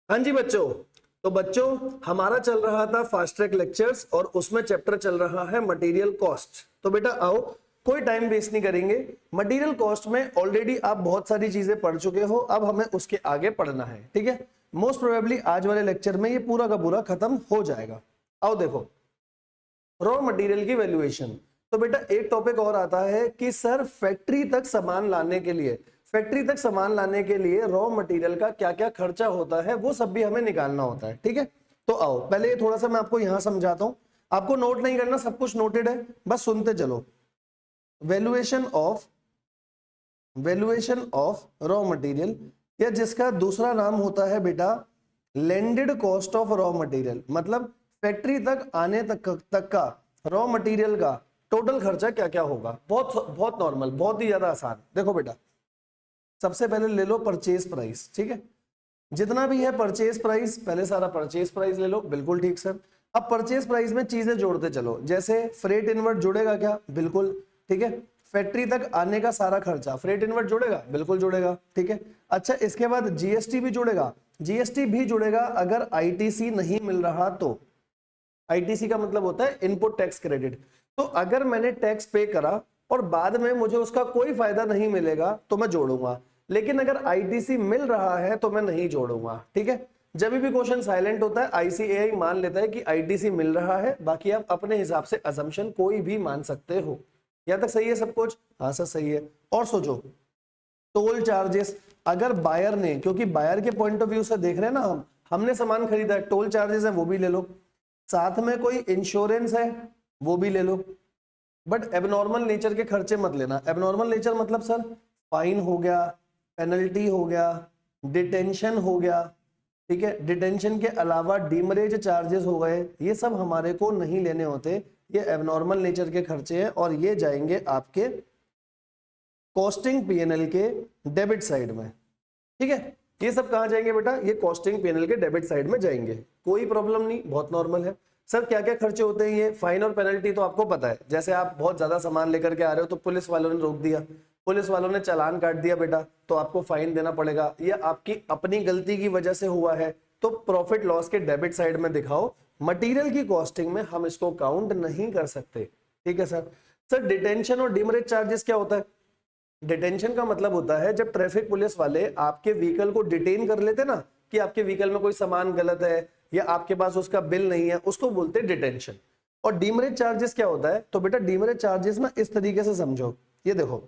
हाँ जी बच्चों, तो बच्चों हमारा चल रहा था फास्ट ट्रैक लेक्चर्स और उसमें चैप्टर चल रहा है मटेरियल कॉस्ट। तो बेटा आओ, कोई टाइम वेस्ट नहीं करेंगे। मटेरियल कॉस्ट में ऑलरेडी आप बहुत सारी चीजें पढ़ चुके हो, अब हमें उसके आगे पढ़ना है। ठीक है, मोस्ट प्रोबेबली आज वाले लेक्चर में ये पूरा का पूरा खत्म हो जाएगा। आओ देखो, रॉ मटेरियल की वैल्यूएशन। तो बेटा एक टॉपिक और आता है कि सर फैक्ट्री तक सामान लाने के लिए, रॉ मटेरियल का क्या क्या खर्चा होता है वो सब भी हमें निकालना होता है। ठीक है, तो आओ पहले ये थोड़ा सा मैं आपको यहां समझाता हूं। आपको नोट नहीं करना, सब कुछ नोटेड है, बस सुनते चलो। वैल्यूएशन ऑफ रॉ मटेरियल, या जिसका दूसरा नाम होता है बेटा landed cost of raw material, मतलब फैक्ट्री तक आने तक का रॉ मटेरियल का टोटल खर्चा क्या क्या होगा। बहुत बहुत नॉर्मल, बहुत ही ज्यादा आसान। देखो बेटा, सबसे पहले ले लो परचेज प्राइस। ठीक है, जितना भी है परचेज प्राइस, पहले सारा परचेज प्राइस ले लो। बिल्कुल ठीक सर। अब परचेज प्राइस में चीजें जोड़ते चलो, जैसे फ्रेट इनवर्ट जुड़ेगा क्या? बिल्कुल ठीक है। फैक्ट्री तक आने का सारा खर्चा फ्रेट इनवर्ट जुड़ेगा, बिल्कुल जुड़ेगा। ठीक है, अच्छा इसके बाद जीएसटी भी जुड़ेगा, अगर आईटीसी नहीं मिल रहा तो। आईटीसी का मतलब होता है इनपुट टैक्स क्रेडिट। तो अगर मैंने टैक्स पे करा और बाद में मुझे उसका कोई फायदा नहीं मिलेगा तो मैं जोड़ूंगा, लेकिन अगर आईटीसी मिल रहा है तो मैं नहीं जोड़ूंगा। ठीक है, जब भी क्वेश्चन साइलेंट होता है आईसीएआई मान लेता है कि आईटीसी मिल रहा है, बाकी आप अपने हिसाब से असम्पशन कोई भी मान सकते हो। यहां तक सही है सब कुछ? हाँ सर सही है। और सोचो, टोल चार्जेस, अगर बायर ने, क्योंकि बायर के पॉइंट ऑफ व्यू से देख रहे हैं ना, हमने सामान खरीदा है, टोल चार्जेस है वो भी ले लो, साथ में कोई इंश्योरेंस है वो भी ले लो। बट एबनॉर्मल नेचर के खर्चे मत लेना। एबनॉर्मल नेचर मतलब सर फाइन हो गया, पेनल्टी हो गया, डिटेंशन हो गया। ठीक है, डिटेंशन के अलावा डीमरेज चार्जेस हो गए, ये सब हमारे को नहीं लेने होते। ये एबनॉर्मल नेचर के खर्चे हैं और ये जाएंगे आपके कॉस्टिंग पीएनएल के डेबिट साइड में। ठीक है, ये सब कहां जाएंगे बेटा? ये कॉस्टिंग पीएनएल के डेबिट साइड में जाएंगे। कोई प्रॉब्लम नहीं, बहुत नॉर्मल है। सर क्या क्या खर्चे होते हैं? ये फाइन और पेनल्टी तो आपको पता है, जैसे आप बहुत ज्यादा सामान लेकर के आ रहे हो तो पुलिस वालों ने रोक दिया, पुलिस वालों ने चालान काट दिया बेटा, तो आपको फाइन देना पड़ेगा। ये आपकी अपनी गलती की वजह से हुआ है तो प्रॉफिट लॉस के डेबिट साइड में दिखाओ। मटीरियल की कॉस्टिंग में हम इसको काउंट नहीं कर सकते। ठीक है सर। सर डिटेंशन और डिमरेज चार्जेस क्या होता है? डिटेंशन का मतलब होता है जब ट्रैफिक पुलिस वाले आपके व्हीकल को डिटेन कर लेते ना, कि आपके व्हीकल में कोई सामान गलत है या आपके पास उसका बिल नहीं है, उसको बोलते हैं डिटेंशन। और डीमरेज चार्जेस क्या होता है? तो बेटा डीमरेज चार्जेस ना इस तरीके से समझो, ये देखो,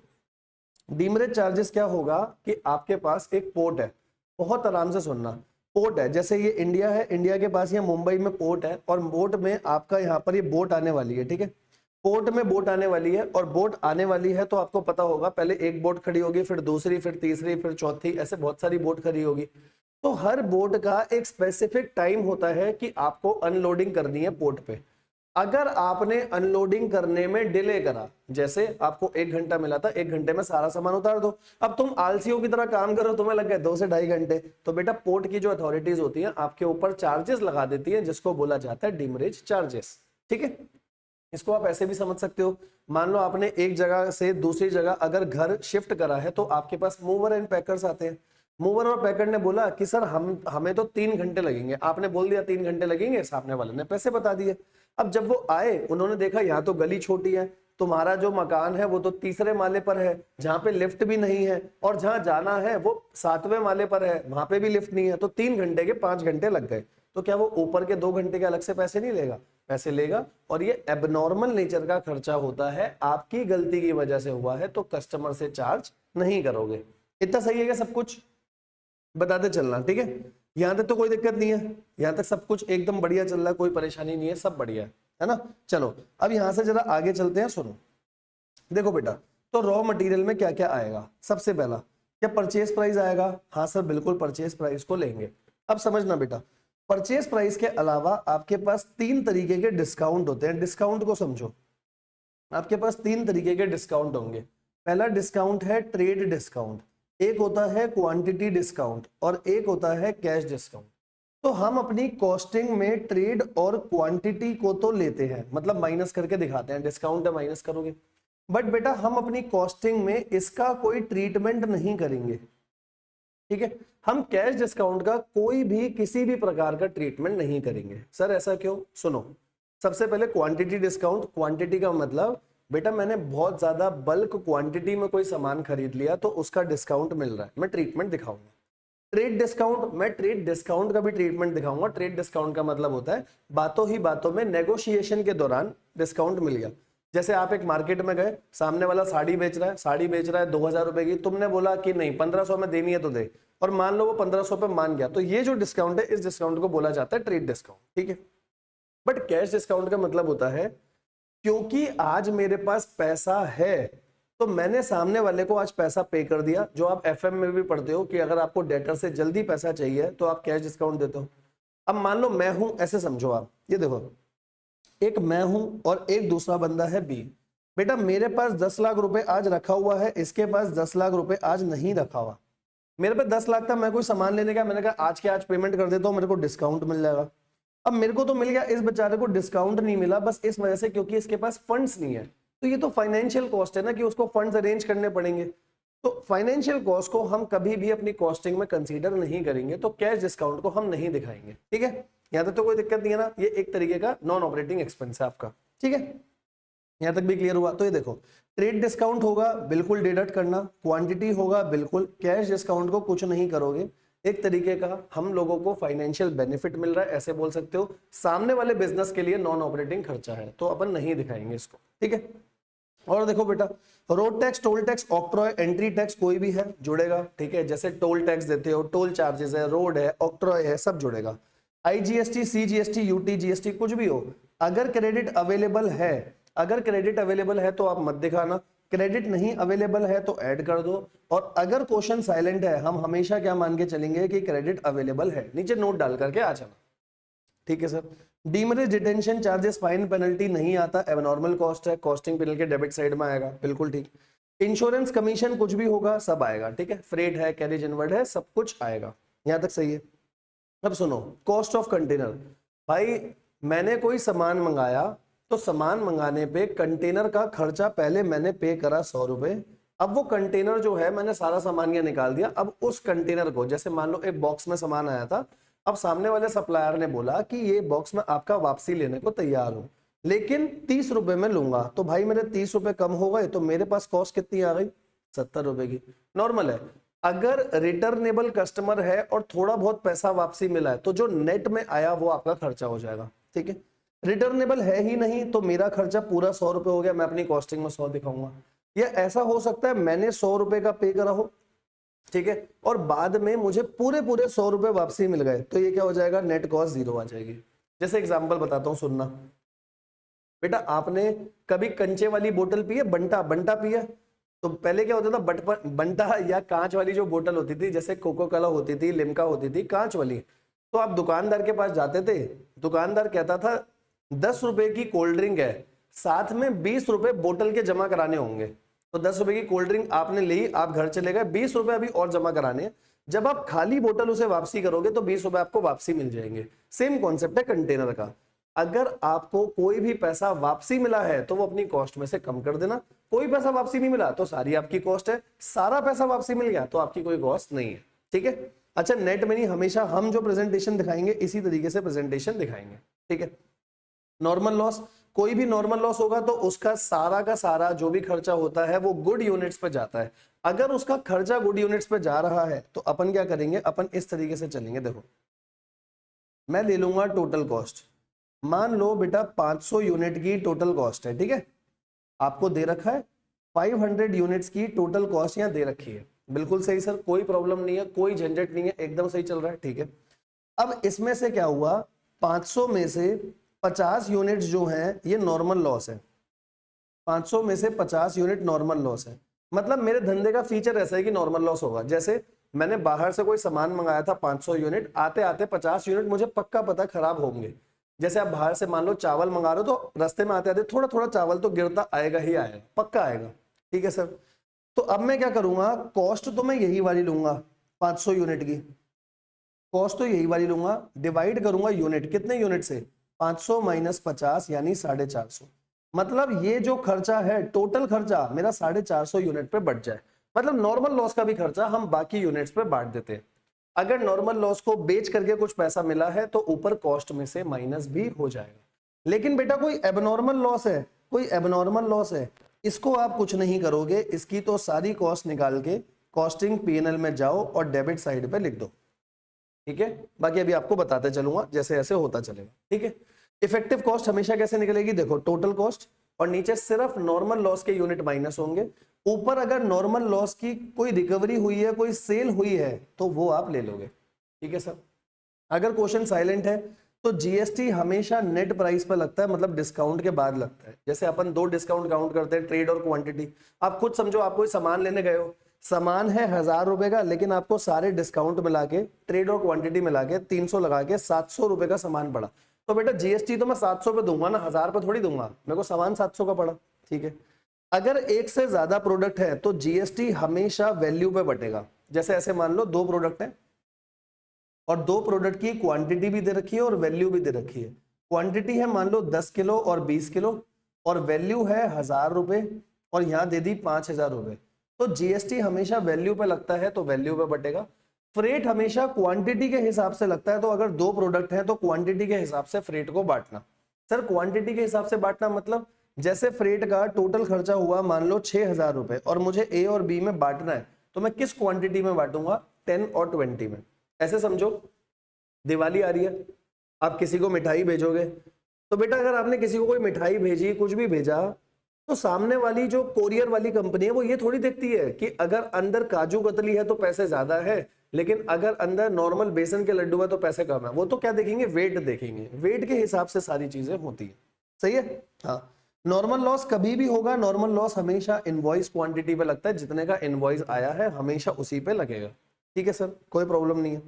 डीमरेज चार्जेस क्या होगा कि आपके पास एक पोर्ट है, बहुत आराम से सुनना, पोर्ट है, जैसे ये इंडिया है, इंडिया के पास ये मुंबई में पोर्ट है, और पोर्ट में आपका यहाँ पर ये बोट आने वाली है। ठीक है, पोर्ट में बोट आने वाली है, और बोट आने वाली है तो आपको पता होगा पहले एक बोट खड़ी होगी, फिर दूसरी, फिर तीसरी, फिर चौथी, ऐसे बहुत सारी बोट खड़ी होगी। तो हर बोट का एक स्पेसिफिक टाइम होता है कि आपको अनलोडिंग करनी है पोर्ट पे। अगर आपने अनलोडिंग करने में डिले करा, जैसे आपको 1 घंटा मिला था, 1 घंटे में सारा सामान उतार दो, अब तुम आलसियों की तरह काम करो, तुम्हें लग गए 2 से 2.5 घंटे, तो बेटा पोर्ट की जो अथॉरिटीज होती हैं आपके ऊपर चार्जेस लगा देती हैं, जिसको बोला जाता है डिमरेज चार्जेस। ठीक है, इसको आप ऐसे भी समझ सकते हो, मान लो आपने एक जगह से दूसरी जगह अगर घर शिफ्ट करा है तो आपके पास मूवर एंड पैकर्स आते हैं। मूवर और पैकर ने बोला कि सर हमें तो 3 घंटे लगेंगे, आपने बोल दिया 3 घंटे लगेंगे, सामने वाले ने पैसे बता दिए। अब जब वो आए, उन्होंने देखा यहाँ तो गली छोटी है, तुम्हारा जो मकान है वो तो तीसरे माले पर है जहां पे लिफ्ट भी नहीं है, और जहां जाना है वो 7वें माले पर है, वहां पे भी लिफ्ट नहीं है, तो 3 घंटे के 5 घंटे लग गए। तो क्या वो ऊपर के 2 घंटे के अलग से पैसे नहीं लेगा? पैसे लेगा। और ये एबनॉर्मल नेचर का खर्चा होता है, आपकी गलती की वजह से हुआ है तो कस्टमर से चार्ज नहीं करोगे। इतना सही है क्या सब कुछ? बताते चलना। ठीक है, यहां तक तो कोई दिक्कत नहीं है, यहां तक सब कुछ एकदम बढ़िया चल रहा है, कोई परेशानी नहीं है, सब बढ़िया है ना? चलो अब यहां से जरा आगे चलते हैं। सुनो देखो बेटा, तो रॉ मटेरियल में क्या क्या आएगा? सबसे पहला, क्या परचेज प्राइस आएगा? हाँ सर बिल्कुल, परचेज प्राइस को लेंगे। अब समझना बेटा, परचेज प्राइस के अलावा आपके पास 3 तरीके के डिस्काउंट होते हैं। डिस्काउंट को समझो, आपके पास 3 तरीके के डिस्काउंट होंगे। पहला डिस्काउंट है ट्रेड डिस्काउंट, एक होता है क्वांटिटी डिस्काउंट, और एक होता है कैश डिस्काउंट। तो हम अपनी कॉस्टिंग में ट्रेड और क्वांटिटी को तो लेते हैं, मतलब माइनस करके दिखाते हैं, डिस्काउंट है माइनस करोगे, बट बेटा हम अपनी कॉस्टिंग में इसका कोई ट्रीटमेंट नहीं करेंगे। ठीक है। हम कैश डिस्काउंट का कोई भी किसी भी प्रकार का ट्रीटमेंट नहीं करेंगे। सर ऐसा क्यों? सुनो, सबसे पहले क्वांटिटी डिस्काउंट। क्वांटिटी का मतलब बेटा मैंने बहुत ज्यादा बल्क क्वांटिटी में कोई सामान खरीद लिया तो उसका डिस्काउंट मिल रहा है, मैं ट्रीटमेंट दिखाऊंगा। ट्रेड डिस्काउंट, मैं ट्रेड डिस्काउंट का भी ट्रीटमेंट दिखाऊंगा। ट्रेड डिस्काउंट का मतलब होता है बातों ही बातों में नेगोशिएशन के दौरान डिस्काउंट मिल गया। जैसे आप एक मार्केट में गए, सामने वाला साड़ी बेच रहा है, साड़ी बेच रहा है 2000 रुपए की, तुमने बोला कि नहीं 1500 में देनी है तो दे, और मान लो वो 1500 पे मान गया, तो ये जो डिस्काउंट है इस डिस्काउंट को बोला जाता है ट्रेड डिस्काउंट। ठीक है। बट कैश डिस्काउंट का मतलब होता है क्योंकि आज मेरे पास पैसा है तो मैंने सामने वाले को आज पैसा पे कर दिया। जो आप एफएम में भी पढ़ते हो कि अगर आपको डेटर से जल्दी पैसा चाहिए तो आप कैश डिस्काउंट देते हो। अब मान लो मैं हूं, ऐसे समझो आप, ये देखो एक मैं हूं और एक दूसरा बंदा है बी। बेटा मेरे पास 10 लाख रुपए आज रखा हुआ है, इसके पास 10 लाख रुपए आज नहीं रखा हुआ। मेरे पे 10 लाख था, मैं कोई सामान लेने का, मैंने कहा आज के आज पेमेंट कर देता हूं, मेरे को डिस्काउंट मिल जाएगा। अब मेरे को तो मिल गया, इस बेचारे को डिस्काउंट नहीं मिला बस इस वजह से क्योंकि इसके पास फंड्स नहीं है। तो ये तो फाइनेंशियल कॉस्ट है ना कि उसको फंड्स अरेंज करने पड़ेंगे। तो फाइनेंशियल कॉस्ट को हम कभी भी अपनी कॉस्टिंग में कंसीडर नहीं करेंगे, तो कैश डिस्काउंट को हम नहीं दिखाएंगे। ठीक है, यहां तक तो कोई दिक्कत नहीं है ना? ये एक तरीके का नॉन ऑपरेटिंग एक्सपेंस है आपका। ठीक है, यहां तक भी क्लियर हुआ? तो ये देखो ट्रेड डिस्काउंट होगा बिल्कुल डिडक्ट करना, क्वांटिटी होगा बिल्कुल, कैश डिस्काउंट को कुछ नहीं करोगे। एक तरीके का हम लोगों को फाइनेंशियल बेनिफिट मिल रहा है, ऐसे बोल सकते हो। सामने वाले बिजनेस के लिए नॉन ऑपरेटिंग खर्चा है तो अपन नहीं दिखाएंगे इसको। ठीक है। और देखो बेटा road tax, toll tax, octroi, entry tax कोई भी है जुड़ेगा। ठीक है, जैसे टोल टैक्स देते हो, टोल चार्जेस है, रोड है, ऑक्ट्रॉय है, सब जुड़ेगा। आईजीएसटी, सीजीएसटी, यूटी जीएसटी कुछ भी हो, अगर क्रेडिट अवेलेबल है, अगर क्रेडिट अवेलेबल है तो आप मत दिखाना, क्रेडिट नहीं अवेलेबल है तो ऐड कर दो। और अगर क्वेश्चन साइलेंट है हम हमेशा क्या मान के चलेंगे कि क्रेडिट अवेलेबल है, नीचे नोट डाल करके आ जाना। ठीक है sir. Demurrage, detention charges, fine, penalty नहीं आता, एबनॉर्मल कॉस्ट है, कॉस्टिंग पिनल के डेबिट साइड में आएगा, बिल्कुल ठीक। इंश्योरेंस, कमीशन कुछ भी होगा सब आएगा। ठीक है, फ्रेट है, कैरेज इनवर्ड है, सब कुछ आएगा। यहां तक सही है? अब सुनो कॉस्ट ऑफ कंटेनर। भाई मैंने कोई सामान मंगाया तो सामान मंगाने पे कंटेनर का खर्चा पहले मैंने पे करा 100 रुपए। अब वो कंटेनर जो है मैंने सारा सामान यहाँ निकाल दिया। अब उस कंटेनर को, जैसे मान लो एक बॉक्स में सामान आया था, अब सामने वाले सप्लायर ने बोला कि ये बॉक्स में आपका वापसी लेने को तैयार हूं लेकिन 30 रुपए में लूंगा। तो भाई मेरे 30 रुपए कम हो गए तो मेरे पास कॉस्ट कितनी आ गई? 70 रुपए की। नॉर्मल है। अगर रिटर्नेबल कस्टमर है और थोड़ा बहुत पैसा वापसी मिला है तो जो नेट में आया वो आपका खर्चा हो जाएगा। ठीक है, रिटर्नेबल है ही नहीं तो मेरा खर्चा पूरा 100 रुपए हो गया, मैं अपनी कॉस्टिंग में 100 दिखाऊंगा। या ऐसा हो सकता है मैंने 100 रुपए का पे करा हो, ठीक है, और बाद में मुझे पूरे 100 रुपए वापसी मिल गए, तो ये क्या हो जाएगा? नेट कॉस्ट 0 आ जाएगी। जैसे एग्जांपल बताता हूं, सुनना बेटा। आपने कभी कंचे वाली बोतल पी है? बंटा, बंटा पी है? तो पहले क्या होता था, बंटा या कांच वाली जो बोतल होती थी, जैसे कोको कोला होती थी, लिम्का होती थी, कांच वाली, तो आप दुकानदार के पास जाते थे, दुकानदार कहता था 10 रुपए की कोल्ड ड्रिंक है, साथ में 20 रुपए बोतल के जमा कराने होंगे। तो 10 रुपए की कोल्ड ड्रिंक आपने ली, आप घर चले गए, 20 रुपए अभी और जमा कराने। जब आप खाली बोतल उसे वापसी करोगे तो 20 रुपए आपको वापसी मिल जाएंगे। सेम कॉन्सेप्ट है कंटेनर का। अगर आपको कोई भी पैसा वापसी मिला है तो वो अपनी कॉस्ट में से कम कर देना, कोई पैसा वापसी नहीं मिला तो सारी आपकी कॉस्ट है, सारा पैसा वापसी मिल गया तो आपकी कोई कॉस्ट नहीं है। ठीक है। अच्छा, नेट में नहीं, हमेशा हम जो प्रेजेंटेशन दिखाएंगे इसी तरीके से प्रेजेंटेशन दिखाएंगे। ठीक है। नॉर्मल लॉस, कोई भी नॉर्मल लॉस होगा तो उसका सारा का सारा जो भी खर्चा होता है वो गुड यूनिट्स पे जाता है। अगर उसका खर्चा गुड यूनिट्स पे जा रहा है तो अपन क्या करेंगे, अपन इस तरीके से चलेंगे। देखो मैं ले लूंगा टोटल कॉस्ट, मान लो बेटा 500 यूनिट की टोटल कॉस्ट है। ठीक है, आपको दे रखा है 500 यूनिट्स की टोटल कॉस्ट यहाँ दे रखी है। बिल्कुल सही सर, कोई प्रॉब्लम नहीं है, कोई झंझट नहीं है, एकदम सही चल रहा है। ठीक है। अब इसमें से क्या हुआ, 500 में से 50 यूनिट्स जो हैं ये नॉर्मल लॉस है। 500 में से 50 यूनिट नॉर्मल लॉस है। मतलब मेरे धंधे का फीचर ऐसा है कि नॉर्मल लॉस होगा। जैसे मैंने बाहर से कोई सामान मंगाया था 500 यूनिट, आते आते 50 यूनिट मुझे पक्का पता खराब होंगे। जैसे आप बाहर से मान लो चावल मंगा रहे हो तो रास्ते में आते आते थोड़ा थोड़ा चावल तो गिरता आएगा ही आएगा, पक्का आएगा। ठीक है सर। तो अब मैं क्या करूंगा, कॉस्ट तो मैं यही वाली लूंगा, 500 यूनिट की कॉस्ट तो यही वाली लूंगा, डिवाइड करूंगा यूनिट, कितने यूनिट से, 500 माइनस 50 यानी 450। मतलब ये जो खर्चा है टोटल खर्चा मेरा 450 यूनिट पे बढ़ जाए। मतलब नॉर्मल लॉस का भी खर्चा हम बाकी यूनिट्स पे बांट देते हैं। अगर नॉर्मल लॉस को बेच करके कुछ पैसा मिला है तो ऊपर कॉस्ट में से माइनस भी हो जाएगा। लेकिन बेटा कोई एबनॉर्मल लॉस है, कोई एबनॉर्मल लॉस है, इसको आप कुछ नहीं करोगे, इसकी तो सारी कॉस्ट निकाल के कॉस्टिंग पीएनएल में जाओ और डेबिट साइड पे लिख दो, ठीक है। बाकी अभी आपको बताते चलूंगा जैसे ऐसे होता चलेगा, ठीक है। इफेक्टिव कॉस्ट हमेशा कैसे निकलेगी, देखो टोटल कॉस्ट और नीचे सिर्फ नॉर्मल लॉस के यूनिट माइनस होंगे, ऊपर अगर नॉर्मल लॉस की कोई रिकवरी हुई है, कोई सेल हुई है तो वो आप ले लोगे, ठीक है सर। अगर क्वेश्चन साइलेंट है तो जीएसटी हमेशा नेट प्राइस पर लगता है, मतलब डिस्काउंट के बाद लगता है। जैसे अपन दो डिस्काउंट काउंट करते हैं, ट्रेड और क्वांटिटी। आप खुद समझो, आप कोई सामान लेने गए हो, सामान है 1000 रुपए का, लेकिन आपको सारे डिस्काउंट मिला के, ट्रेड और क्वांटिटी मिला के 300 लगा के 700 रुपए का सामान पड़ा, तो बेटा जीएसटी तो मैं 700 पे दूंगा ना, 1000 पे थोड़ी दूंगा, मेरे को सामान 700 का पड़ा, ठीक है। अगर एक से ज्यादा प्रोडक्ट है तो जीएसटी हमेशा वैल्यू पे बटेगा। जैसे ऐसे मान लो दो प्रोडक्ट है और दो प्रोडक्ट की क्वांटिटी भी दे रखी है और वैल्यू भी दे रखी है। क्वांटिटी है मान लो 10 किलो और 20 किलो और वैल्यू है 1000 रुपए और यहां दे दी 5000 रुपए, तो जीएसटी हमेशा वैल्यू पे लगता है तो वैल्यू पे बटेगा। फ्रेट हमेशा क्वांटिटी के हिसाब से लगता है, तो अगर दो प्रोडक्ट है तो क्वांटिटी के हिसाब से फ्रेट को बांटना। सर क्वांटिटी के हिसाब से बांटना मतलब जैसे फ्रेट का टोटल खर्चा हुआ मान लो 6000 रुपए और मुझे ए और बी में बांटना है, तो मैं किस क्वांटिटी में बांटूंगा, 10 और 20 में। ऐसे समझो दिवाली आ रही है, आप किसी को मिठाई भेजोगे, तो बेटा अगर आपने किसी को कोई मिठाई भेजी, कुछ भी भेजा, तो सामने वाली जो कोरियर वाली कंपनी है वो ये थोड़ी देखती है कि अगर अंदर काजू कतली है तो पैसे ज्यादा है, लेकिन अगर अंदर नॉर्मल बेसन के लड्डू है तो पैसे कम है। वो तो क्या देखेंगे, वेट देखेंगे, वेट के हिसाब से सारी चीजें होती है, सही है। हाँ, नॉर्मल लॉस कभी भी होगा, नॉर्मल लॉस हमेशा इनवॉइस क्वांटिटी पे लगता है, जितने का इनवॉइस आया है हमेशा उसी पे लगेगा, ठीक है सर, कोई प्रॉब्लम नहीं है,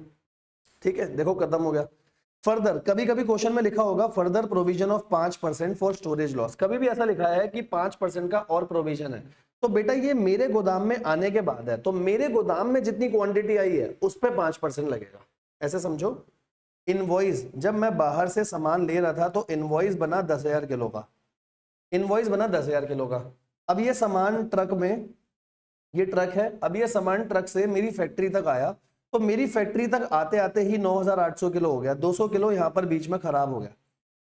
ठीक है। देखो खत्म हो गया। फर्दर, कभी कभी क्वेश्चन में लिखा होगा further provision of 5% for storage loss, कभी भी ऐसा लिखा है कि 5% का और प्रोविजन है, तो बेटा ये मेरे गोदाम में आने के बाद है, तो मेरे गोदाम में जितनी क्वांटिटी आई है उस पर 5% लगेगा। ऐसे समझो, इनवॉइस जब मैं बाहर से सामान ले रहा था तो इनवॉइस बना 10,000 किलो का, इनवॉइस बना 10,000 किलो का। अब ये सामान ट्रक में, ये ट्रक है, अब ये सामान ट्रक से मेरी फैक्ट्री तक आया, तो मेरी फैक्ट्री तक आते आते ही 9,800 किलो हो गया, 200 किलो यहाँ पर बीच में खराब हो गया।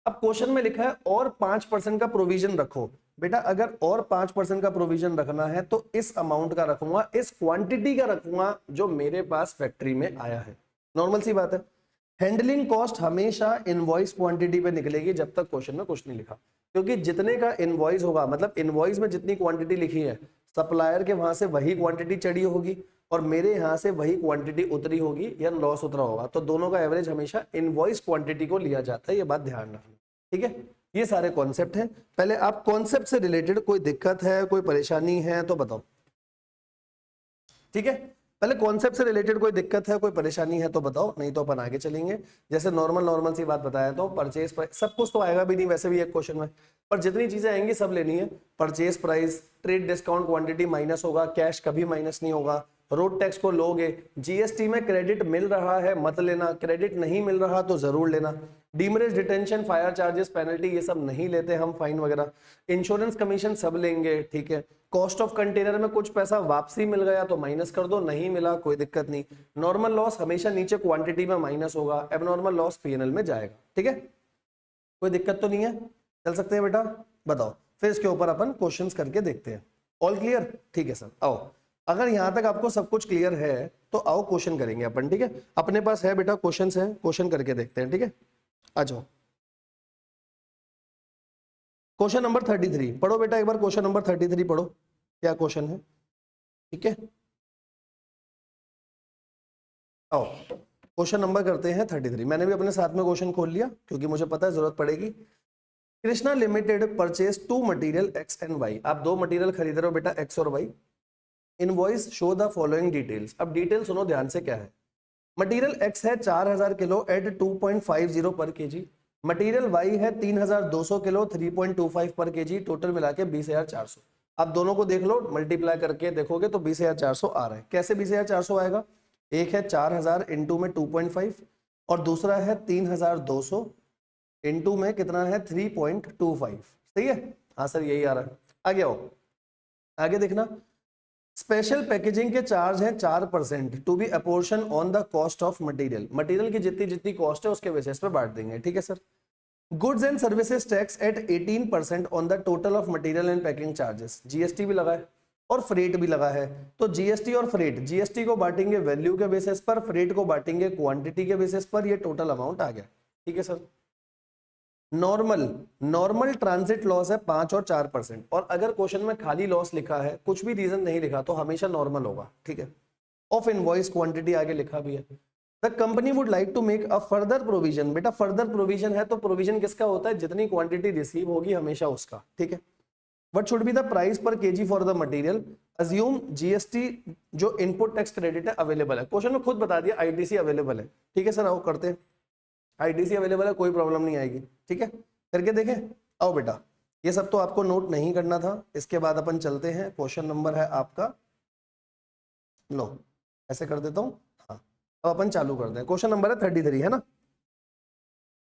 अब क्वेश्चन में लिखा है और 5% का प्रोविजन रखो। बेटा अगर और 5% का प्रोविजन रखना है तो इस अमाउंट का रखूंगा, इस क्वांटिटी का रखूंगा जो मेरे पास फैक्ट्री में आया है। नॉर्मल सी बात है। हैंडलिंग कॉस्ट हमेशा इनवॉइस क्वांटिटी पे निकलेगी जब तक क्वेश्चन में कुछ नहीं लिखा, क्योंकि जितने का इनवॉइस होगा, मतलब इनवॉइस में जितनी क्वांटिटी लिखी है, सप्लायर के वहां से वही क्वांटिटी चढ़ी होगी और मेरे यहाँ से वही क्वांटिटी उतरी होगी या लॉस उतरा होगा, तो दोनों का एवरेज हमेशा इनवॉइस क्वांटिटी को लिया जाता है, ये बात ध्यान रखना, ठीक है। ये सारे कॉन्सेप्ट हैं। पहले आप कॉन्सेप्ट से रिलेटेड कोई दिक्कत है, कोई परेशानी है तो बताओ, ठीक है। पहले कॉन्सेप्ट से रिलेटेड कोई दिक्कत है, कोई परेशानी है तो बताओ, नहीं तो अपन आगे चलेंगे। जैसे नॉर्मल सी बात बताया, तो परचेज प्राइस सब कुछ तो आएगा भी नहीं वैसे भी एक क्वेश्चन में, पर जितनी चीजें आएंगी सब लेनी है। Purchase price, trade discount, quantity minus होगा, कैश कभी माइनस नहीं होगा, रोड टैक्स को लोगे, जीएसटी में क्रेडिट मिल रहा है मत लेना, क्रेडिट नहीं मिल रहा तो जरूर लेना, डीमरेज, डिटेंशन, फायर चार्जेस, पेनल्टी ये सब नहीं लेते हम, फाइन वगैरह, इंश्योरेंस कमीशन सब लेंगे, ठीक है। कॉस्ट ऑफ कंटेनर में कुछ पैसा वापसी मिल गया तो माइनस कर दो, नहीं मिला कोई दिक्कत नहीं। नॉर्मल लॉस हमेशा नीचे क्वांटिटी में माइनस होगा, एबनॉर्मल लॉस पीएनएल में जाएगा, ठीक है। कोई दिक्कत तो नहीं है, चल सकते हैं बेटा, बताओ। फिर इसके ऊपर अपन क्वेश्चंस करके देखते हैं। ऑल क्लियर, ठीक है सर, आओ। अगर यहां तक आपको सब कुछ क्लियर है तो आओ क्वेश्चन करेंगे अपन, ठीक है। अपने पास है बेटा क्वेश्चन है, क्वेश्चन करके देखते हैं, ठीक है। आ जाओ, क्वेश्चन नंबर 33 पढ़ो बेटा, एक बार क्वेश्चन नंबर 33 पढ़ो, क्या क्वेश्चन है, ठीक है। आओ क्वेश्चन नंबर करते हैं 33। मैंने भी अपने साथ में क्वेश्चन खोल लिया क्योंकि मुझे पता है जरूरत पड़ेगी। Krishna Limited purchase two material X and Y, आप दो मटेरियल खरीद रहे हो बेटा, एक्स और Y. Invoice show the following details, अब डिटेल सुनो ध्यान से, क्या है। मटेरियल एक्स है 4000 किलो एट 2.50 पर केजी, मटेरियल वाई है 3200 किलो 3.25 पर केजी, टोटल मिला के 20,400। आप दोनों को देख लो, मल्टीप्लाई करके देखोगे तो 20,400 आ रहा है। कैसे 20,400 आएगा, एक है 4000 इंटू में 2.5 और दूसरा है 3200 इंटू में कितना है 3.25, सही है। हाँ सर यही आ रहा है। आगे आओ, आगे देखना। स्पेशल पैकेजिंग के चार्ज हैं 4% to be apportion on the cost of material, material की जितनी जितनी कॉस्ट है उसके बेसिस पे बांट देंगे, ठीक है sir. Goods and services tax at 18% on the total of material and packing charges, GST भी लगा है और फ्रेट भी लगा है। तो जीएसटी और फ्रेट, जीएसटी को बांटेंगे वैल्यू के बेसिस पर, फ्रेट को बांटेंगे क्वांटिटी के बेसिस पर, ये टोटल अमाउंट आ गया, ठीक है सर। नॉर्मल ट्रांजिट लॉस है 5 और 4%, और अगर क्वेश्चन में खाली लॉस लिखा है, कुछ भी रीजन नहीं लिखा, तो हमेशा नॉर्मल होगा, ठीक है। ऑफ इनवॉइस क्वांटिटी आगे लिखा भी है। The company would like to make a further provision, बेटा फर्दर प्रोविजन है तो प्रोविजन किसका होता है, जितनी क्वांटिटी रिसीव होगी हमेशा उसका, ठीक है। What should be the price per KG for the material, assume GST जो इनपुट टैक्स क्रेडिट है अवेलेबल है, क्वेश्चन में खुद बता दिया आईटीसी अवेलेबल है, ठीक है सर। आओ करते हैं, आईटीसी अवेलेबल है, कोई प्रॉब्लम नहीं आएगी, ठीक है, करके देखें। आओ बेटा, ये सब तो आपको नोट नहीं करना था। इसके बाद अपन चलते हैं, क्वेश्चन नंबर है आपका, लो ऐसे कर देता हूं, हाँ अब अपन चालू करते हैं। क्वेश्चन नंबर है 33, है ना,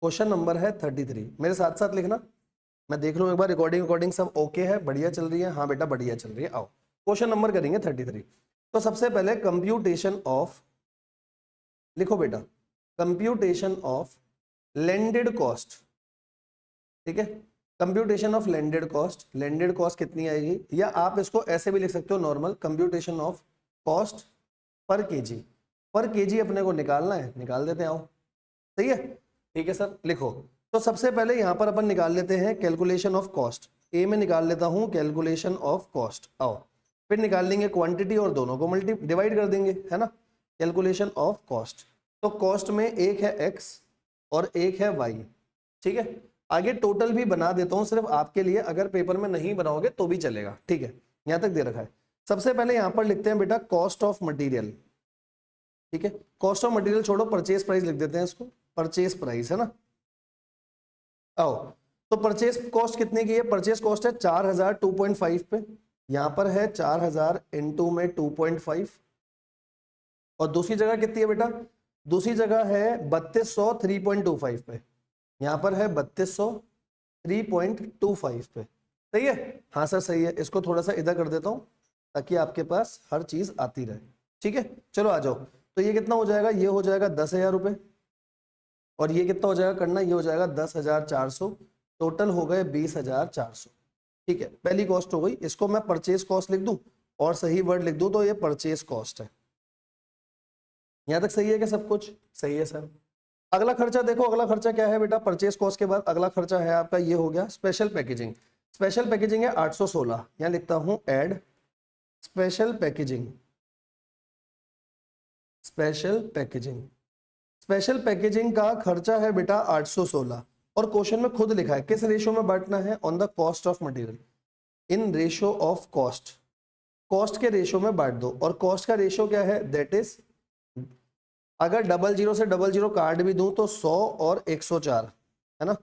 क्वेश्चन नंबर है 33, मेरे साथ साथ लिखना, मैं देख लूं एक बार रिकॉर्डिंग सब ओके है, बढ़िया चल रही है, हाँ बेटा बढ़िया चल रही है। आओ क्वेश्चन नंबर करेंगे 33। तो सबसे पहले कंप्यूटेशन ऑफ, लिखो बेटा, कंप्यूटेशन ऑफ लैंडेड कॉस्ट, ठीक है, computation of landed cost, landed cost कितनी आएगी, या आप इसको ऐसे भी लिख सकते हो normal, computation of cost per KG, पर केजी अपने को निकालना है, निकाल देते हैं, आओ सही है, ठीक है सर। लिखो, तो सबसे पहले यहां पर अपन निकाल लेते हैं कैलकुलेशन ऑफ कॉस्ट, ए में निकाल लेता हूं कैलकुलेशन ऑफ कॉस्ट, आओ फिर निकाल लेंगे क्वांटिटी और दोनों को डिवाइड कर देंगे, है ना, कैलकुलेशन ऑफ कॉस्ट। तो कॉस्ट में एक है एक्स और एक है वाई, ठीक है। आगे टोटल भी बना देता हूं सिर्फ आपके लिए, अगर पेपर में नहीं बनाओगे तो भी चलेगा, ठीक है, यहां तक दे रखा है। सबसे पहले यहां पर लिखते हैं बेटा कॉस्ट ऑफ मटेरियल, ठीक है, कॉस्ट ऑफ मटेरियल छोड़ो, परचेज प्राइस लिख देते हैं इसको, परचेज प्राइस, है ना। आओ, तो परचेज कॉस्ट कितने की है, परचेज कॉस्ट है 4000 2.5 पे, यहां पर है 4000 इनटू में 2.5, और दूसरी जगह कितनी है बेटा, दूसरी जगह है 3200 3.25 पे, यहां पर है 3200 3.25 पे, सही है, हाँ सर सही है। इसको थोड़ा सा इधर कर देता हूं ताकि आपके पास हर चीज आती रहे, ठीक है। चलो आ जाओ, तो ये कितना हो जाएगा, ये हो जाएगा 10,000 रुपये, और ये कितना हो जाएगा करना, ये हो जाएगा 10,400, टोटल हो गए 20,400, ठीक है। पहली कॉस्ट हो गई, इसको मैं परचेज कॉस्ट लिख दूं और सही वर्ड लिख दूं तो ये परचेज कॉस्ट है। यहां तक सही है क्या, सब कुछ सही है सर। अगला खर्चा देखो, अगला खर्चा क्या है बेटा, परचेज कॉस्ट के बाद अगला खर्चा है आपका, ये हो गया स्पेशल पैकेजिंग, स्पेशल पैकेजिंग है 816, यहां लिखता हूं add special packaging, special packaging, special packaging का खर्चा है बेटा 816, और क्वेश्चन में खुद लिखा है किस रेशियो में बांटना है, on the cost of material, in ratio of cost, cost के रेशियो में बांट दो, और कॉस्ट का रेशियो क्या है, दैट इज, अगर 00 से 00 काट भी दूं तो 100 और 104, है ना,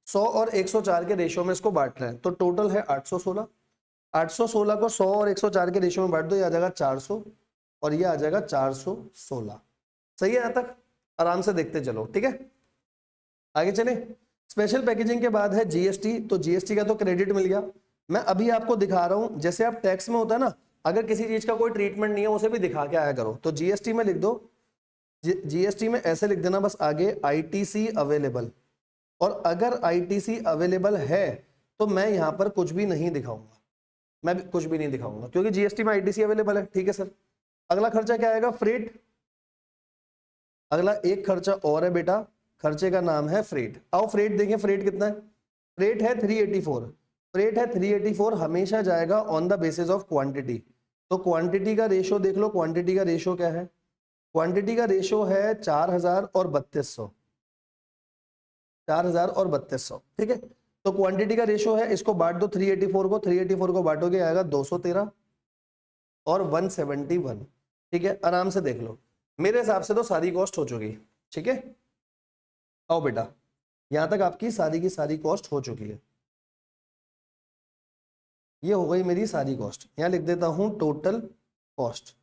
100 और 104 के रेशियो में इसको बांट रहे हैं, तो टोटल है 816, 816 को 100 और 104 के रेशियो में बांट दो, ये आ जाएगा 400 और ये आ जाएगा 416, सही है। यहां तक आराम से देखते चलो, ठीक है, आगे चले। स्पेशल पैकेजिंग के बाद है जीएसटी, तो जीएसटी का तो क्रेडिट मिल गया। मैं अभी आपको दिखा रहा हूं, जैसे आप टैक्स में होता है ना, अगर किसी चीज का कोई ट्रीटमेंट नहीं है उसे भी दिखा के आया करो, तो जीएसटी में लिख दो, जीएसटी में ऐसे लिख देना बस आगे आईटीसी अवेलेबल, और अगर आईटीसी अवेलेबल है तो मैं यहां पर कुछ भी नहीं दिखाऊंगा, मैं भी कुछ भी नहीं दिखाऊंगा क्योंकि जीएसटी में आईटीसी अवेलेबल है, ठीक है सर। अगला खर्चा क्या आएगा, फ्रेट, अगला एक खर्चा और है बेटा, खर्चे का नाम है फ्रेट। आओ फ्रेट देखें, फ्रेट कितना है, फ्रेट है 384, फ्रेट है 384, हमेशा जाएगा on the basis of quantity, तो क्वांटिटी का रेशियो देख लो, क्वांटिटी का रेशियो क्या है, क्वांटिटी का रेशियो है 4000 और 3200, 4000 और 3200, ठीक है। तो क्वांटिटी का रेशियो है, इसको बांट दो 384 को, 384 को बांटोगे आएगा 213 और 171, ठीक है, आराम से देख लो, मेरे हिसाब से तो सारी कॉस्ट हो चुकी, ठीक है। आओ बेटा, यहां तक आपकी सारी की सारी कॉस्ट हो चुकी है, ये हो गई मेरी सारी कॉस्ट। यहां लिख देता हूं टोटल कॉस्ट,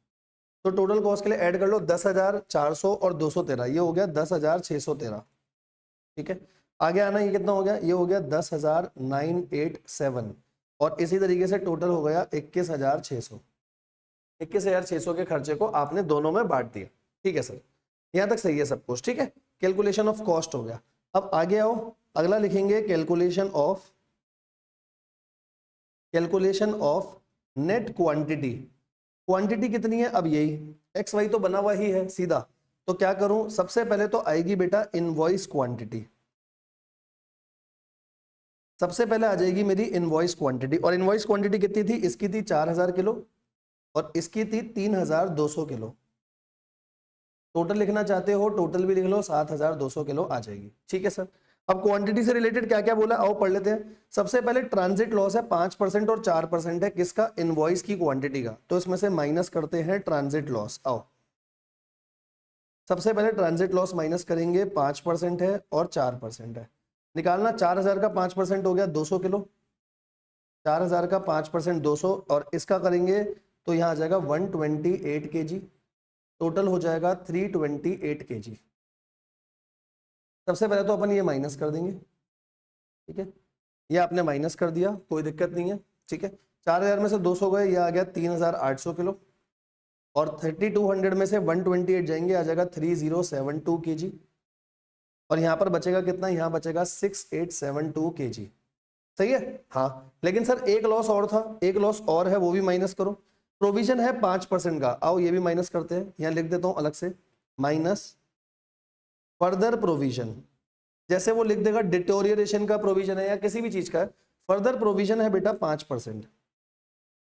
तो टोटल कॉस्ट के लिए ऐड कर लो 10,400 और 213, ये हो गया 10,613, ठीक है। आगे आना, ये कितना हो गया, ये हो गया 10,987, और इसी तरीके से टोटल हो गया 21,600, 21,600 के खर्चे को आपने दोनों में बांट दिया। ठीक है सर, यहां तक सही है सब कुछ। ठीक है, कैलकुलेशन ऑफ कॉस्ट हो गया। अब आगे आओ, अगला लिखेंगे calculation of net quantity. Quantity कितनी है? अब यही एक्स वाई तो बना हुआ ही है सीधा, तो क्या करूं, सबसे पहले तो आएगी बेटा इनवॉइस क्वांटिटी। सबसे पहले आ जाएगी मेरी इनवॉइस क्वांटिटी, और इनवॉइस क्वांटिटी कितनी थी? इसकी थी 4000 किलो और इसकी थी 3200 किलो। टोटल लिखना चाहते हो टोटल भी लिख लो, 7200 किलो आ जाएगी। ठीक है सर, अब क्वांटिटी से रिलेटेड क्या क्या बोला आओ पढ़ लेते हैं। सबसे पहले ट्रांजिट लॉस है 5% और 4% है किसका? इनवॉइस की क्वांटिटी का, तो इसमें से माइनस करते हैं ट्रांजिट लॉस। आओ सबसे पहले ट्रांजिट लॉस माइनस करेंगे, 5% है और 4% है, निकालना। 4000 का 5% हो गया 200 किलो, 4000 का 5% 200, और इसका करेंगे तो यहाँ आ जाएगा 128 kg, टोटल हो जाएगा 328 kg। सबसे पहले तो अपन ये माइनस कर देंगे। ठीक है, ये आपने माइनस कर दिया, कोई दिक्कत नहीं है। ठीक है, 4000 में से 200 गए, ये आ गया 3800 किलो, और 3200 में से 128 जाएंगे, आ जाएगा 3072 kg, और यहाँ पर बचेगा कितना? यहाँ बचेगा 6872 kg। सही है? हाँ, लेकिन सर एक लॉस और था, एक लॉस और है, वो भी माइनस करो। प्रोविजन है 5% का, आओ ये भी माइनस करते हैं। यहाँ लिख देता हूँ अलग से, माइनस फर्दर प्रोविजन। जैसे वो लिख देगा डिटोरिएशन का प्रोविजन है या किसी भी चीज का है, फर्दर प्रोविजन है बेटा 5%।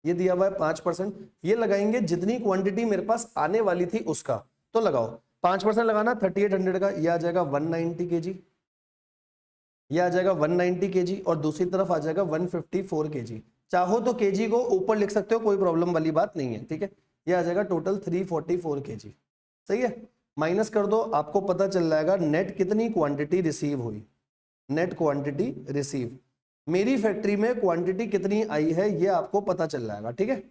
ये दिया हुआ है 5%, ये लगाएंगे जितनी क्वांटिटी मेरे पास आने वाली थी उसका, तो लगाओ 5% लगाना। 3800 का ये आ जाएगा 190 kg, ये आ जाएगा 190 kg, और दूसरी तरफ आ जाएगा 154 kg। चाहो तो kg को ऊपर लिख सकते हो, कोई प्रॉब्लम वाली बात नहीं है। ठीक है, ये आ जाएगा टोटल 344 kg। सही है, माइनस कर दो, आपको पता चल जाएगा नेट कितनी क्वांटिटी रिसीव हुई। नेट क्वांटिटी रिसीव, मेरी फैक्ट्री में क्वांटिटी कितनी आई है ये आपको पता चल जाएगा। ठीक है,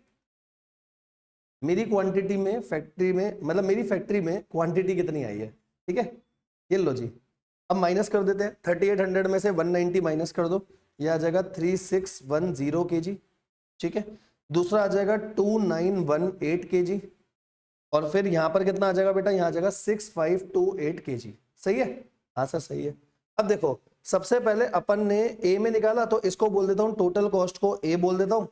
मेरी क्वांटिटी में फैक्ट्री में मतलब मेरी फैक्ट्री में क्वांटिटी कितनी आई है। ठीक है, ये लो जी, अब माइनस कर देते हैं। 3800 में से 190 माइनस कर दो, ये आ जाएगा 3610 kg। ठीक है, दूसरा आ जाएगा 2918 kg, और फिर यहाँ पर कितना आ जाएगा बेटा? यहाँ आ जाएगा 6528 kg। सही है? हाँ सर सही है। अब देखो, सबसे पहले अपन ने ए में निकाला, तो इसको बोल देता हूँ, टोटल कॉस्ट को ए बोल देता हूँ,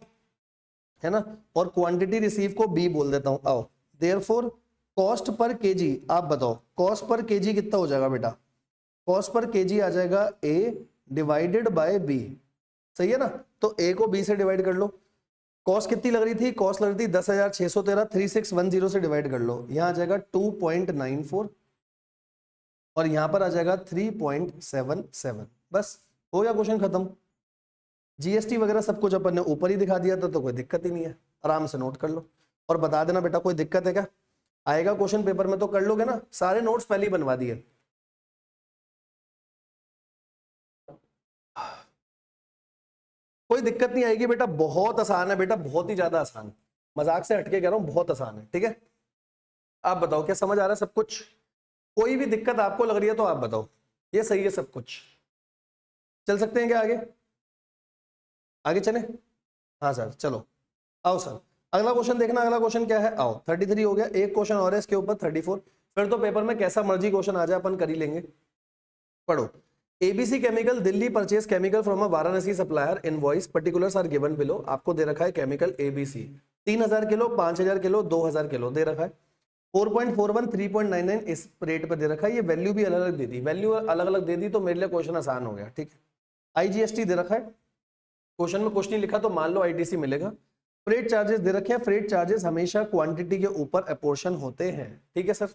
है ना, और क्वांटिटी रिसीव को बी बोल देता हूँ। आओ, देयरफॉर कॉस्ट पर केजी, आप बताओ कॉस्ट पर केजी कितना हो जाएगा बेटा? कॉस्ट पर केजी आ जाएगा ए डिवाइडेड बाय बी। सही है ना, तो ए को बी से डिवाइड कर लो। कॉस्ट कितनी लग रही थी? कॉस्ट लग रही थी 10,613, 3610 से डिवाइड कर लो, यहाँ आ जाएगा 2.94, और यहाँ पर आ जाएगा 3.77। बस हो गया, क्वेश्चन खत्म। जीएसटी वगैरह सब कुछ अपन ने ऊपर ही दिखा दिया था, तो कोई दिक्कत ही नहीं है, आराम से नोट कर लो और बता देना बेटा कोई दिक्कत है क्या। आएगा क्वेश्चन पेपर में तो कर लोगे ना, सारे नोट्स पहले ही बनवा दिए। कोई दिक्कत नहीं आएगी बेटा, बहुत आसान है बेटा, बहुत ही ज्यादा आसान, मजाक से हटके कह रहा हूं, बहुत आसान है। ठीक है, आप बताओ क्या समझ आ रहा है सब कुछ? कोई भी दिक्कत आपको लग रही है तो आप बताओ, ये सही है सब कुछ। चल सकते हैं क्या आगे? आगे चले? हाँ सर चलो, आओ सर अगला क्वेश्चन देखना। अगला क्वेश्चन क्या है? आओ, 33 हो गया, एक क्वेश्चन और है इसके ऊपर 34, फिर तो पेपर में कैसा मर्जी क्वेश्चन आ जाए अपन कर ही लेंगे। पढ़ो, ABC chemical Delhi purchase chemical from a Varanasi supplier, invoice particulars are given below. आपको दे रखा है chemical ABC 3000 kilo, 5000 kilo, 2000 kilo दे रखा है। 4.41, 3.99 इस रेट पर दे रखा है। ये वैल्यू भी अलग अलग दे दी, वैल्यू अलग अलग दे दी तो मेरे लिए क्वेश्चन आसान हो गया। ठीक है, आईजीएसटी दे रखा है, क्वेश्चन में कुछ नहीं लिखा तो मान लो आईटीसी मिलेगा। फ्रेट चार्जेस दे रखे हैं, फ्रेट चार्जेस हमेशा क्वांटिटी के ऊपर अपोर्शन होते हैं। ठीक है सर,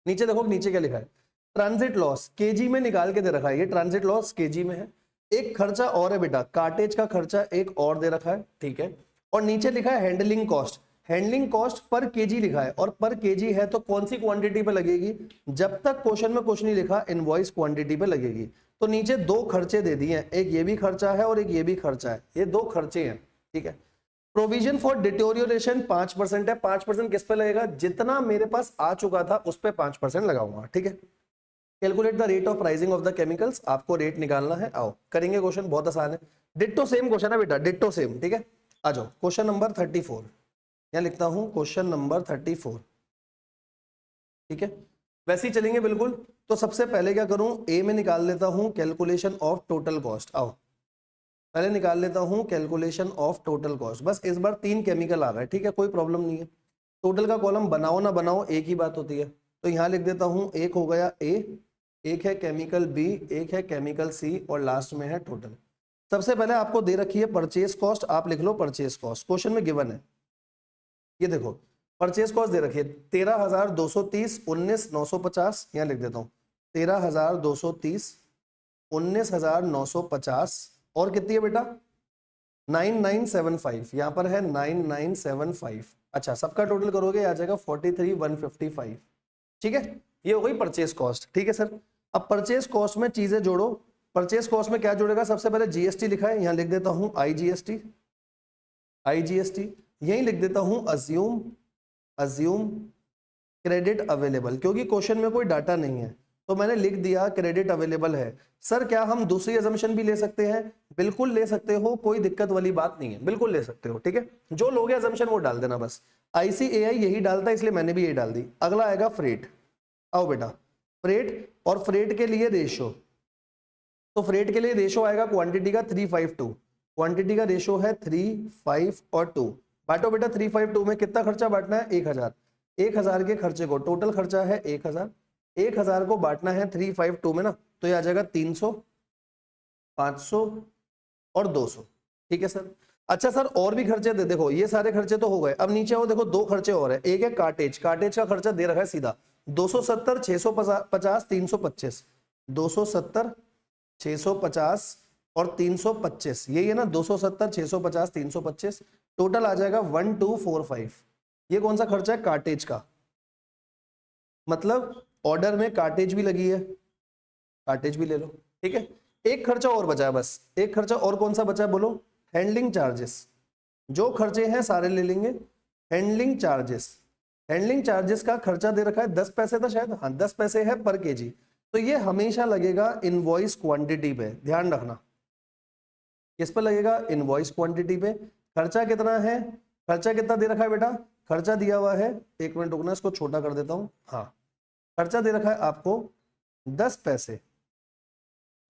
नीचे देखो नीचे क्या लिखा है, ट्रांजिट लॉस केजी में निकाल के दे रखा है, ये ट्रांजिट लॉस केजी में है। एक खर्चा और है बेटा, कार्टेज का खर्चा एक और दे रखा है। ठीक है, और नीचे लिखा है handling cost, handling cost per KG लिखा है, और पर केजी है तो कौन सी क्वांटिटी पे लगेगी? जब तक क्वेश्चन में कुछ नहीं लिखा इनवॉइस क्वांटिटी पे लगेगी। तो नीचे दो खर्चे दे दिए हैं, एक ये भी खर्चा है और एक ये भी खर्चा है, ये दो खर्चे हैं। ठीक है, प्रोविजन फॉर डिटोरियोरेशन 5% है, 5% किस पे लगेगा? जितना मेरे पास आ चुका था उस पे 5% लगाऊंगा। ठीक है, calculate the rate of pricing of the chemicals, आपको रेट निकालना है। आओ करेंगे, क्वेश्चन बहुत आसान है, डिट्टो सेम क्वेश्चन है बेटा, डिट्टो सेम। ठीक है, आ जाओ क्वेश्चन नंबर 34। यहाँ लिखता हूं क्वेश्चन नंबर 34, ठीक है। वैसे ही चलेंगे बिल्कुल। तो सबसे पहले क्या करूं, ए में निकाल लेता हूं कैलकुलेशन ऑफ टोटल कॉस्ट। आओ पहले निकाल लेता हूं कैलकुलेशन ऑफ टोटल कॉस्ट। बस इस बार 3 केमिकल आ गए, ठीक है, कोई प्रॉब्लम नहीं है। टोटल का कॉलम बनाओ ना बनाओ एक ही बात होती है। तो यहाँ लिख देता हूं, एक हो गया ए, एक है केमिकल बी, एक है केमिकल सी और लास्ट में है टोटल। सबसे पहले आपको दे रखी है परचेज कॉस्ट, आप लिख लो परचेज कॉस्ट, क्वेश्चन में गिवन है। ये देखो परचेज कॉस्ट दे रखी है 13,230, 19,950, यहाँ लिख देता हूँ 13,230, 19,950 और कितनी है बेटा 9975, यहाँ पर है 9975। अच्छा सबका टोटल करोगे आ जाएगा 43,155, ठीक है। ये हो गई परचेज कॉस्ट, ठीक है सर। अब परचेज कॉस्ट में चीजें जोड़ो। परचेज कॉस्ट में क्या जोड़ेगा, सबसे पहले जीएसटी लिखा है, यहाँ लिख देता हूं आईजीएसटी, आईजीएसटी। यहीं लिख देता हूं अज्यूम, अज्यूम क्रेडिट अवेलेबल, क्योंकि क्वेश्चन में कोई डाटा नहीं है तो मैंने लिख दिया क्रेडिट अवेलेबल है। सर क्या हम दूसरी अजम्पशन भी ले सकते हैं, बिल्कुल ले सकते हो, कोई दिक्कत वाली बात नहीं है, बिल्कुल ले सकते हो, ठीक है। जो लोगे अजम्पशन वो डाल देना बस। आईसीएआई यही डालता है इसलिए मैंने भी यही डाल दी। अगला आएगा फ्रेट। आओ बेटा फ्रेट, और फ्रेट के लिए रेशो, तो फ्रेट के लिए रेशो आएगा क्वांटिटी का 352, क्वांटिटी का रेशो है 3, 5 और 2। बांटो बेटा 352 में कितना खर्चा बांटना है 1000, 1000 के खर्चे को, टोटल खर्चा है 1000, 1000 को बांटना है 352 में ना, तो ये आ जाएगा 300, 500 और 200, ठीक है सर। अच्छा सर और भी खर्चे दे, देखो ये सारे खर्चे तो हो गए। अब नीचे आओ, देखो 2 खर्चे और है। एक है कार्टेज, कार्टेज का खर्चा दे रखा है सीधा 270, 650, 325, 270, 650 और 325, यही है ना 270, 650, 325, टोटल आ जाएगा 1245। ये कौन सा खर्चा है, कार्टेज का, मतलब ऑर्डर में कार्टेज भी लगी है, कार्टेज भी ले लो, ठीक है। एक खर्चा और बचा है, बस एक खर्चा और, कौन सा बचा है बोलो, हैंडलिंग चार्जेस। जो खर्चे हैं सारे ले लेंगे। हैंडलिंग चार्जेस, हैंडलिंग चार्जेस का खर्चा दे रखा है 10 पैसे था शायद, हाँ 10 पैसे है पर केजी, तो ये हमेशा लगेगा इनवॉइस क्वांटिटी पे, ध्यान रखना किस पे लगेगा, इनवॉइस क्वांटिटी पे। खर्चा कितना है, खर्चा कितना दे रखा है बेटा, खर्चा दिया हुआ है, एक मिनट रुकना इसको छोटा कर देता हूं, हाँ खर्चा दे रखा है आपको 10 पैसे,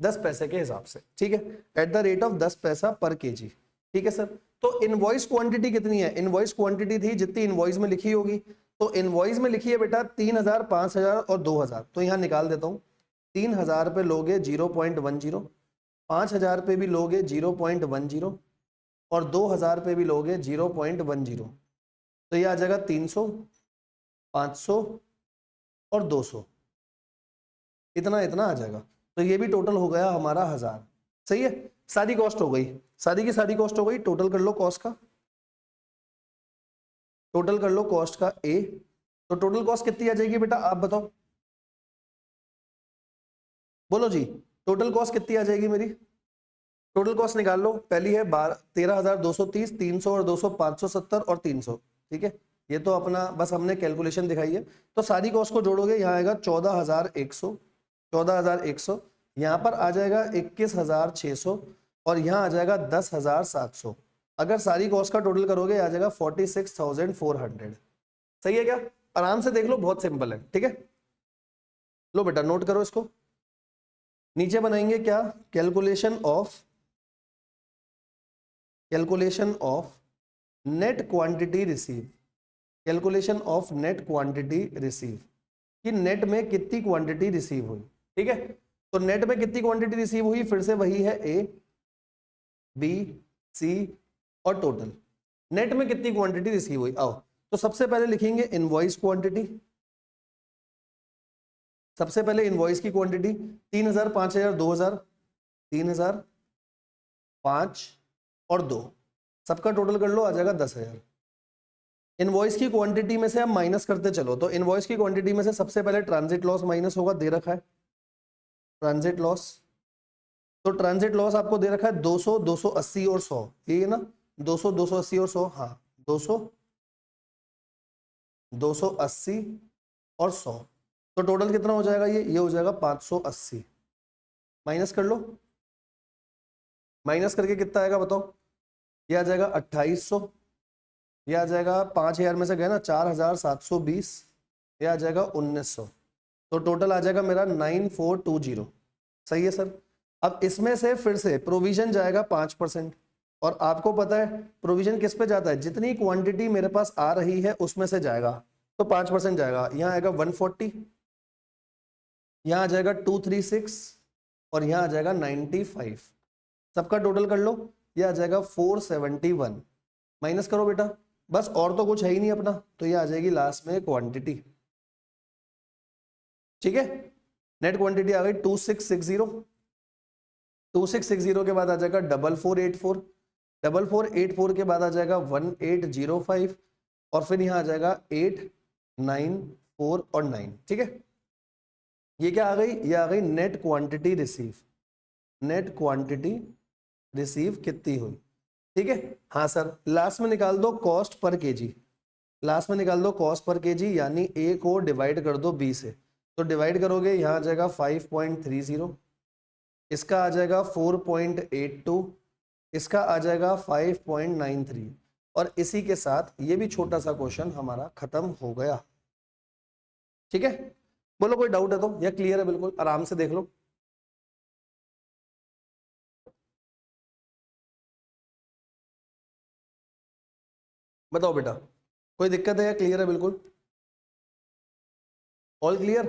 10 पैसे के हिसाब से, ठीक है, एट द रेट ऑफ 10 पैसा पर केजी, ठीक है सर। तो इनवॉइस क्वांटिटी कितनी है, इनवॉइस क्वांटिटी थी जितनी इनवॉइस में लिखी होगी, तो इनवॉइस में लिखी है बेटा 3000, 5000 और 2000, तो यहां निकाल देता हूं। 3000 पे लोगे 0.10, 5000 पे भी लोगे 0.10 और 2000 पे भी लोगे 0.10, तो ये आ जाएगा 300, 500 और 200, इतना इतना आ जाएगा। तो ये भी टोटल हो गया हमारा 1000, सही है। सारी कॉस्ट हो गई, सारी की सारी कॉस्ट हो गई। टोटल कर लो कॉस्ट का, टोटल कर लो कॉस्ट का ए, तो टोटल कॉस्ट कितनी आ जाएगी बेटा आप बताओ, बोलो जी टोटल कॉस्ट कितनी आ जाएगी मेरी, टोटल कॉस्ट निकाल लो। पहली है 13,230, 300 और 200, 570 और 300, ठीक है। ये तो अपना बस हमने कैलकुलेशन दिखाई है। तो सारी कॉस्ट को जोड़ोगे यहाँ आएगा 14,100, 14,100, यहाँ पर आ जाएगा 21,600 और यहाँ आ जाएगा 10,700। अगर सारी कॉस्ट का टोटल करोगे आ जाएगा 46,400। सही है क्या, आराम से देख लो, बहुत सिंपल है, ठीक है। लो बेटा नोट करो इसको। नीचे बनाएंगे क्या, calculation of net quantity receive, calculation of net quantity receive, कि नेट में कितनी क्वांटिटी रिसीव हुई, ठीक है। तो नेट में कितनी क्वांटिटी रिसीव हुई, फिर से वही है ए, बी, सी और टोटल। नेट में कितनी क्वांटिटी रिसीव हुई, आओ तो सबसे पहले लिखेंगे इनवॉइस क्वांटिटी। सबसे पहले इनवॉइस की क्वांटिटी 3000, 5000, 2000, 3000, 5 और 2, सबका टोटल कर लो आ जाएगा 10,000। इनवॉइस की क्वांटिटी में से हम माइनस करते चलो, तो इनवॉइस की क्वांटिटी में से सबसे पहले ट्रांजिट लॉस माइनस होगा, दे रखा है ट्रांजिट लॉस। तो ट्रांजिट लॉस आपको दे रखा है 200, 280 और 100, ये है ना 200, 280 और 100, हाँ 200, 280 और 100, तो टोटल कितना हो जाएगा, ये हो जाएगा 580। माइनस कर लो, माइनस करके कितना आएगा बताओ, ये आ जाएगा 2800, ये आ जाएगा 5000 में से गए ना 4720, ये आ जाएगा 1900, तो टोटल आ जाएगा मेरा 9420। सही है सर। अब इसमें से फिर से प्रोविजन जाएगा 5%, और आपको पता है प्रोविजन किस पे जाता है, जितनी क्वांटिटी मेरे पास आ रही है उसमें से जाएगा, तो 5% जाएगा। यहाँ आएगा 140, यहाँ आ जाएगा 236, और यहाँ आ जाएगा 95। सबका टोटल कर लो, ये आ जाएगा 471। माइनस करो बेटा, बस और तो कुछ है ही नहीं अपना, तो ये आ जाएगी लास्ट में क्वांटिटी। ठीक है, नेट क्वांटिटी आ गई 2660। 2660 के बाद आ जाएगा 4484, 4484 के बाद आ जाएगा 1805, और फिर यहाँ आ जाएगा 8, 9, 4 और 9। ठीक है, ये क्या आ गई, ये आ गई net quantity receive. Net quantity receive कितनी हुई। ठीक है, हाँ सर। लास्ट में निकाल दो कॉस्ट पर केजी, लास्ट में निकाल दो कॉस्ट पर केजी, यानी ए को डिवाइड कर दो बी से, तो डिवाइड करोगे यहाँ आ जाएगा 5.30, इसका आ जाएगा 4.82, इसका आ जाएगा 5.93, और इसी के साथ ये भी छोटा सा क्वेश्चन हमारा खत्म हो गया। ठीक है, बोलो कोई डाउट है तो, या क्लियर है बिल्कुल, आराम से देख लो। बताओ बेटा, कोई दिक्कत है या क्लियर है बिल्कुल, ऑल क्लियर,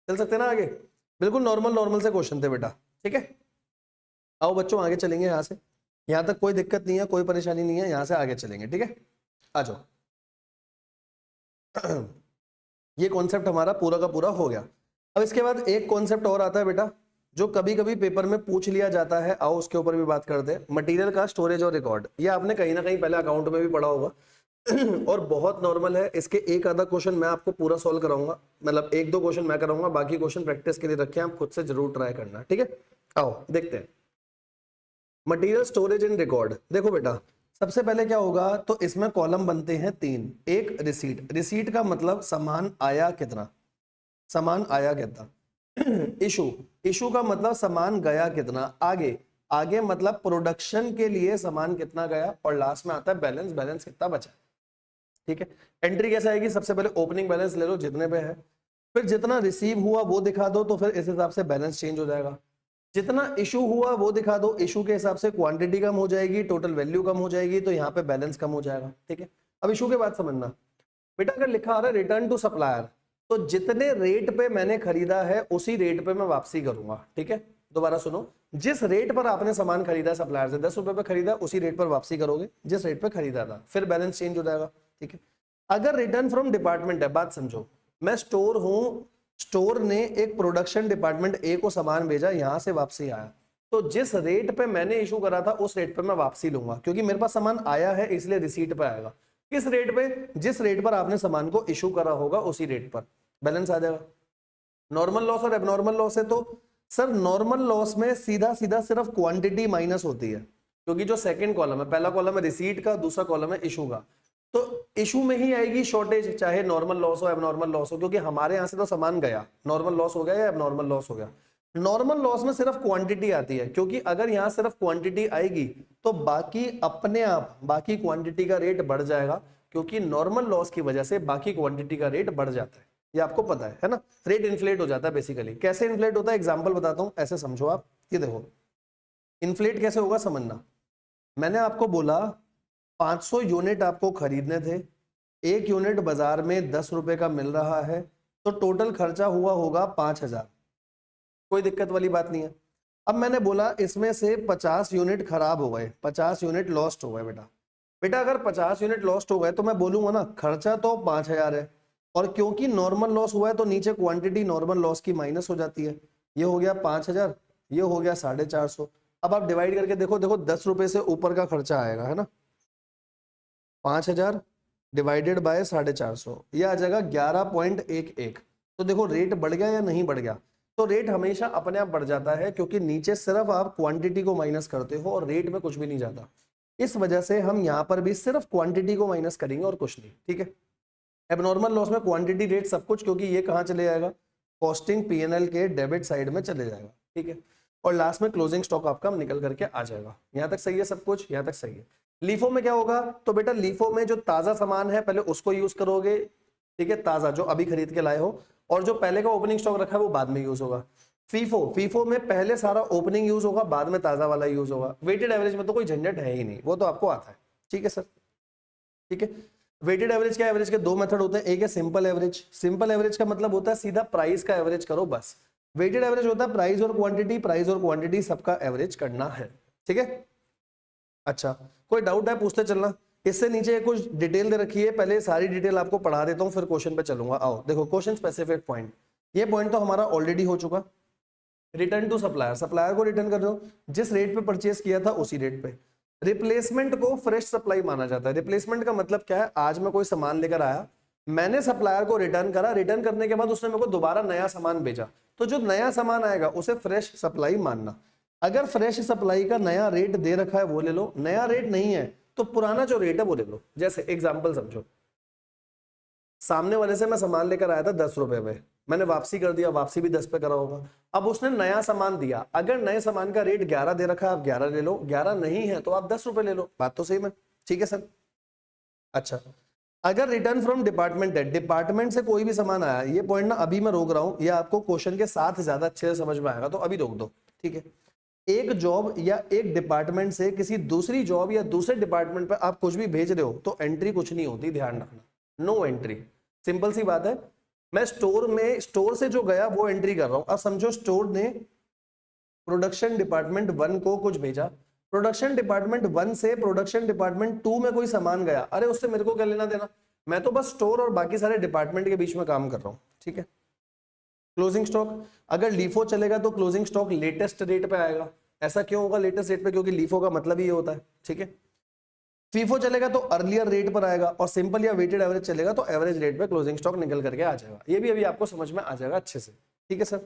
चल सकते हैं ना आगे। बिल्कुल नॉर्मल नॉर्मल से क्वेश्चन थे बेटा। ठीक है, आओ बच्चों आगे चलेंगे, यहाँ से यहाँ तक कोई दिक्कत नहीं है, कोई परेशानी नहीं है, यहाँ से आगे चलेंगे। ठीक है, आ जाओ। ये कॉन्सेप्ट हमारा पूरा का पूरा हो गया। अब इसके बाद एक कॉन्सेप्ट और आता है बेटा, जो कभी कभी पेपर में पूछ लिया जाता है, आओ उसके ऊपर भी बात करते हैं। मटेरियल का स्टोरेज और रिकॉर्ड, ये आपने कहीं ना कहीं पहले अकाउंट में भी पढ़ा होगा और बहुत नॉर्मल है। इसके एक आधा क्वेश्चन मैं आपको पूरा सॉल्व कराऊंगा, मतलब एक दो क्वेश्चन मैं कराऊंगा, बाकी क्वेश्चन प्रैक्टिस के लिए रखे, आप खुद से जरूर ट्राई करना। ठीक है, आओ देखते हैं मटेरियल स्टोरेज एंड रिकॉर्ड। देखो बेटा, सबसे पहले क्या होगा, तो इसमें कॉलम बनते हैं 3। एक रिसीट, रिसीट का मतलब सामान आया कितना, सामान आया कितना। इशू, इशू का मतलब सामान गया कितना। आगे, आगे मतलब प्रोडक्शन के लिए सामान कितना गया, और लास्ट में आता है बैलेंस, बैलेंस कितना बचा। ठीक है, एंट्री कैसे आएगी, सबसे पहले ओपनिंग बैलेंस ले लो जितने पे है, फिर जितना रिसीव हुआ वो दिखा दो, तो फिर इस हिसाब से बैलेंस चेंज हो जाएगा। जितना इशू हुआ वो दिखा दो, इशू के हिसाब से क्वांटिटी कम हो जाएगी, टोटल वैल्यू कम हो जाएगी, तो यहाँ पे बैलेंस कम हो जाएगा। ठीक है, अब इशू के बाद समझना बेटा, अगर लिखा आ रहा है रिटर्न टू सप्लायर, तो जितने रेट पे मैंने खरीदा है उसी रेट पे मैं वापसी करूंगा। ठीक है, दोबारा सुनो, जिस रेट पर आपने सामान खरीदा सप्लायर से, 10 रुपए पे खरीदा, उसी रेट पर वापसी करोगे जिस रेट पे खरीदा था, फिर बैलेंस चेंज हो जाएगा। ठीक है, अगर रिटर्न फ्रॉम डिपार्टमेंट है, बात समझो, मैं स्टोर हूं, स्टोर ने एक प्रोडक्शन डिपार्टमेंट ए को सामान भेजा, यहां से वापसी आया, तो जिस रेट पे मैंने इशू करा था उस रेट पे मैं वापसी लूंगा, क्योंकि मेरे पास सामान आया है इसलिए रिसीट पे आएगा। किस रेट पे, जिस रेट पर आपने सामान को इशू करा होगा उसी रेट पर बैलेंस आ जाएगा। नॉर्मल लॉस और एबनॉर्मल लॉस है, तो सर नॉर्मल लॉस में सीधा सीधा सिर्फ क्वांटिटी माइनस होती है, क्योंकि जो सेकंड कॉलम है, पहला कॉलम है रिसीट का, दूसरा कॉलम है इशू का, तो इशू में ही आएगी शॉर्टेज, चाहे नॉर्मल लॉस हो एबनॉर्मल लॉस हो, क्योंकि हमारे यहां से तो सामान गया, नॉर्मल लॉस हो गया या एबनॉर्मल लॉस हो गया। नॉर्मल लॉस में सिर्फ क्वांटिटी आती है, क्योंकि अगर यहां सिर्फ क्वांटिटी आएगी तो बाकी अपने आप बाकी क्वांटिटी का रेट बढ़ जाएगा, क्योंकि नॉर्मल लॉस की वजह से बाकी क्वांटिटी का रेट बढ़ जाता है, ये आपको पता है ना। रेट इन्फ्लेट हो जाता है बेसिकली। कैसे इन्फ्लेट होता है, एग्जांपल बताता हूं, ऐसे समझो आप, ये देखो इन्फ्लेट कैसे होगा समझना। मैंने आपको बोला 500 यूनिट आपको खरीदने थे, एक यूनिट बाजार में 10 रुपए का मिल रहा है, तो टोटल खर्चा हुआ होगा 5000, कोई दिक्कत वाली बात नहीं है। अब मैंने बोला इसमें से 50 यूनिट खराब हो गए, 50 यूनिट लॉस्ट हो गए। बेटा बेटा अगर 50 यूनिट लॉस्ट हो गए तो मैं बोलूंगा ना खर्चा तो 5000 है, और क्योंकि नॉर्मल लॉस हुआ है तो नीचे क्वांटिटी नॉर्मल लॉस की माइनस हो जाती है, ये हो गया 5000, ये हो गया 450। अब आप डिवाइड करके देखो, देखो 10 रुपए से ऊपर का खर्चा आएगा, है ना, 5000 डिवाइडेड बाय 450, ये आ जाएगा 11.11। तो देखो रेट बढ़ गया या नहीं बढ़ गया, तो रेट हमेशा अपने आप बढ़ जाता है, क्योंकि नीचे सिर्फ आप क्वांटिटी को माइनस करते हो और रेट में कुछ भी नहीं जाता। इस वजह से हम यहाँ पर भी सिर्फ क्वांटिटी को माइनस करेंगे और कुछ नहीं। ठीक है, एबनॉर्मल लॉस में क्वांटिटी रेट सब कुछ, क्योंकि ये कहाँ चले जाएगा, कॉस्टिंग पीएनएल के डेबिट साइड में चले जाएगा। ठीक है, और लास्ट में क्लोजिंग स्टॉक आपका निकल करके आ जाएगा। यहाँ तक सही है सब कुछ, यहाँ तक सही है। लीफो में क्या होगा, तो बेटा लीफो में जो ताजा सामान है पहले उसको यूज करोगे, ठीक है, ताजा जो अभी खरीद के लाए हो, और जो पहले का ओपनिंग स्टॉक रखा है वो बाद में यूज होगा। फीफो, फीफो में पहले सारा ओपनिंग यूज होगा, बाद में ताजा वाला यूज होगा। वेटेड एवरेज में तो कोई झंझट है ही नहीं, वो तो आपको आता है, ठीक है सर, ठीक है। वेटेड एवरेज क्या, एवरेज के दो मेथड होते हैं, एक है सिंपल एवरेज, सिंपल एवरेज का मतलब होता है सीधा प्राइस का एवरेज करो बस। वेटेड एवरेज होता है प्राइस और क्वांटिटी, प्राइस और क्वांटिटी सबका एवरेज करना है, ठीक है। अच्छा, कोई डाउट है पूछते चलना। इससे नीचे कुछ डिटेल दे रखी है, पहले सारी डिटेल आपको पढ़ा देता हूं फिर क्वेश्चन पे चलूंगा। आओ देखो, क्वेश्चन स्पेसिफिक पॉइंट, ये पॉइंट तो हमारा ऑलरेडी हो चुका। रिटर्न टू सप्लायर, सप्लायर को रिटर्न कर दो, जिस रेट पे परचेस किया था उसी रेट पे। रिप्लेसमेंट को फ्रेश सप्लाई माना जाता है। रिप्लेसमेंट का मतलब क्या है, आज मैं कोई सामान लेकर आया, मैंने सप्लायर को रिटर्न करा, रिटर्न करने के बाद उसने मेरे को दोबारा नया सामान भेजा, तो जो नया सामान आएगा उसे फ्रेश सप्लाई मानना। अगर फ्रेश सप्लाई का नया रेट दे रखा है वो ले लो, नया रेट नहीं है तो पुराना जो रेट है वो ले लो। जैसे एग्जांपल समझो, सामने वाले से मैं सामान लेकर आया था 10 रुपए में, मैंने वापसी कर दिया, वापसी भी 10 पे करा होगा। अब उसने नया सामान दिया, अगर नए सामान का रेट 11 दे रखा है आप 11 ले लो, 11 नहीं है तो आप 10 रुपए ले लो, बात तो सही में, ठीक है सर। अच्छा, अगर रिटर्न फ्रॉम डिपार्टमेंट है, डिपार्टमेंट से कोई भी सामान आया, ये पॉइंट ना अभी मैं रोक रहा हूं, ये आपको क्वेश्चन के साथ ज्यादा अच्छे से समझ में आएगा, तो अभी रोक दो, ठीक है। एक जॉब या एक डिपार्टमेंट से किसी दूसरी जॉब या दूसरे डिपार्टमेंट पे आप कुछ भी भेज रहे हो तो एंट्री कुछ नहीं होती, ध्यान रखना, नो एंट्री, सिंपल सी बात है। मैं स्टोर में, स्टोर से जो गया वो एंट्री कर रहा हूं। अब समझो स्टोर ने प्रोडक्शन डिपार्टमेंट 1 को कुछ भेजा, प्रोडक्शन डिपार्टमेंट 1 से प्रोडक्शन डिपार्टमेंट 2 में कोई सामान गया, अरे उससे मेरे को क्या लेना देना, मैं तो बस स्टोर और बाकी सारे डिपार्टमेंट के बीच में काम कर रहा हूं, ठीक है। क्लोजिंग स्टॉक, अगर लीफो चलेगा तो क्लोजिंग स्टॉक लेटेस्ट रेट पे आएगा। ऐसा क्यों होगा लेटेस्ट रेट पे, क्योंकि लीफो का मतलब ही ये होता है, ठीक है। फीफो चलेगा तो अर्लियर रेट पर आएगा, और सिंपल या वेटेड एवरेज चलेगा तो एवरेज रेट पे क्लोजिंग स्टॉक निकल करके आ जाएगा। ये भी अभी आपको समझ में आ जाएगा अच्छे से, ठीक है सर,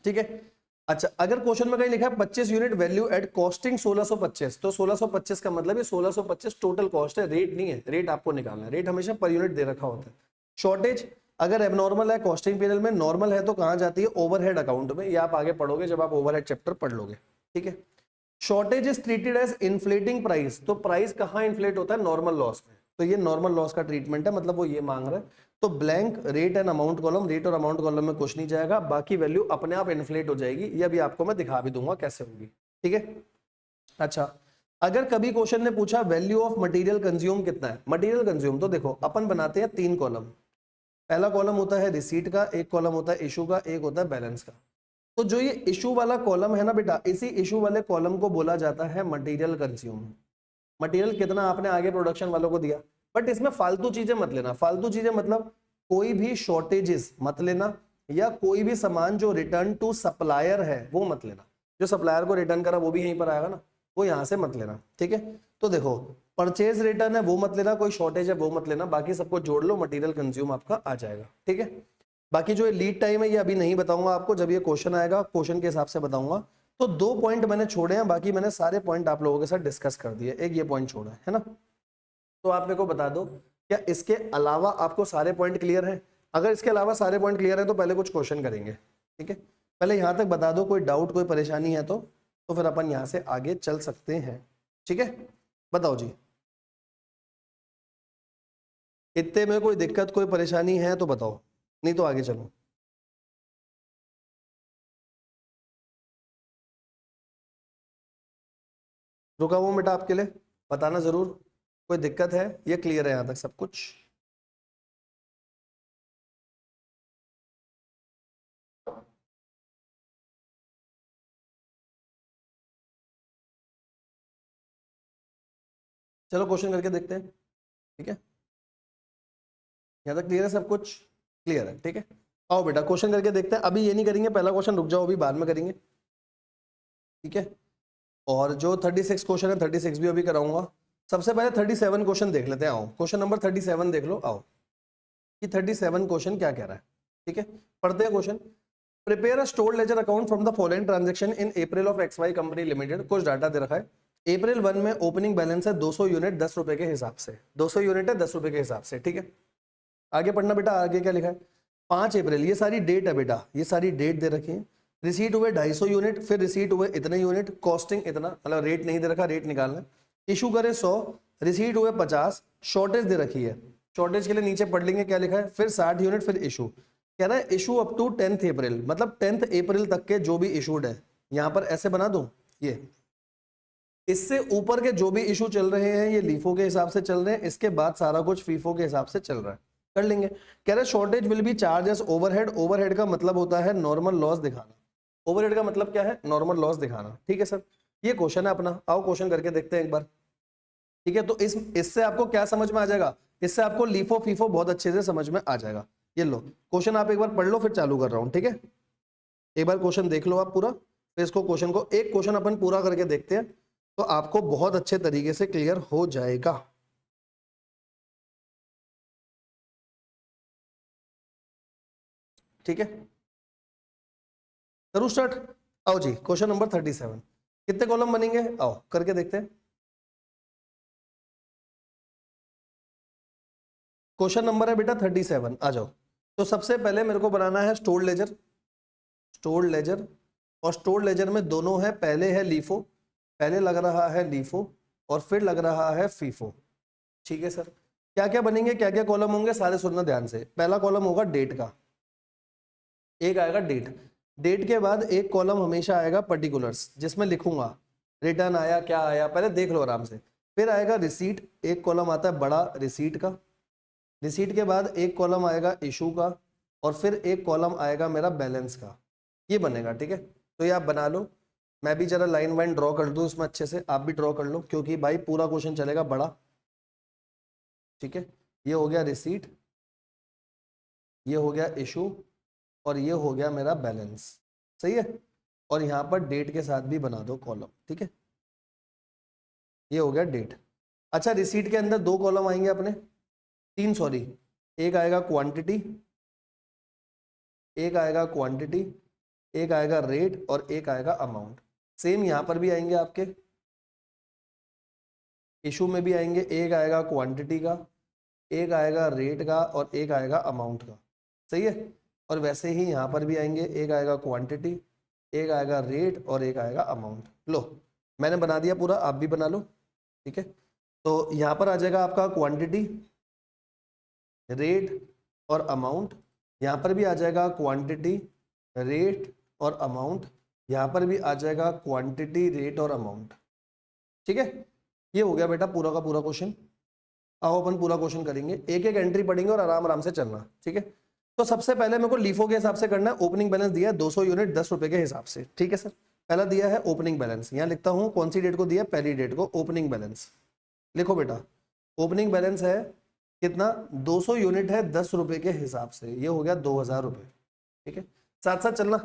ठीक है। अच्छा, अगर क्वेश्चन में कहीं लिखा है 25 यूनिट वैल्यू एट कॉस्टिंग 1625, तो 1625 का मतलब है 1625 टोटल कॉस्ट है, रेट नहीं है, रेट आपको निकालना है, रेट हमेशा पर यूनिट दे रखा होता है। शॉर्टेज, अगर एबनॉर्मल है कॉस्टिंग पीरियड में, नॉर्मल है तो कहां जाती है, ओवरहेड अकाउंट में, ये आप आगे पढ़ोगे जब आप ओवरहेड चैप्टर पढ़ लोगे, ठीक है। Shortage is treated as inflating price, तो प्राइस कहां इन्फ्लेट होता है, नॉर्मल लॉस में, तो ये नॉर्मल लॉस का ट्रीटमेंट है, मतलब वो ये मांग रहा है। तो blank rate and amount column, rate और अमाउंट कॉलम में कुछ नहीं जाएगा, बाकी वैल्यू अपने आप इन्फ्लेट हो जाएगी, ये भी आपको मैं दिखा भी दूंगा कैसे होगी, ठीक है। अच्छा, अगर कभी क्वेश्चन ने पूछा वैल्यू ऑफ मटेरियल कंज्यूम कितना है, मटेरियल कंज्यूम, तो देखो अपन बनाते हैं 3 कॉलम, पहला कॉलम होता है रिसीट का, एक कॉलम होता है इशू का, एक होता है बैलेंस का। तो जो ये इशू वाला कॉलम है ना बेटा, इसी इशू वाले कॉलम को बोला जाता है मटेरियल कंज्यूम। मटेरियल कितना आपने आगे प्रोडक्शन वालों को दिया, बट इसमें फालतू चीजें मत लेना, फालतू चीजें मतलब कोई भी शॉर्टेजेस मत लेना, या कोई भी सामान जो रिटर्न टू सप्लायर है वो मत लेना, जो सप्लायर को रिटर्न करा वो भी यहीं पर आएगा ना, वो यहां से मत लेना, ठीक है। तो देखो, परचेज रिटर्न है वो मत लेना, कोई शॉर्टेज है वो मत लेना, बाकी सबको जोड़ लो, मटेरियल कंज्यूम आपका आ जाएगा, ठीक है। बाकी जो लीड टाइम है ये अभी नहीं बताऊंगा आपको, जब ये क्वेश्चन आएगा क्वेश्चन के हिसाब से बताऊंगा। तो 2 पॉइंट मैंने छोड़े हैं, बाकी मैंने सारे पॉइंट आप लोगों के साथ डिस्कस कर दिए, एक ये पॉइंट छोड़ा है ना। तो आप मेरे को बता दो, क्या इसके अलावा आपको सारे पॉइंट क्लियर हैं? अगर इसके अलावा सारे पॉइंट क्लियर है तो पहले कुछ क्वेश्चन करेंगे, ठीक है। पहले यहां तक बता दो, कोई डाउट कोई परेशानी है तो फिर अपन यहां से आगे चल सकते हैं, ठीक है। बताओ जी, इतने में कोई दिक्कत कोई परेशानी है तो बताओ, नहीं तो आगे चलो। रुका हुआ बेटा आपके लिए, बताना जरूर, कोई दिक्कत है, ये क्लियर है यहां तक सब कुछ? चलो क्वेश्चन करके देखते हैं, ठीक है। यहाँ तक क्लियर है सब कुछ? क्लियर है, ठीक है। आओ बेटा क्वेश्चन करके देखते हैं, अभी ये नहीं करेंगे, पहला क्वेश्चन रुक जाओ, अभी बाद में करेंगे, ठीक है। और जो 36 क्वेश्चन है 36 भी अभी कराऊंगा। सबसे पहले 37 क्वेश्चन देख लेते हैं, आओ क्वेश्चन नंबर 37 देख लो, आओ कि 37 क्वेश्चन क्या कह रहा है, ठीक है। पढ़ते हैं question. Prepare a store ledger account from the following transaction in April of XY company limited. कुछ डाटा दे रखा है, अप्रैल 1 में ओपनिंग बैलेंस है 200 यूनिट 10 रुपए के हिसाब से, 200 यूनिट है 10 रुपए के हिसाब से, ठीक है। आगे पढ़ना बेटा, आगे क्या लिखा है, 5 अप्रैल, ये सारी डेट है बेटा, ये सारी डेट दे रखी है। रिसीट हुए 250 यूनिट, फिर रिसीट हुए इतने यूनिट, कॉस्टिंग इतना, मतलब रेट नहीं दे रखा, रेट निकालना है। इशू करे 100, रिसीट हुए 50, शॉर्टेज दे रखी है, शॉर्टेज के लिए नीचे पढ़ लेंगे क्या लिखा है, फिर 60 यूनिट, फिर इशू कह रहा है इशू अप टू 10th अप्रैल, मतलब 10th अप्रैल तक के जो भी इशूड है, यहां पर ऐसे बना दूं, ये इससे ऊपर के जो भी इशू चल रहे हैं ये लीफो के हिसाब से चल रहे हैं, इसके बाद सारा कुछ फीफो के हिसाब से चल रहा है, कर लेंगे। कह रहे shortage will B charges overhead, overhead का मतलब होता है नॉर्मल लॉस दिखाना, ओवरहेड का मतलब क्या है, नॉर्मल लॉस दिखाना, ठीक है सर। ये क्वेश्चन है अपना, आओ क्वेश्चन करके देखते हैं एक बार, ठीक है। तो इससे आपको क्या समझ में आ जाएगा, इससे आपको लीफो फीफो बहुत अच्छे से समझ में आ जाएगा। ये लो क्वेश्चन आप एक बार पढ़ लो, फिर चालू कर रहा हूं, ठीक है। एक बार क्वेश्चन देख लो आप पूरा, फिर इसको क्वेश्चन को एक क्वेश्चन अपन पूरा करके देखते हैं, तो आपको बहुत अच्छे तरीके से क्लियर हो जाएगा। ठीक है, करूं स्टार्ट। आओ जी, क्वेश्चन नंबर 37, कितने कॉलम बनेंगे, आओ करके देखते हैं। क्वेश्चन नंबर है बेटा 37, आ जाओ। तो सबसे पहले मेरे को बनाना है स्टोर्ड लेजर, स्टोर्ड लेजर, और स्टोर्ड लेजर में दोनों है, पहले है लीफो, पहले लग रहा है लीफो और फिर लग रहा है फीफो, ठीक है सर। क्या क्या बनेंगे, क्या क्या कॉलम होंगे, सारे सुनना ध्यान से। पहला कॉलम होगा डेट का, एक आएगा डेट, डेट के बाद एक कॉलम हमेशा आएगा पर्टिकुलर्स, जिसमें लिखूंगा रिटर्न आया क्या आया, पहले देख लो आराम से। फिर आएगा रिसीट, एक कॉलम आता है बड़ा रिसीट का, रिसीट के बाद एक कॉलम आएगा इशू का, और फिर एक कॉलम आएगा मेरा बैलेंस का, ये बनेगा, ठीक है। तो ये आप बना लो, मैं भी जरा लाइन वाइन ड्रॉ कर दूं इसमें अच्छे से, आप भी ड्रॉ कर लो, क्योंकि भाई पूरा क्वेश्चन चलेगा बड़ा, ठीक है। ये हो गया रिसीट, ये हो गया इशू, और ये हो गया मेरा बैलेंस, सही है। और यहाँ पर डेट के साथ भी बना दो कॉलम, ठीक है। ये हो गया डेट। अच्छा, रिसीट के अंदर दो कॉलम आएंगे अपने, तीन सॉरी, एक आएगा क्वांटिटी, एक आएगा क्वांटिटी, एक आएगा रेट, और एक आएगा अमाउंट। सेम यहाँ पर भी आएंगे आपके, इशू में भी आएंगे, एक आएगा क्वांटिटी का, एक आएगा रेट का, और एक आएगा अमाउंट का, सही है। और वैसे ही यहाँ पर भी आएंगे, एक आएगा क्वांटिटी, एक आएगा रेट, और एक आएगा अमाउंट। लो मैंने बना दिया पूरा, आप भी बना लो, ठीक है। तो यहाँ पर आ जाएगा आपका क्वांटिटी, रेट और अमाउंट, यहाँ पर भी आ जाएगा क्वांटिटी, रेट और अमाउंट, यहाँ पर भी आ जाएगा क्वांटिटी, रेट और अमाउंट, ठीक है। ये हो गया बेटा पूरा का पूरा क्वेश्चन। आओ अपन पूरा क्वेश्चन करेंगे, एक एक एंट्री पढ़ेंगे और आराम आराम से चलना, ठीक है। तो सबसे पहले मेरे को लीफो के हिसाब से करना है, ओपनिंग बैलेंस दिया है 200 यूनिट 10 रुपए के हिसाब से, ठीक है सर। पहला दिया है ओपनिंग बैलेंस, यहाँ लिखता हूँ कौन सी डेट को दिया, पहली डेट को ओपनिंग बैलेंस लिखो बेटा। ओपनिंग बैलेंस है कितना, 200 यूनिट है 10 रुपए के हिसाब से, ये हो गया 2000 रुपए, ठीक है। साथ साथ चलना,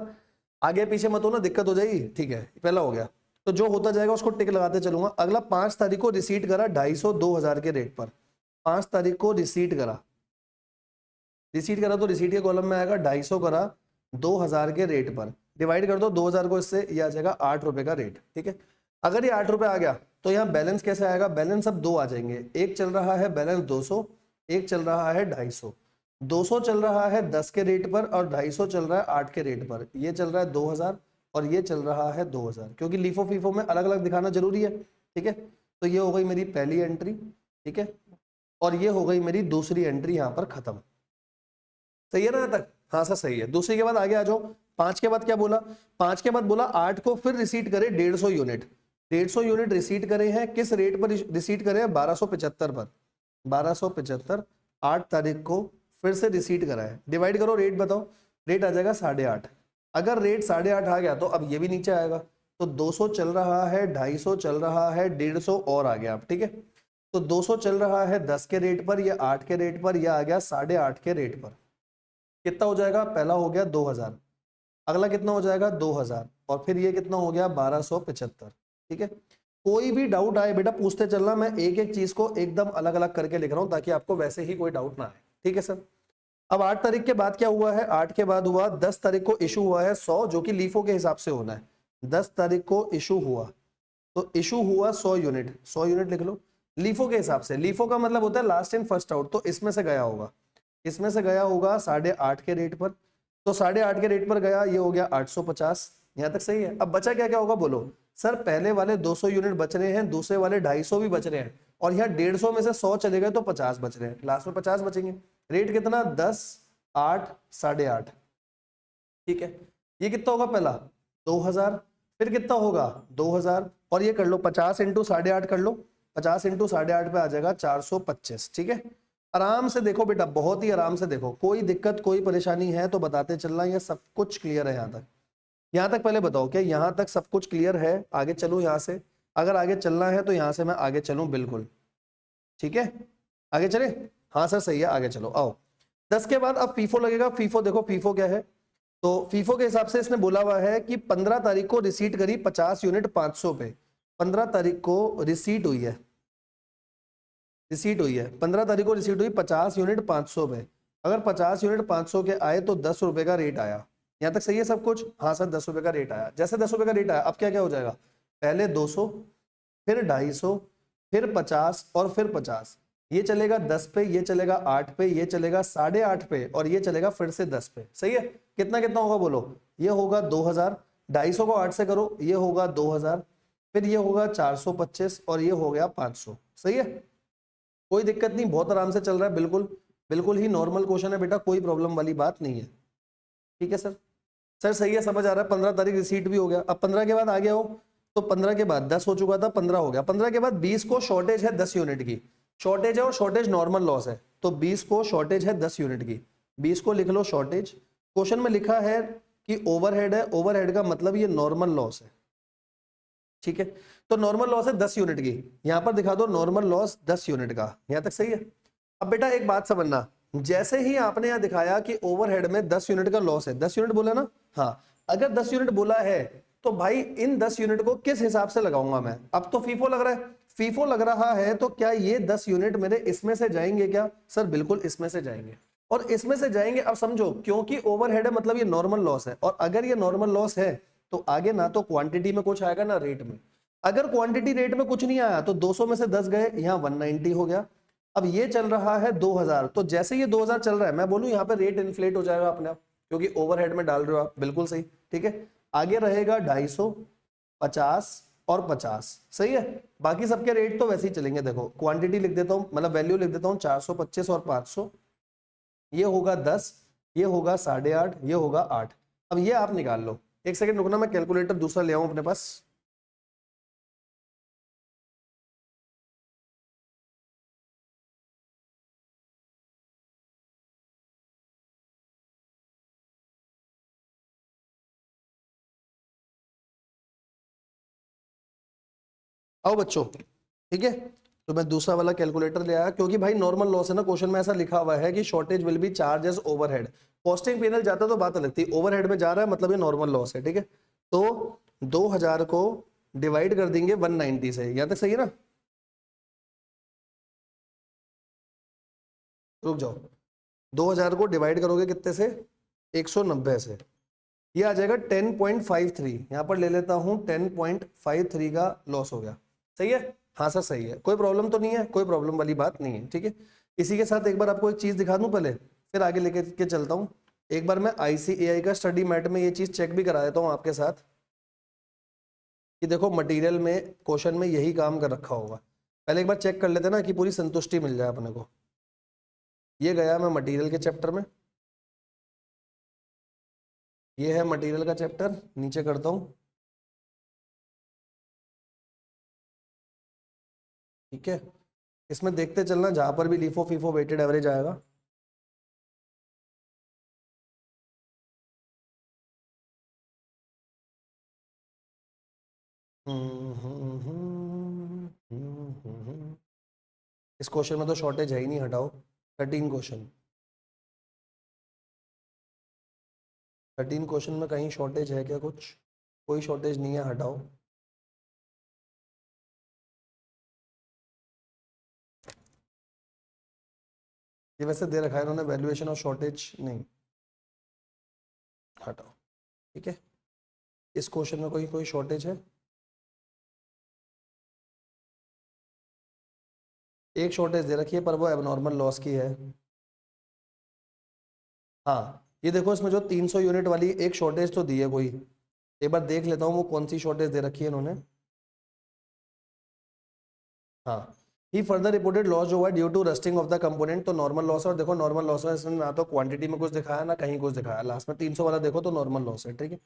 आगे पीछे मत हो ना, दिक्कत हो जाएगी, ठीक है। पहला हो गया, तो जो होता जाएगा उसको टिक लगाते चलूंगा। अगला 5 तारीख को रिसीट करा 250 2000 के रेट पर, 5 तारीख को रिसीट करा, रिसीट करा तो रिसीट के कॉलम में आएगा 250 करा 2000 के रेट पर, डिवाइड कर दो 2000 को इससे, ये आ जाएगा 8 रुपए का रेट, ठीक है। अगर ये 8 रुपए आ गया तो यहाँ बैलेंस कैसे आएगा, बैलेंस अब दो आ जाएंगे, एक चल रहा है बैलेंस 200, एक चल रहा है 250। 200 चल रहा है 10 के रेट पर और 250 चल रहा है 8 के रेट पर, ये चल रहा है 2000 और ये चल रहा है 2000, क्योंकि लीफो फीफो में अलग अलग दिखाना जरूरी है, ठीक है। तो ये हो गई मेरी पहली एंट्री, ठीक है, और ये हो गई मेरी दूसरी एंट्री, यहाँ पर खत्म, सही है ना यहाँ तक, हाँ सर सही है। दूसरी के बाद आगे आ जाओ, 5 के बाद क्या बोला, 5 के बाद बोला 8 को फिर रिसीट करे 150 यूनिट, 150 यूनिट रिसीट करे हैं, किस रेट पर रिसीट करे हैं, 1275 पर, 1275 8 तारीख को फिर से रिसीट करा है, डिवाइड करो, रेट बताओ, रेट आ जाएगा 8.5। अगर रेट 8.5 आ गया तो अब ये भी नीचे आएगा, तो 200 चल रहा है, 250 चल रहा है, 150 और आ गया, ठीक है। तो 200 चल रहा है 10 के रेट पर, या 8 के रेट पर, या आ गया 8.5 के रेट पर, कितना हो जाएगा, पहला हो गया 2000, अगला कितना हो जाएगा 2000, और फिर ये कितना हो गया 1275, ठीक है। कोई भी डाउट आए बेटा पूछते चलना, मैं एक एक चीज को एकदम अलग अलग करके लिख रहा हूं ताकि आपको वैसे ही कोई डाउट ना आए, ठीक है सर। अब 8 तारीख के बाद क्या हुआ है, 8 के बाद हुआ 10 तारीख को इशू हुआ है 100, जो कि लीफो के हिसाब से होना है, 10 तारीख को इशू हुआ, तो इशू हुआ 100 यूनिट, 100 यूनिट लिख लो लीफो के हिसाब से। लीफो का मतलब होता है लास्ट इन फर्स्ट आउट, तो इसमें से गया होगा, इसमें से गया होगा 8.5 के रेट पर, तो 8.5 के रेट पर गया, ये हो गया 850, यहां तक सही है। अब बचा क्या क्या होगा बोलो, सर पहले वाले 200 यूनिट बच रहे हैं, दूसरे वाले 250 भी बच रहे हैं, और यहाँ 150 में से 100 चले गए तो 50 बच रहे हैं, लास्ट में 50 बचेंगे। रेट कितना, 10, 8, 8.5। ठीक है, ये कितना होगा पहला 2000, फिर कितना होगा 2000, और ये कर लो 50 इंटू 8.5 कर लो, 50 इंटू 8.5 पे आ जाएगा 425। ठीक है, आराम से देखो बेटा, बहुत ही आराम से देखो, कोई दिक्कत कोई परेशानी है तो बताते चलना, ये सब कुछ क्लियर है यहाँ तक। यहाँ तक पहले बताओ क्या यहाँ तक सब कुछ क्लियर है? आगे चलूं यहाँ से? अगर आगे चलना है तो यहाँ से मैं आगे चलूं, बिल्कुल ठीक है, आगे चले। हाँ सर सही है, आगे चलो आओ। 10 के बाद अब फीफो लगेगा। फीफो देखो, फीफो क्या है, तो फीफो के हिसाब से इसने बोला हुआ है कि 15 तारीख को रिसीट करी 50 यूनिट 500 पे। 15 तारीख को रिसीट हुई है, रिसीट हुई है 15 तारीख को रिसीट हुई 50 यूनिट 500 पे। अगर 50 यूनिट 500 के आए तो 10 रुपए का रेट आया। यहाँ तक सही है सब कुछ? हाँ सर 10 रुपए का रेट आया। जैसे 10 रुपए का रेट आया, अब क्या क्या हो जाएगा, पहले 200, फिर 250, फिर 50 और फिर 50। ये चलेगा 10 पे, ये चलेगा 8 पे, ये चलेगा 8.5 पे, और ये चलेगा फिर से 10 पे। सही है, कितना कितना होगा बोलो, ये होगा 2000, 250 को 8 से करो, ये होगा 2000, फिर ये होगा 425, और ये हो गया 500। सही है, कोई दिक्कत नहीं, बहुत आराम से चल रहा है, बिल्कुल बिल्कुल ही नॉर्मल क्वेश्चन है बेटा, कोई प्रॉब्लम वाली बात नहीं है। ठीक है सर, सर सही है, समझ आ रहा है। 15 तारीख रिसीट भी हो गया। अब 15 के बाद आ गया हो, तो 15 के बाद 10 हो चुका था, 15 हो गया। 15 के बाद 20 को शॉर्टेज है 10 यूनिट की, शॉर्टेज है और शॉर्टेज नॉर्मल लॉस है, तो 20 को शॉर्टेज है 10 यूनिट की, 20 को लिख लो शॉर्टेज। क्वेश्चन में लिखा है कि ओवरहेड है, ओवरहेड का मतलब ये नॉर्मल लॉस है। ठीक है, तो नॉर्मल लॉस है 10 यूनिट की, यहां पर दिखा दो नॉर्मल लॉस 10 यूनिट का। यहां तक सही है। अब बेटा एक बात समझना, जैसे ही आपने यहां दिखाया कि ओवरहेड में 10 यूनिट का लॉस है, 10 यूनिट बोला ना, हाँ, अगर 10 यूनिट बोला है तो भाई इन 10 यूनिट को किस हिसाब से लगाऊंगा मैं? अब तो फीफो लग रहा है, फीफो लग रहा है, तो क्या ये 10 यूनिट मेरे इसमें से जाएंगे क्या? सर बिल्कुल इसमें से जाएंगे, और इसमें से जाएंगे। अब समझो, क्योंकि ओवरहेड है मतलब ये नॉर्मल लॉस है, और अगर ये नॉर्मल लॉस है तो आगे ना तो क्वांटिटी में कुछ आएगा ना रेट में। अगर क्वांटिटी रेट में कुछ नहीं आया तो 200 में से 10 गए, यहाँ 190 हो गया। अब ये चल रहा है 2000, तो जैसे ये 2000 चल रहा है, मैं बोलूं यहाँ पे रेट इन्फ्लेट हो जाएगा अपने आप, क्योंकि ओवरहेड में डाल रहे हो आप, बिल्कुल सही। ठीक है, आगे रहेगा 250, 50 और 50। सही है, बाकी सबके रेट तो वैसे ही चलेंगे। देखो क्वांटिटी लिख देता हूं, मतलब वैल्यू लिख देता हूं, 425 और 500, ये होगा 10, ये होगा 8.5, ये होगा 8। अब ये आप निकाल लो। एक सेकंड रुकना, मैं कैलकुलेटर दूसरा ले आऊं अपने पास। आओ बच्चों, ठीक है, तो मैं दूसरा वाला कैलकुलेटर ले आया, क्योंकि भाई नॉर्मल लॉस है ना, क्वेश्चन में ऐसा लिखा हुआ है कि shortage will be charge as overhead. Costing पीनल जाता तो बात अलग थी, ओवरहेड में जा रहा है मतलब ये नॉर्मल लॉस है। ठीक है, तो 2000 को डिवाइड कर देंगे 190 से, यहाँ तक सही है ना? रुक जाओ, 2000 को डिवाइड करोगे कितने से? 190 से, ये आ जाएगा 10.53। यहाँ पर ले लेता हूँ 10.53 का लॉस हो गया। सही है, हाँ सर सही है, कोई प्रॉब्लम तो नहीं है, कोई प्रॉब्लम वाली बात नहीं है। ठीक है, इसी के साथ एक बार आपको एक चीज दिखा दूं पहले, फिर आगे लेके के चलता हूँ। एक बार मैं ICAI का स्टडी मैट में ये चीज चेक भी करा देता हूँ आपके साथ, कि देखो मटेरियल में क्वेश्चन में यही काम कर रखा होगा। पहले एक बार चेक कर लेते ना कि पूरी संतुष्टि मिल जाए अपने को। ये गया मैं मटेरियल के चैप्टर में, ये है मटेरियल का चैप्टर, नीचे करता हूँ। ठीक है, इसमें देखते चलना, जहां पर भी लिफो फीफो वेटेड एवरेज आएगा। इस क्वेश्चन में तो शॉर्टेज है ही नहीं, हटाओ। 13 क्वेश्चन, 13 क्वेश्चन में कहीं शॉर्टेज है क्या? कुछ कोई शॉर्टेज नहीं है, हटाओ। ये वैसे दे रखा है इन्होंने, वैल्यूएशन और शॉर्टेज नहीं, हटाओ। ठीक है, इस क्वेश्चन में कोई कोई शॉर्टेज है? एक शॉर्टेज दे रखी है, पर वो एबनॉर्मल लॉस की है। हाँ, ये देखो इसमें जो 300 यूनिट वाली एक शॉर्टेज तो दी है कोई, एक बार देख लेता हूँ वो कौन सी शॉर्टेज दे रखी है इन्होंने। हाँ, ही फर्दर रिपोर्टेड लॉस जो हुआ due to rusting of the component, तो नॉर्मल लॉस है। और देखो नॉर्मल लॉस में इसने ना तो क्वांटिटी में कुछ दिखाया ना कहीं कुछ दिखाया, लास्ट में 300 वाला देखो तो नॉर्मल लॉस है। ठीक है,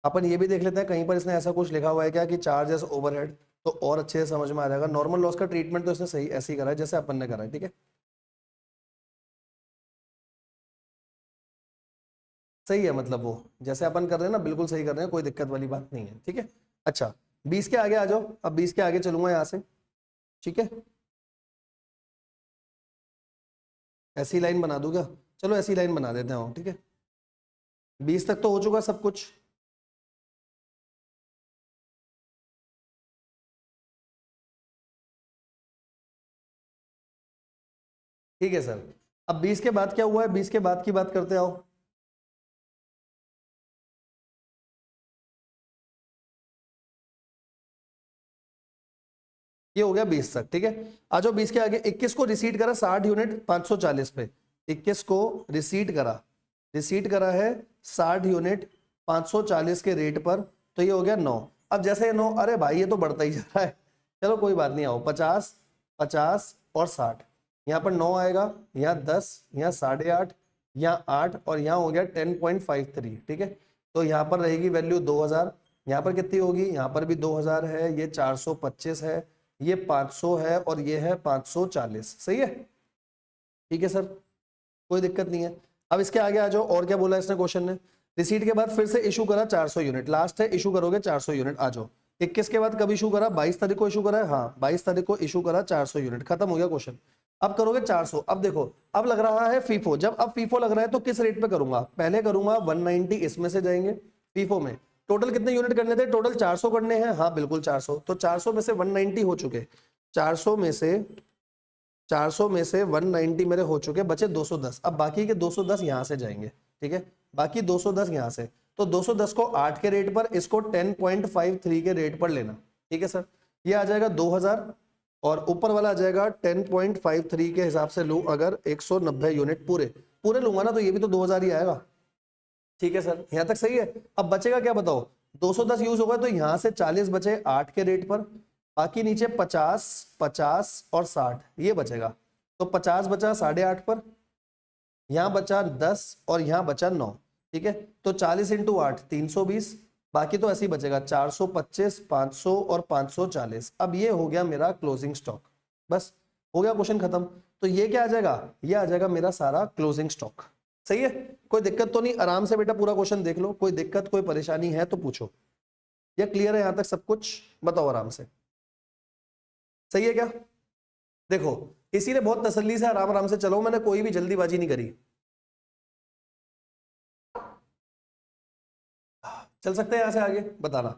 अपन ये भी देख लेते हैं कहीं पर इसने ऐसा कुछ लिखा हुआ है क्या कि चार्जेस ओवरहेड, तो और अच्छे से समझ में आ जाएगा। नॉर्मल लॉस का ट्रीटमेंट तो इसने सही ऐसे ही करा है जैसे अपन ने करा है। ठीक है, सही है, मतलब वो जैसे अपन कर रहे हैं ना बिल्कुल सही कर रहे हैं, कोई दिक्कत वाली बात नहीं है। ठीक है, अच्छा 20 के आगे आ जाओ, अब 20 के आगे चलूंगा यहाँ से। ठीक है, ऐसी लाइन बना दूंगा, चलो ऐसी लाइन बना देते हैं। ठीक है, 20 तक तो हो चुका सब कुछ। ठीक है सर, अब 20 के बाद क्या हुआ है, 20 के बाद की बात करते आओ। ये हो गया 20 तक। ठीक है, आ जाओ 20 के आगे। 21 को रिसीट करा 60 यूनिट 540 पे, 21 को रिसीट करा है 60 यूनिट 540 के रेट पर, तो ये हो गया 9। अब जैसे ये 9, अरे भाई ये तो बढ़ता ही जा रहा है, चलो कोई बात नहीं, आओ 50 50 और 60, यहाँ पर 9 आएगा, यहाँ 10, यहाँ 8.5, यहाँ 8 और यहाँ हो गया 10.53। ठीक है, तो यहाँ पर रहेगी वैल्यू 2000, यहाँ पर कितनी होगी, यहाँ पर भी 2000 है, ये 425 है, ये 500 है और ये है 540। सही है, ठीक है सर, कोई दिक्कत नहीं है। अब इसके आगे आ जाओ, और क्या बोला इसने क्वेश्चन ने, रिसीट के बाद फिर से इशू करा 400 यूनिट, लास्ट है इशू करोगे 400 यूनिट। आ जाओ 21 के बाद कब इशू करा, 22 तारीख को इशू करा है, हाँ 22 तारीख को इशू करा 400 यूनिट, खत्म हो गया क्वेश्चन। अब करोगे 400। अब देखो अब लग रहा है फीफो, जब अब फीफो लग रहा है तो किस रेट पे करूंगा, पहले करूंगा 190, इसमें से जाएंगे फीफो में। टोटल कितने यूनिट करने थे, टोटल 400 करने हैं, हाँ बिल्कुल 400, तो 400 में से 190 हो चुके, 400 में से 190 मेरे हो चुके, बचे 210। अब बाकी के 210 यहां से जाएंगे। ठीक है, बाकी 210 यहां से, तो 210 को 8 के रेट पर, इसको 10.53 के रेट पर लेना। ठीक है सर, ये आ जाएगा 2000 और ऊपर वाला आ जाएगा 10.53 के हिसाब से लूं अगर 190 यूनिट पूरे पूरे लूंगा ना, तो ये भी तो 2000 ही आएगा। ठीक है सर, यहां तक सही है। अब बचेगा क्या बताओ, 210 यूज होगा तो यहां से 40 बचे 8 के रेट पर, बाकी नीचे 50 50 और 60 ये बचेगा, तो 50 बचा 8.5 पर, यहां बचा 10 और यहां बचा 9। ठीक है, तो 40 इंटू 8 320, बाकी तो ऐसे ही बचेगा 425 500 और 540। अब ये हो गया मेरा क्लोजिंग स्टॉक, बस हो गया क्वेश्चन खत्म। तो ये क्या आ जाएगा, ये आ जाएगा मेरा सारा क्लोजिंग स्टॉक। सही है, कोई दिक्कत तो नहीं, आराम से बेटा पूरा क्वेश्चन देख लो, कोई दिक्कत कोई परेशानी है तो पूछो। ये क्लियर है यहां तक सब कुछ, बताओ आराम से, सही है क्या। देखो इसीलिए बहुत तसल्ली से आराम आराम से चलो, मैंने कोई भी जल्दीबाजी नहीं करी। चल सकते हैं यहां से आगे, बताना।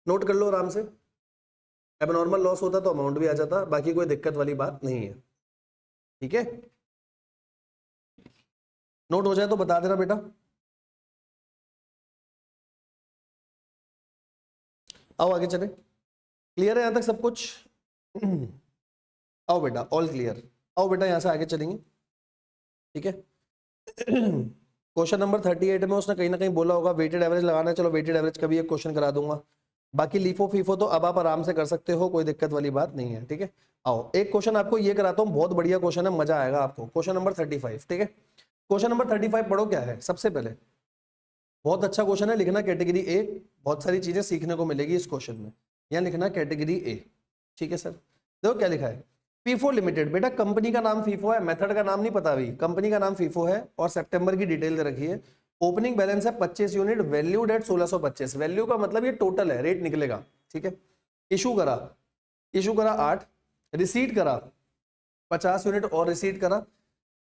नोट कर लो आराम से, अब नॉर्मल लॉस होता तो अमाउंट भी आ जाता, बाकी कोई दिक्कत वाली बात नहीं है। ठीक है, नोट हो जाए तो बता देना बेटा। आओ आगे चले, क्लियर है यहां तक सब कुछ। आओ बेटा, ऑल क्लियर, आओ बेटा यहां से आगे चलेंगे। ठीक है, क्वेश्चन नंबर 38 में उसने कहीं ना कहीं बोला होगा वेटेड एवरेज लगाना है, चलो वेटेड एवरेज का भी एक क्वेश्चन करा दूंगा। बाकी लीफो फीफो तो अब आप आराम से कर सकते हो, कोई दिक्कत वाली बात नहीं है। ठीक है, आओ एक क्वेश्चन आपको ये कराता हूँ, बहुत बढ़िया क्वेश्चन है, मजा आएगा आपको। Question number 35। ठीक है, क्वेश्चन नंबर 35 पढ़ो क्या है सबसे पहले, बहुत अच्छा क्वेश्चन है, लिखना कैटेगरी ए, बहुत सारी चीजें सीखने को मिलेगी इस क्वेश्चन में। यहाँ लिखना कैटेगरी ए। ठीक है सर, देखो क्या लिखा है, फीफो लिमिटेड, बेटा कंपनी का नाम फीफो है, मेथड का नाम नहीं पता अभी, कंपनी का नाम फीफो है और सितंबर की डिटेल दे रखी है। ओपनिंग बैलेंस है 25 यूनिट, वैल्यूड एट 1625, वैल्यू का मतलब ये टोटल है, रेट निकलेगा। ठीक है, इशू करा 8, रिसीट करा 50 यूनिट और रिसीट करा,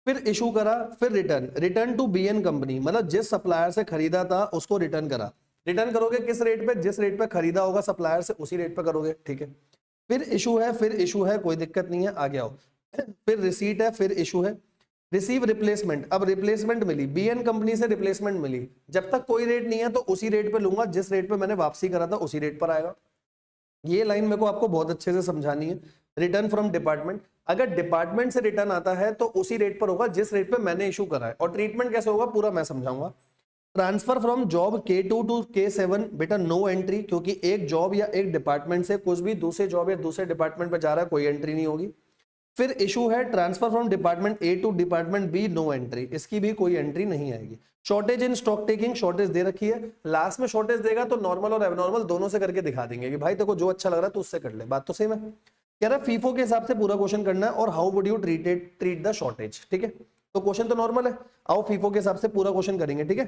फिर इशू करा, फिर रिटर्न टू बीएन कंपनी, मतलब जिस सप्लायर से खरीदा था उसको रिटर्न करा। रिटर्न करोगे किस रेट पे, जिस रेट पे खरीदा होगा सप्लायर से उसी रेट पे करोगे। ठीक है, फिर इशू है कोई दिक्कत नहीं है, आगे आओ। फिर रिसीट है, फिर इशू है, रिसीव रिप्लेसमेंट, अब रिप्लेसमेंट मिली बीएन कंपनी से, रिप्लेसमेंट मिली, जब तक कोई रेट नहीं है तो उसी रेट पे लूंगा, जिस रेट पे मैंने वापसी करा था उसी रेट पर आएगा। ये लाइन मेरे को आपको बहुत अच्छे से समझानी है, रिटर्न फ्रॉम डिपार्टमेंट, अगर डिपार्टमेंट से रिटर्न आता है तो उसी रेट पर होगा जिस रेट पे मैंने इशू करा है। और ट्रीटमेंट कैसे होगा पूरा मैं समझाऊंगा। Transfer from job K2 to K7, बेटा नो एंट्री, क्योंकि एक जॉब या एक डिपार्टमेंट से कुछ भी दूसरे जॉब या दूसरे डिपार्टमेंट पे जा रहा है, कोई एंट्री नहीं होगी। फिर इशू है transfer from department A to department B, no entry, इसकी भी कोई एंट्री नहीं आएगी। Shortage in stock taking, shortage दे रखी है, लास्ट में शॉर्टेज देगा तो नॉर्मल और एबनॉर्मल दोनों से करके दिखा देंगे कि भाई देखो जो अच्छा लग रहा है तो उससे कर ले। बात तो सही है। कह रहा है फीफो के हिसाब से पूरा क्वेश्चन करना है और how would you treat the shortage. ठीक है, तो क्वेश्चन तो नॉर्मल है, आओ फीफो के हिसाब से पूरा क्वेश्चन करेंगे। ठीक है,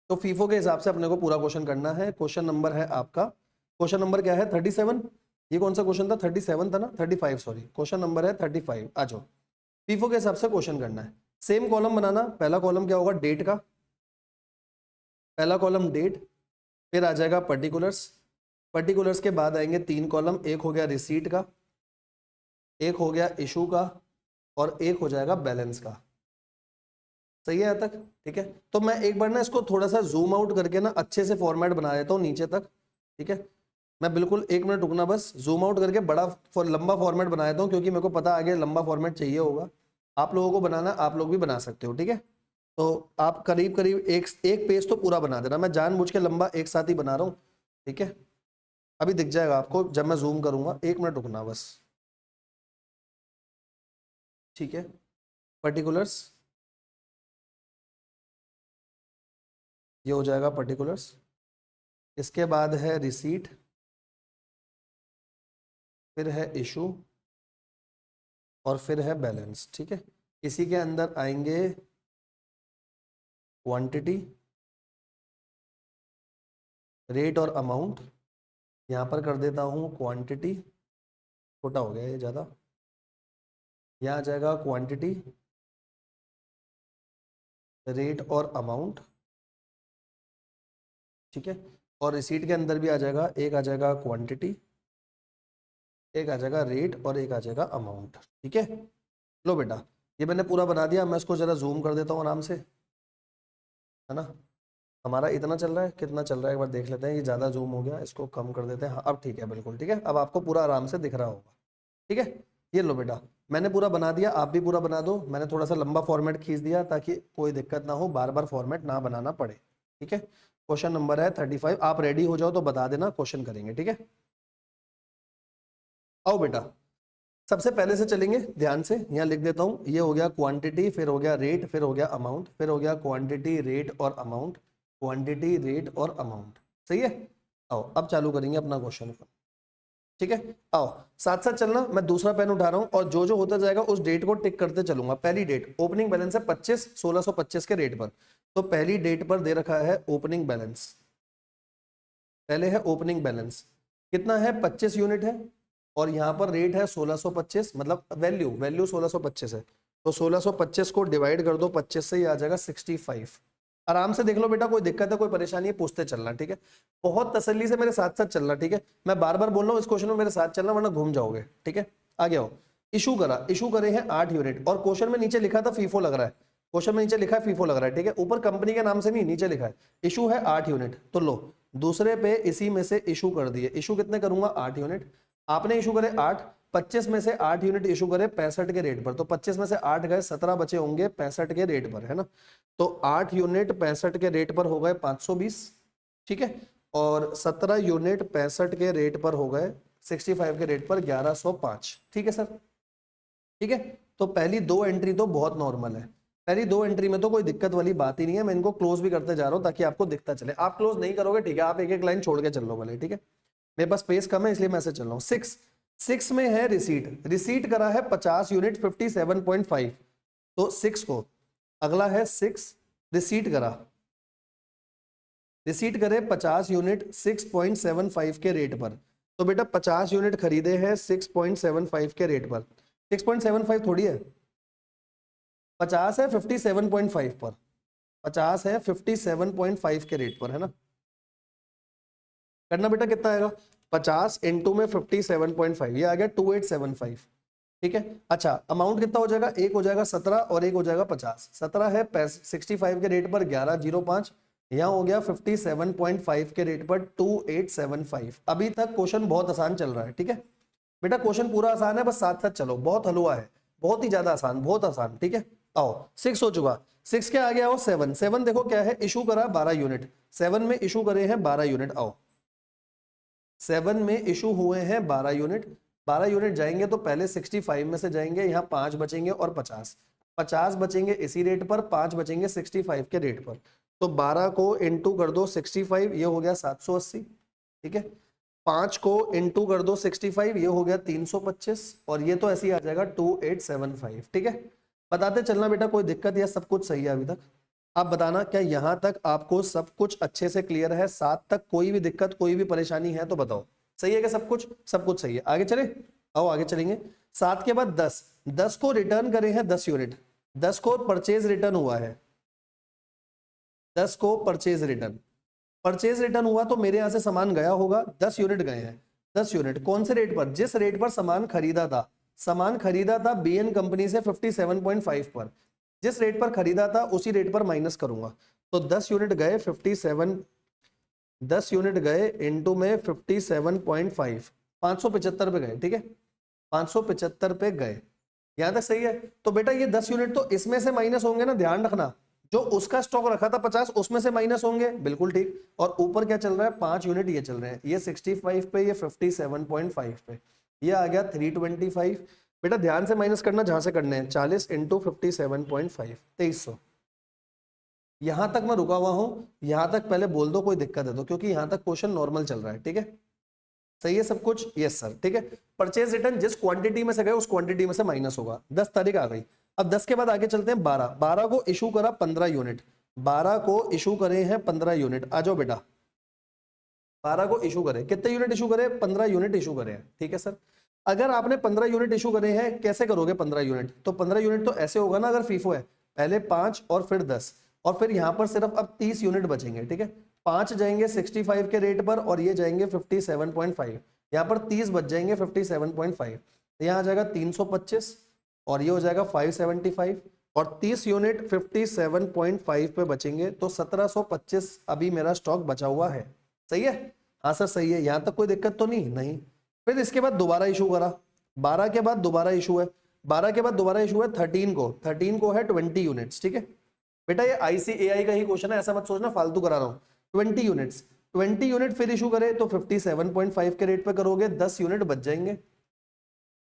तो फीफो के हिसाब से अपने को पूरा क्वेश्चन करना है। क्वेश्चन नंबर है आपका, क्वेश्चन नंबर क्या है 37। ये कौन सा क्वेश्चन था 37 था ना, 35 सॉरी, क्वेश्चन नंबर है 35। आ जाओ, फीफो के हिसाब से क्वेश्चन करना है। सेम कॉलम बनाना, पहला कॉलम क्या होगा डेट का, पहला कॉलम डेट, फिर आ जाएगा पर्टिकुलर्स, पर्टिकुलर्स के बाद आएंगे 3 कॉलम, एक हो गया रिसीट का, एक हो गया इशू का, और एक हो जाएगा बैलेंस का। सही है यहाँ तक? ठीक है, तो मैं एक बार ना इसको थोड़ा सा जूम आउट करके ना अच्छे से फॉर्मेट बना देता हूँ नीचे तक। ठीक है, मैं बिल्कुल 1 मिनट रुकना, बस जूम आउट करके बड़ा लंबा फॉर्मेट बना देता हूँ, क्योंकि मेरे को पता आगे लंबा फॉर्मेट चाहिए होगा। आप लोगों को बनाना, आप लोग भी बना सकते हो। ठीक है, तो आप करीब करीब एक पेज तो पूरा बना देना, मैं जानबूझ के लंबा एक साथ ही बना रहा हूँ। ठीक है, अभी दिख जाएगा आपको जब मैं जूम करूंगा, 1 मिनट रुकना बस। ठीक है, पर्टिकुलर्स, ये हो जाएगा पर्टिकुलर्स, इसके बाद है रिसीट, फिर है इशू, और फिर है बैलेंस। ठीक है, इसी के अंदर आएंगे क्वांटिटी, रेट और अमाउंट। यहाँ पर कर देता हूँ क्वांटिटी, छोटा हो गया ये ज़्यादा, यहाँ आ जाएगा क्वांटिटी, रेट और अमाउंट। ठीक है, और रिसीट के अंदर भी आ जाएगा, एक आ जाएगा क्वांटिटी, एक आ जाएगा रेट, और एक आ जाएगा अमाउंट। ठीक है, लो बेटा ये मैंने पूरा बना दिया, मैं इसको जरा जूम कर देता हूँ आराम से, है ना। हमारा इतना चल रहा है, कितना चल रहा है एक बार देख लेते हैं। ये ज़्यादा जूम हो गया, इसको कम कर देते हैं। हाँ अब ठीक है, बिल्कुल ठीक है, अब आपको पूरा आराम से दिख रहा होगा। ठीक है, ये लो बेटा मैंने पूरा बना दिया, आप भी पूरा बना दो। मैंने थोड़ा सा लंबा फॉर्मेट खींच दिया ताकि कोई दिक्कत ना हो, बार बार फॉर्मेट ना बनाना पड़े। ठीक है, क्वेश्चन नंबर है 35, आप रेडी हो जाओ तो बता देना, क्वेश्चन करेंगे। ठीक है, आओ बेटा सबसे पहले से चलेंगे ध्यान से, यहाँ लिख देता हूँ। ये हो गया क्वांटिटी, फिर हो गया रेट, फिर हो गया अमाउंट, फिर हो गया क्वांटिटी रेट और अमाउंट, क्वांटिटी रेट और अमाउंट। सही है, आओ अब चालू करेंगे अपना क्वेश्चन। ठीक है, आओ साथ साथ चलना, मैं दूसरा पेन उठा रहा हूं और जो जो होता जाएगा उस डेट को टिक करते चलूंगा। पहली डेट ओपनिंग बैलेंस है 25 1625 के रेट पर, तो पहली डेट पर दे रखा है ओपनिंग बैलेंस। पहले है ओपनिंग बैलेंस, कितना है 25 यूनिट है, और यहाँ पर रेट है 1625, मतलब वैल्यू वैल्यू 1625 है, तो 1625 को डिवाइड कर दो 25 से, ये आ जाएगा 65। आराम से देख लो बेटा, कोई दिक्कत है कोई परेशानी है पूछते चलना। ठीक है, बहुत तसल्ली से मेरे साथ साथ चलना। ठीक है, मैं बार बार बोल रहा हूँ इस क्वेश्चन में मेरे साथ चलना वरना घूम जाओगे। ठीक है, आगे आओ। इशू करा, इशू करे हैं 8 यूनिट, और क्वेश्चन में नीचे लिखा था फीफो लग रहा है, क्वेश्चन में नीचे लिखा है फीफो लग रहा है। ठीक है, ऊपर कंपनी के नाम से नहीं, नीचे लिखा है इशू है 8 यूनिट, तो लो दूसरे पे इसी में से इशू कर दिए। इशू कितने करूंगा 8 यूनिट, आपने इशू करे 8, 25 में से 8 यूनिट इशू करे 65 के रेट पर, तो 25 में से 8 गए 17 बचे होंगे 65 के रेट पर, है ना। तो 8 यूनिट 65 के रेट पर हो गए 520। ठीक है, और 17 यूनिट 65 के रेट पर हो गए 65 के रेट पर 1105। ठीक है सर, ठीक है, तो पहली 2 एंट्री तो बहुत नॉर्मल है, पहली 2 एंट्री में तो कोई दिक्कत वाली बात ही नहीं है। मैं इनको क्लोज भी करते जा रहा हूं ताकि आपको दिखता चले। आप क्लोज नहीं करोगे ठीक है, आप एक एक लाइन छोड़ के चल लो भले। ठीक है, मेरे पास स्पेस कम है इसलिए मैं ऐसे चल रहा हूँ। 6 में है रिसीट, रिसीट करा है 50 यूनिट 57.5, तो 6 को, अगला है 6 रिसीट करा, रिसीट करे 50 यूनिट 6.75 के रेट पर, तो बेटा 50 यूनिट खरीदे हैं 6.75 के रेट पर, 6.75 थोड़ी है, 50 है 57.5 पर, 50 है 57.5 के रेट पर, है ना। करना बेटा कितना आएगा 50 इंटू में 57.5, ये आ गया 2875। ठीक है, अच्छा अमाउंट कितना हो जाएगा, एक हो जाएगा 17 और एक हो जाएगा 50। 17 है 65 के रेट पर 1105, यहाँ हो गया 57.5 के रेट पर 2875। अभी तक क्वेश्चन बहुत आसान चल रहा है। ठीक है, बेटा क्वेश्चन पूरा आसान है, बस साथ साथ चलो, बहुत हलवा है, बहुत ही ज्यादा आसान, बहुत आसान। ठीक है, आओ 6 हो चुका, 6 के आगे आओ 7। 7 देखो क्या है, इशू करा 12 यूनिट, 7 में इशू करे हैं 12 यूनिट। आओ 7 में इशू हुए हैं 12 यूनिट, 12 यूनिट जाएंगे तो पहले 65 में से जाएंगे, यहाँ 5 बचेंगे और 50, 50 बचेंगे इसी रेट पर, 5 बचेंगे 65 के रेट पर। तो 12 को इंटू कर दो 65, ये हो गया 780। ठीक है, 5 को इंटू कर दो 65, ये हो गया 325, और ये तो ऐसे ही आ जाएगा 2875। ठीक है, बताते चलना बेटा, कोई दिक्कत या सब कुछ सही है अभी तक? आप बताना क्या यहां तक आपको सब कुछ अच्छे से क्लियर है? 7 तक कोई भी दिक्कत, कोई भी परेशानी है तो बताओ। सही है क्या सब कुछ? सब कुछ सही है, आगे चले, आओ आगे चलेंगे। 7 के बाद 10, 10 को रिटर्न करे हैं 10 यूनिट, 10 को परचेज रिटर्न हुआ है, 10 को परचेज रिटर्न, परचेज रिटर्न हुआ तो मेरे यहां से सामान गया होगा, 10 यूनिट गए हैं, 10 यूनिट कौन से रेट पर? जिस रेट पर सामान खरीदा था, सामान खरीदा था बीएन कंपनी से 57.5 पर, जिस रेट पर खरीदा था उसी रेट पर माइनस करूंगा। तो 10 यूनिट गए 57, 10 यूनिट गए इनटू में 57.5, 575 पे गए। ठीक है, 575 पे गए, यहां तक सही है। तो बेटा ये 10 यूनिट तो इसमें से माइनस होंगे ना, ध्यान रखना, जो उसका स्टॉक रखा था 50 उसमें से माइनस होंगे, बिल्कुल ठीक। और ऊपर क्या चल रहा है? 5 यूनिट ये चल रहे हैं, ये 65 पे, ये 57.5 पे, ये आ गया 325। बेटा ध्यान से माइनस करना जहां से करने हैं, 40 इंटू 57.5, 2300। यहां तक मैं रुका हुआ हूं, यहां तक पहले बोल दो कोई दिक्कत है तो, क्योंकि यहां तक क्वेश्चन नॉर्मल चल रहा है। ठीक है, सही है सब कुछ? Yes sir. ठीक है, परचेज रिटर्न जिस क्वांटिटी में से गए उस क्वांटिटी में से माइनस होगा। 10 तारीख आ गई। अब 10 के बाद आगे चलते हैं 12, 12 को इशू करा 15 यूनिट, 12 को इशू करे हैं 15 यूनिट। आ जाओ बेटा, 12 को इशू करे, कितने यूनिट इशू करे? 15 यूनिट इशू करे हैं। ठीक है सर, अगर आपने 15 यूनिट इशू करे हैं, कैसे करोगे 15 यूनिट? तो 15 यूनिट तो ऐसे होगा ना, अगर फीफो है पहले 5 और फिर 10, और फिर यहां पर सिर्फ अब 30 यूनिट बचेंगे। ठीक है, 5 जाएंगे 65 के रेट पर और ये जाएंगे 57.5, यहाँ पर 30 बच जाएंगे 57.5, यहाँ आ जाएगा 325 और ये हो जाएगा 575, और 30 यूनिट 57.5 पे बचेंगे तो 1725 अभी मेरा स्टॉक बचा हुआ है। सही है? हाँ सर सही है, यहां तक कोई दिक्कत तो नहीं। फिर इसके बाद दोबारा इशू करा, 12 के बाद दोबारा इशू है, 12 के बाद दोबारा इशू है 13 को, 13 को है 20 यूनिट्स। ठीक है बेटा, ये ICAI का ही क्वेश्चन है, ऐसा मत सोचना फालतू करा रहा हूँ। 20 यूनिट्स, 20 यूनिट फिर इशू करे तो 57.5 के रेट पे करोगे, 10 यूनिट बच जाएंगे,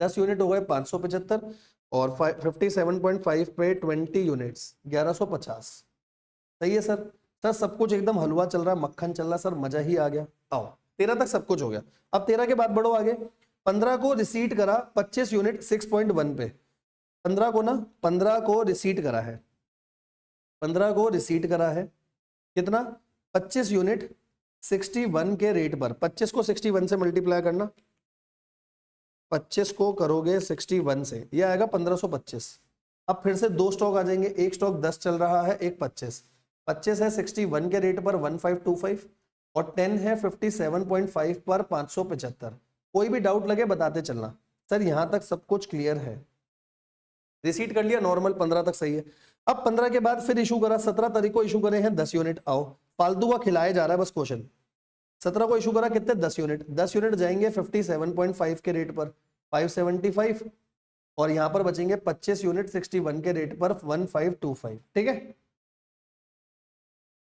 10 यूनिट हो गए 575, और 57.5 पे 20 यूनिट्स 1150। सही है सर? सर सब कुछ एकदम हलवा चल रहा है, मक्खन चल रहा है सर, मजा ही आ गया। आओ 13 तक सब कुछ हो गया। अब 13 के बाद बढ़ो आगे, 15 को रिसीट करा 25 यूनिट 6.1 पे, 15 को ना, 15 को रिसीट करा है, 15 को रिसीट करा है कितना? 25 यूनिट 61 के रेट पर। 25 को 61 से मल्टीप्लाई करना, 25 को करोगे 61 से, ये आएगा 1525। अब फिर से दो स्टॉक आ जाएंगे, एक स्टॉक 10 चल रहा है, एक 25, 25 है 61 के रेट पर 1525, और 10 है 57.5 पर 575। कोई भी डाउट लगे बताते चलना। सर यहां तक सब कुछ क्लियर है, रिसीट कर लिया नॉर्मल, 15 तक सही है। अब 15 के बाद फिर इशू करा, 17 तारीख को इशू करे हैं 10 यूनिट। आओ फालतू का खिलाया जा रहा है बस क्वेश्चन। 17 को इशू करा कितने? 10 यूनिट, 10 यूनिट जाएंगे 57.5 के रेट पर 575, और यहां पर बचेंगे 25 यूनिट 61 के रेट पर 1525। ठीक है,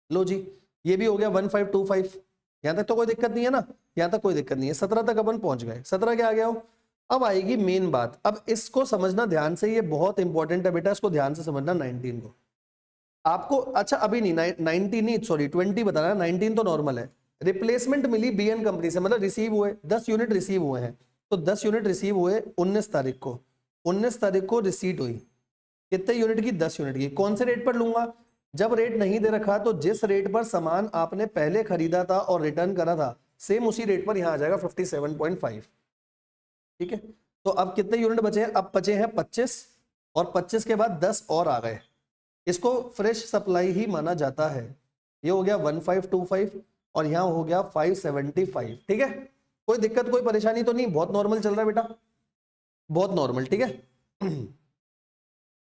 लो जी ये भी हो गया 1525। यहां तक तो कोई दिक्कत नहीं है ना? यहां तक कोई दिक्कत नहीं है। 17 तक अपन पहुंच गए, 17 के आ गया हो। अब आएगी मेन बात, अब इसको समझना ध्यान से, ये बहुत इंपॉर्टेंट है बेटा, इसको ध्यान से समझना। 19 को आपको, अच्छा अभी नहीं 19 नहीं सॉरी 20 बताना, 19 तो नॉर्मल है। रिप्लेसमेंट मिली बीएन कंपनी से, मतलब रिसीव हुए 10 यूनिट रिसीव हुए हैं, तो 10 यूनिट रिसीव हुए 19 तारीख को, 19 तारीख को रिसीट हुई कितने यूनिट की? 10 यूनिट की। कौन से रेट पर लूंगा? जब रेट नहीं दे रखा तो जिस रेट पर सामान आपने पहले खरीदा था और रिटर्न करा था सेम उसी रेट पर यहां आ जाएगा 57.5। ठीक है, तो अब कितने यूनिट बचे हैं? अब बचे हैं 25, और 25 के बाद 10 और आ गए, इसको फ्रेश सप्लाई ही माना जाता है। ये हो गया 1525 और यहां हो गया 575। ठीक है, कोई दिक्कत कोई परेशानी तो नहीं? बहुत नॉर्मल चल रहा है बेटा, बहुत नॉर्मल। ठीक है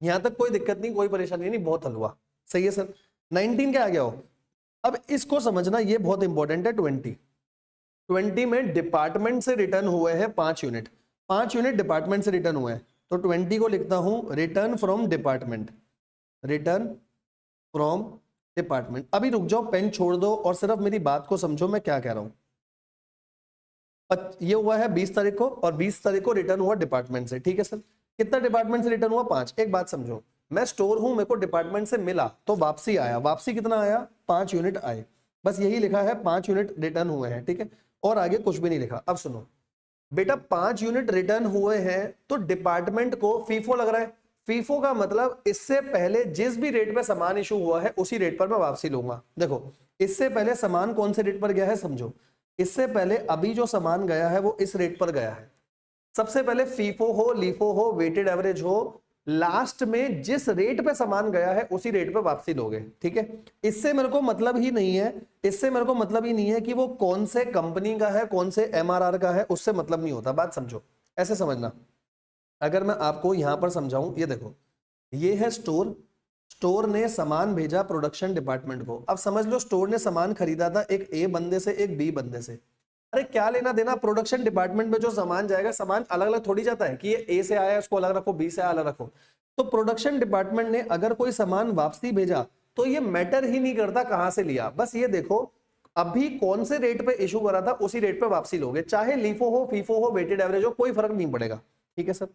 यहां तक कोई दिक्कत नहीं, कोई परेशानी नहीं, बहुत हलवा। सही है सर? 19 के आ गया हो। अब इसको समझना, ये बहुत इंपॉर्टेंट है। 20 में डिपार्टमेंट से रिटर्न हुए हैं 5 यूनिट, 5 यूनिट डिपार्टमेंट से रिटर्न हुए हैं, तो 20 को लिखता हूं return from department, return from department. अभी रुक जाओ, पेन छोड़ दो और सिर्फ मेरी बात को समझो मैं क्या कह रहा हूं। ये हुआ है 20 तारीख को, और 20 तारीख को रिटर्न हुआ डिपार्टमेंट से, ठीक है सर। कितना डिपार्टमेंट से रिटर्न हुआ? 5। एक बात समझो, मैं स्टोर हूं, मेरे को डिपार्टमेंट से मिला तो वापसी आया, वापसी कितना आया? 5 यूनिट आए, बस यही लिखा है, 5 यूनिट रिटर्न हुए हैं, ठीक है, और आगे कुछ भी नहीं लिखा। अब सुनो बेटा, 5 यूनिट रिटर्न हुए हैं तो डिपार्टमेंट को फीफो लग रहा है। फीफो का मतलब इससे पहले जिस भी रेट पे सामान इशू हुआ है उसी रेट पर मैं वापसी लूंगा। देखो इससे पहले सामान कौन से रेट पर गया है समझो, इससे पहले अभी जो सामान गया है वो इस रेट पर गया है। सबसे पहले फीफो हो, लीफो हो, वेटेड एवरेज हो, लास्ट में जिस रेट पे सामान गया है उसी रेट पे वापसी लोगे, ठीक है। इससे मेरे को मतलब ही नहीं है, इससे मेरे को मतलब ही नहीं है कि वो कौन से कंपनी का है, कौन से एमआरआर का है, उससे मतलब नहीं होता। बात समझो, ऐसे समझना। अगर मैं आपको यहां पर समझाऊं, ये देखो, ये है स्टोर, स्टोर ने सामान भेजा प्रोडक्शन डिपार्टमेंट को। अब समझ लो स्टोर ने सामान खरीदा था एक ए बंदे से, एक बी बंदे से। अरे क्या लेना देना, प्रोडक्शन डिपार्टमेंट में जो सामान जाएगा, सामान अलग अलग थोड़ी जाता है कि ये ए से आया उसको अलग रखो, बी से अलग रखो। तो प्रोडक्शन डिपार्टमेंट ने अगर कोई सामान वापसी भेजा तो ये मैटर ही नहीं करता कहां से लिया, बस ये देखो अभी कौन से रेट पे इशू करा था उसी रेट पे वापसी लोगे, चाहे लीफो हो, फीफो हो, वेटेड एवरेज हो, कोई फर्क नहीं पड़ेगा, ठीक है सर।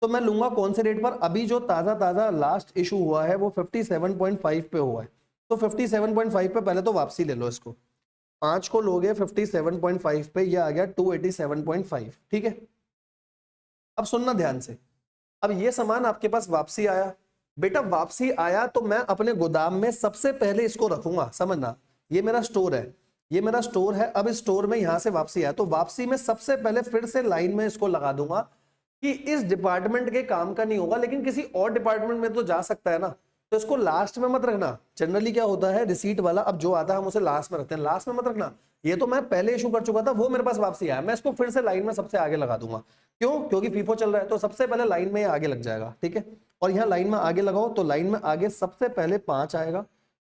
तो मैं लूंगा कौन से रेट पर? अभी जो ताजा ताजा लास्ट इशू हुआ है वो 57.5 पे हुआ है, तो 57.5 पे पहले तो वापसी ले लो। इसको 5 को लोगे 57.5 पे, ये आ गया 287.5, ठीक है। अब सुनना ध्यान से, अब ये सामान आपके पास वापसी आया, बेटा वापसी आया तो मैं अपने गोदाम में सबसे पहले इसको रखूंगा, समझना, ये मेरा स्टोर है, ये मेरा स्टोर है। अब इस स्टोर में यहां से वापसी आया तो वापसी में सबसे पहले फिर से लाइन में इसको लगा दूंगा कि इस डिपार्टमेंट के काम का नहीं होगा, लेकिन किसी और डिपार्टमेंट में तो जा सकता है ना, तो इसको लास्ट में मत रखना। जनरली क्या होता है, रिसीट वाला अब जो आता है हम उसे लास्ट में रखते हैं, लास्ट में मत रखना। ये तो मैं पहले इशू कर चुका था, वो मेरे पास वापसी आया, मैं इसको फिर से लाइन में सबसे आगे लगा दूंगा। क्यों? क्योंकि फीफो चल रहा है तो सबसे पहले लाइन में आगे लग जाएगा, ठीक है। और यहाँ लाइन में आगे लगाओ तो लाइन में आगे सबसे पहले 5 आएगा,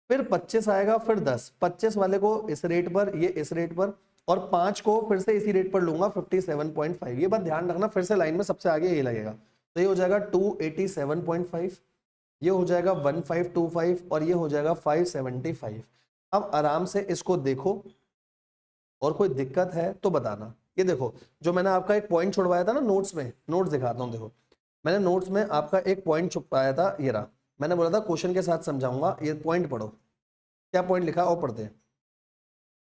फिर 25 आएगा, फिर 10। 25 वाले को इस रेट पर, ये इस रेट पर, और 5 को फिर से इसी रेट पर लूंगा 57.5। ये बात ध्यान रखना, फिर से लाइन में सबसे आगे ये लगेगा, तो ये हो जाएगा 287.5, ये हो जाएगा 1525, और ये हो जाएगा 575। अब आराम से इसको देखो और कोई दिक्कत है तो बताना। ये देखो जो मैंने आपका एक पॉइंट छुड़वाया था ना नोट्स में, नोट्स दिखाता हूँ, देखो मैंने नोट्स में आपका एक पॉइंट छुपाया था, ये रहा। मैंने बोला था क्वेश्चन के साथ समझाऊंगा, ये पॉइंट पढ़ो, क्या पॉइंट लिखा और पढ़ते हैं।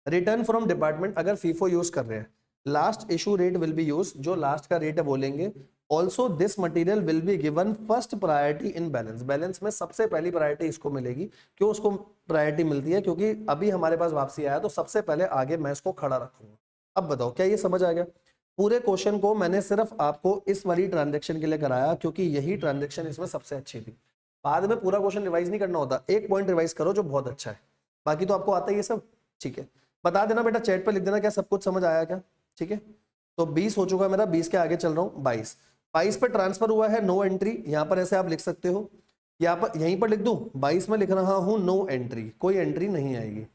रिटर्न फ्रॉम डिपार्टमेंट, अगर फीफो यूज कर रहे हैं, last issue rate will be use, जो लास्ट का रेट है बोलेंगे। Also this material will be given first priority in balance, balance में सबसे पहली प्रायोरिटी इसको मिलेगी। क्यों उसको प्रायोरिटी मिलती है? क्योंकि अभी हमारे पास वापसी आया तो सबसे पहले आगे मैं इसको खड़ा रखूंगा। अब बताओ क्या ये समझ आ गया? पूरे क्वेश्चन को मैंने सिर्फ आपको इस वाली ट्रांजेक्शन के लिए कराया क्योंकि यही ट्रांजेक्शन इसमें सबसे अच्छी थी। बाद में पूरा क्वेश्चन रिवाइज नहीं करना होता, एक पॉइंट रिवाइज करो जो बहुत अच्छा है, बाकी तो आपको आता ही है सब, ठीक है। बता देना बेटा, चैट पे लिख देना क्या सब कुछ समझ आया क्या, ठीक है। तो 20 हो चुका मेरा, 20 के आगे चल रहा हूँ, 22 पे ट्रांसफर हुआ है, नो एंट्री। यहाँ पर ऐसे आप लिख सकते हो, यहाँ पर यहीं पर लिख दूं, 22 में लिख रहा हूँ नो एंट्री, कोई एंट्री नहीं आएगी,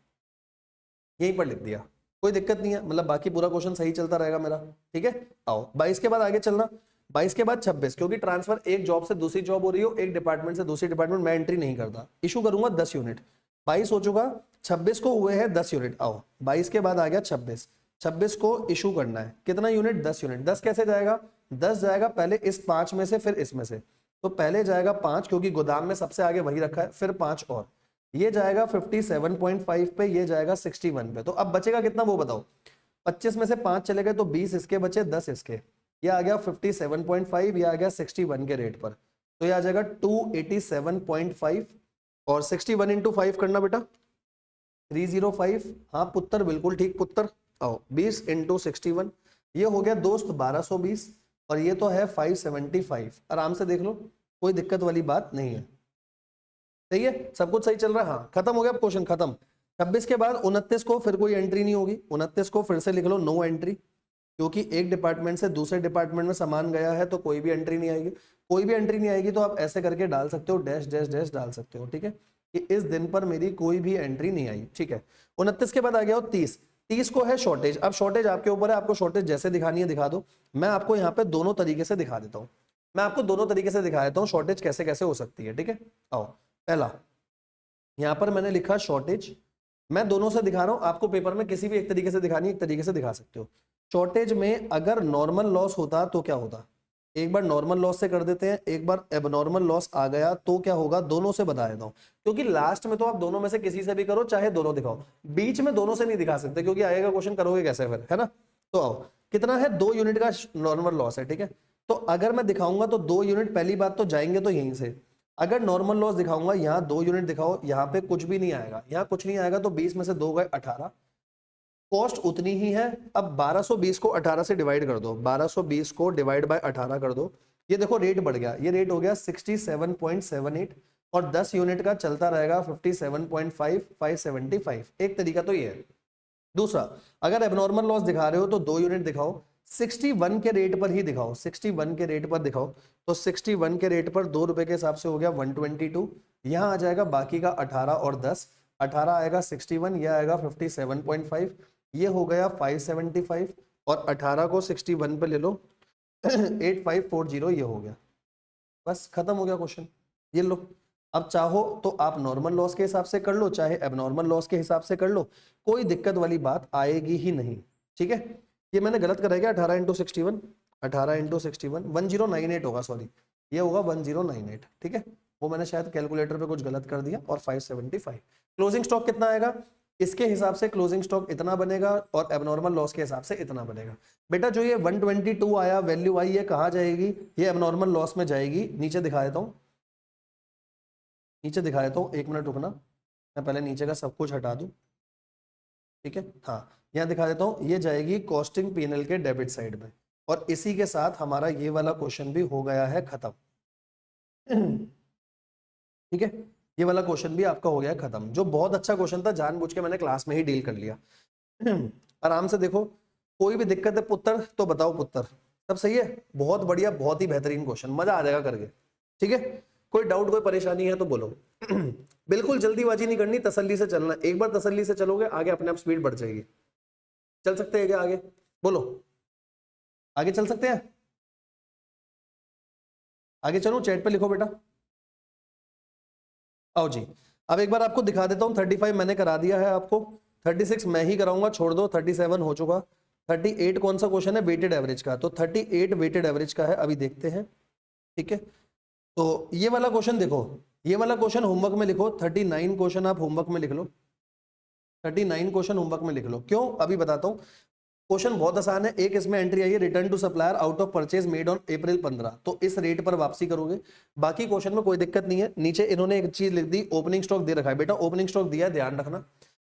यहीं पर लिख दिया, कोई दिक्कत नहीं है, मतलब बाकी पूरा क्वेश्चन सही चलता रहेगा मेरा, ठीक है। आओ 22 के बाद आगे चलना, 22 के बाद 26, क्योंकि ट्रांसफर एक जॉब से दूसरी जॉब हो रही हो, एक डिपार्टमेंट से दूसरी डिपार्टमेंट, मैं एंट्री नहीं करता, इशू करूंगा 10 यूनिट। 22 हो चुका, 26 को हुए हैं 10 यूनिट। आओ 22 के बाद आ गया 26, 26 को इशू करना है, कितना यूनिट? 10 यूनिट। 10 कैसे जाएगा? 10 जाएगा पहले इस 5 में से, फिर इसमें से, तो पहले जाएगा 5 क्योंकि गोदाम में सबसे आगे वही रखा है, फिर 5 और, ये जाएगा 57.5 पे, ये जाएगा 61 पे। तो अब बचेगा कितना वो बताओ? 25 में से 5 चले गए तो 20 इसके बचे, 10 इसके, ये आ गया 57.5, ये आ गया 61 के रेट पर, तो ये आ जाएगा 287.5, और 61 इंटू 5 करना बेटा 305। हाँ पुत्र, बिल्कुल ठीक पुत्र। आओ 20 इंटू 61, ये हो गया दोस्त 1220, और ये तो है 575। आराम से देख लो, कोई दिक्कत वाली बात नहीं है, सही है, सब कुछ सही चल रहा है। हाँ खत्म हो गया क्वेश्चन, खत्म। 26 के बाद 29 को फिर कोई एंट्री नहीं होगी, 29 को फिर से लिख लो नो एंट्री, क्योंकि एक डिपार्टमेंट से दूसरे डिपार्टमेंट में सामान गया है तो कोई भी एंट्री नहीं आएगी। कोई भी एंट्री नहीं आएगी तो आप ऐसे करके डाल सकते हो, डैश डैश डैश डाल सकते हो, ठीक है, कि इस दिन पर मेरी कोई भी एंट्री नहीं आई, ठीक है। 29 के बाद आ गया हो 30, 30 को है शॉर्टेज। अब शॉर्टेज आपके ऊपर है, आपको शॉर्टेज जैसे दिखानी है दिखा दो। मैं आपको यहाँ पे दोनों तरीके से दिखा देता हूँ, मैं आपको दोनों तरीके से दिखा देता हूँ शॉर्टेज कैसे कैसे हो सकती है, ठीक है। आओ, पहला यहाँ पर मैंने लिखा शॉर्टेज, मैं दोनों से दिखा रहा हूँ आपको, पेपर में किसी भी एक तरीके से दिखानी है, एक तरीके से दिखा सकते हो। शॉर्टेज में अगर नॉर्मल लॉस होता तो क्या होता, एक बार नॉर्मल लॉस से कर देते हैं, एक बार एबनॉर्मल लॉस आ गया तो क्या होगा, दोनों से बता देता हूं, क्योंकि लास्ट में तो आप दोनों में से किसी से भी करो, चाहे दोनों दिखाओ, बीच में दोनों से नहीं दिखा सकते क्योंकि आएगा क्वेश्चन, करोगे कैसे फिर, है ना। तो आओ, कितना है, 2 यूनिट का नॉर्मल लॉस है, ठीक है। तो अगर मैं दिखाऊंगा तो 2 यूनिट पहली बात तो जाएंगे तो यहीं से, अगर नॉर्मल लॉस दिखाऊंगा यहाँ 2 यूनिट दिखाओ, यहाँ पे कुछ भी नहीं आएगा, यहाँ कुछ नहीं आएगा, तो 20 में से 2 गए 18, कॉस्ट उतनी ही है। अब 1220 को 18 से डिवाइड कर दो, 1220 को डिवाइड बाय 18 कर दो, ये देखो रेट बढ़ गया, ये रेट हो गया 67.78 और 10 यूनिट का चलता रहेगा 57.5 575। एक तरीका तो ये है। दूसरा, अगर एबनॉर्मल लॉस दिखा रहे हो तो 2 यूनिट दिखाओ, 61 के रेट पर ही दिखाओ, 61 के रेट पर दिखाओ, तो 61 के रेट पर 2 रुपए के हिसाब से हो गया 122, यहां आ जाएगा बाकी का 18 और 10, 18 आएगा 61, यह आएगा 57.5, ये हो गया 575 और 18 को 61 पे ले लो 8540, ये हो गया, बस खत्म हो गया क्वेश्चन, ये लो। अब चाहो तो आप नॉर्मल लॉस के हिसाब से कर लो, चाहे एबनॉर्मल लॉस के हिसाब से कर लो, कोई दिक्कत वाली बात आएगी ही नहीं, ठीक है। ये मैंने गलत कराया क्या, 18 इंटू 61, 18 इंटू 61 1098 होगा, सॉरी ये होगा 1098, ठीक है। वो मैंने शायद कैलकुलेटर पे कुछ गलत कर दिया, और 575। क्लोजिंग स्टॉक कितना आएगा, इसके हिसाब से क्लोजिंग स्टॉक इतना बनेगा और एबनॉर्मल लॉस के हिसाब से इतना बनेगा। बेटा जो ये 122 आया वैल्यू आई, ये कहाँ जाएगी, ये एबनॉर्मल लॉस में जाएगी। नीचे दिखा देता हूँ, नीचे दिखा देता हूँ, 1 मिनट रुकना, मैं पहले नीचे का सब कुछ हटा दूं, ठीक है। हाँ, यहाँ दिखा देता हूँ, ये जाएगी कॉस्टिंग पीएनएल के डेबिट साइड में, और इसी के साथ हमारा ये वाला क्वेश्चन भी हो गया है खत्म, ठीक है। ये वाला क्वेश्चन भी आपका हो गया खत्म, जो बहुत अच्छा क्वेश्चन था, जानबूझ के मैंने क्लास में ही डील कर लिया। आराम से देखो, कोई भी दिक्कत है पुत्र तो बताओ पुत्र, सब सही है, बहुत बढ़िया, बहुत ही बेहतरीन क्वेश्चन, मजा आ जाएगा करके, ठीक है। कोई डाउट कोई परेशानी है तो बोलो। बिल्कुल जल्दीबाजी नहीं करनी, तसल्ली से चलना, एक बार तसल्ली से चलोगे आगे अपने आप स्पीड बढ़ जाएगी। चल सकते हैं क्या आगे, बोलो, आगे चल सकते हैं, आगे चलो, चैट पे लिखो बेटा, आओ जी। अब एक बार आपको दिखा देता हूं, 35 मैंने करा दिया है आपको, 36 मैं ही कराऊंगा, छोड़ दो, 37 हो चुका, 38 कौन सा क्वेश्चन है, वेटेड एवरेज का, तो 38 वेटेड एवरेज का है, अभी देखते हैं, ठीक है। तो ये वाला क्वेश्चन देखो, ये वाला क्वेश्चन होमवर्क में लिखो, 39 क्वेश्चन आप होमवर्क में लिख लो, 39 क्वेश्चन होमवर्क में लिख लो, क्यों अभी बताता हूं। क्वेश्चन बहुत आसान है, एक इसमें एंट्री आई है, return to supplier out of purchase made on April 15, तो इस रेट पर वापसी करोगे, बाकी क्वेश्चन में कोई दिक्कत नहीं है। नीचे इन्होंने एक चीज लिख दी, ओपनिंग स्टॉक दे रखा है, बेटा ओपनिंग स्टॉक दिया है, ध्यान रखना,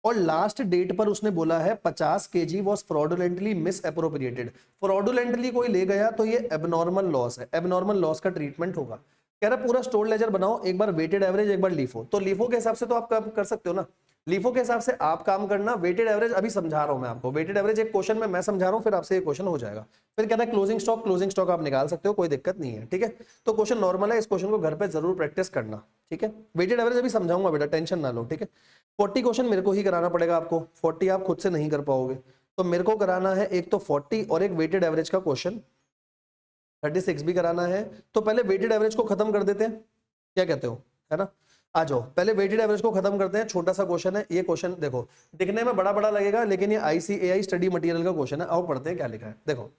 और लास्ट डेट पर उसने बोला है 50 kg was fraudulently miss appropriated, fraudulently कोई ले गया तो ये एबनॉर्मल लॉस है, एबनॉर्मल लॉस का ट्रीटमेंट होगा। कह रहा पूरा स्टोर लेजर बनाओ, एक बार वेटेड एवरेज एक बार लीफो, तो लीफो के हिसाब से तो आप काम कर सकते हो ना, लीफो के हिसाब से आप काम करना, वेटेड एवरेज अभी समझा रहा हूं मैं आपको, वेटेड एवरेज एक क्वेश्चन में मैं समझा रहा हूं, फिर आपसे एक क्वेश्चन हो जाएगा। फिर कहता है क्लोजिंग स्टॉक, क्लोजिंग स्टॉक आप निकाल सकते हो, कोई दिक्कत नहीं है, ठीक है। तो क्वेश्चन नॉर्मल है, इस क्वेश्चन को घर पे जरूर प्रैक्टिस करना, ठीक है। वेटेड एवरेज अभी समझाऊंगा बेटा, टेंशन ना लो, ठीक है। 40 क्वेश्चन मेरे को ही कराना पड़ेगा आपको, 40 आप खुद से नहीं कर पाओगे, तो मेरे को कराना है एक तो 40 और एक वेटेड एवरेज का क्वेश्चन 36 भी कराना है। तो पहले वेटेड एवरेज को खत्म कर देते हैं, क्या कहते हो, है ना। आ जाओ, पहले वेटेड एवरेज को खत्म करते हैं, छोटा सा क्वेश्चन है ये, क्वेश्चन देखो दिखने में बड़ा बड़ा लगेगा, लेकिन ये ICAI स्टडी मटेरियल का क्वेश्चन है। आओ पढ़ते हैं क्या लिखा है, देखो।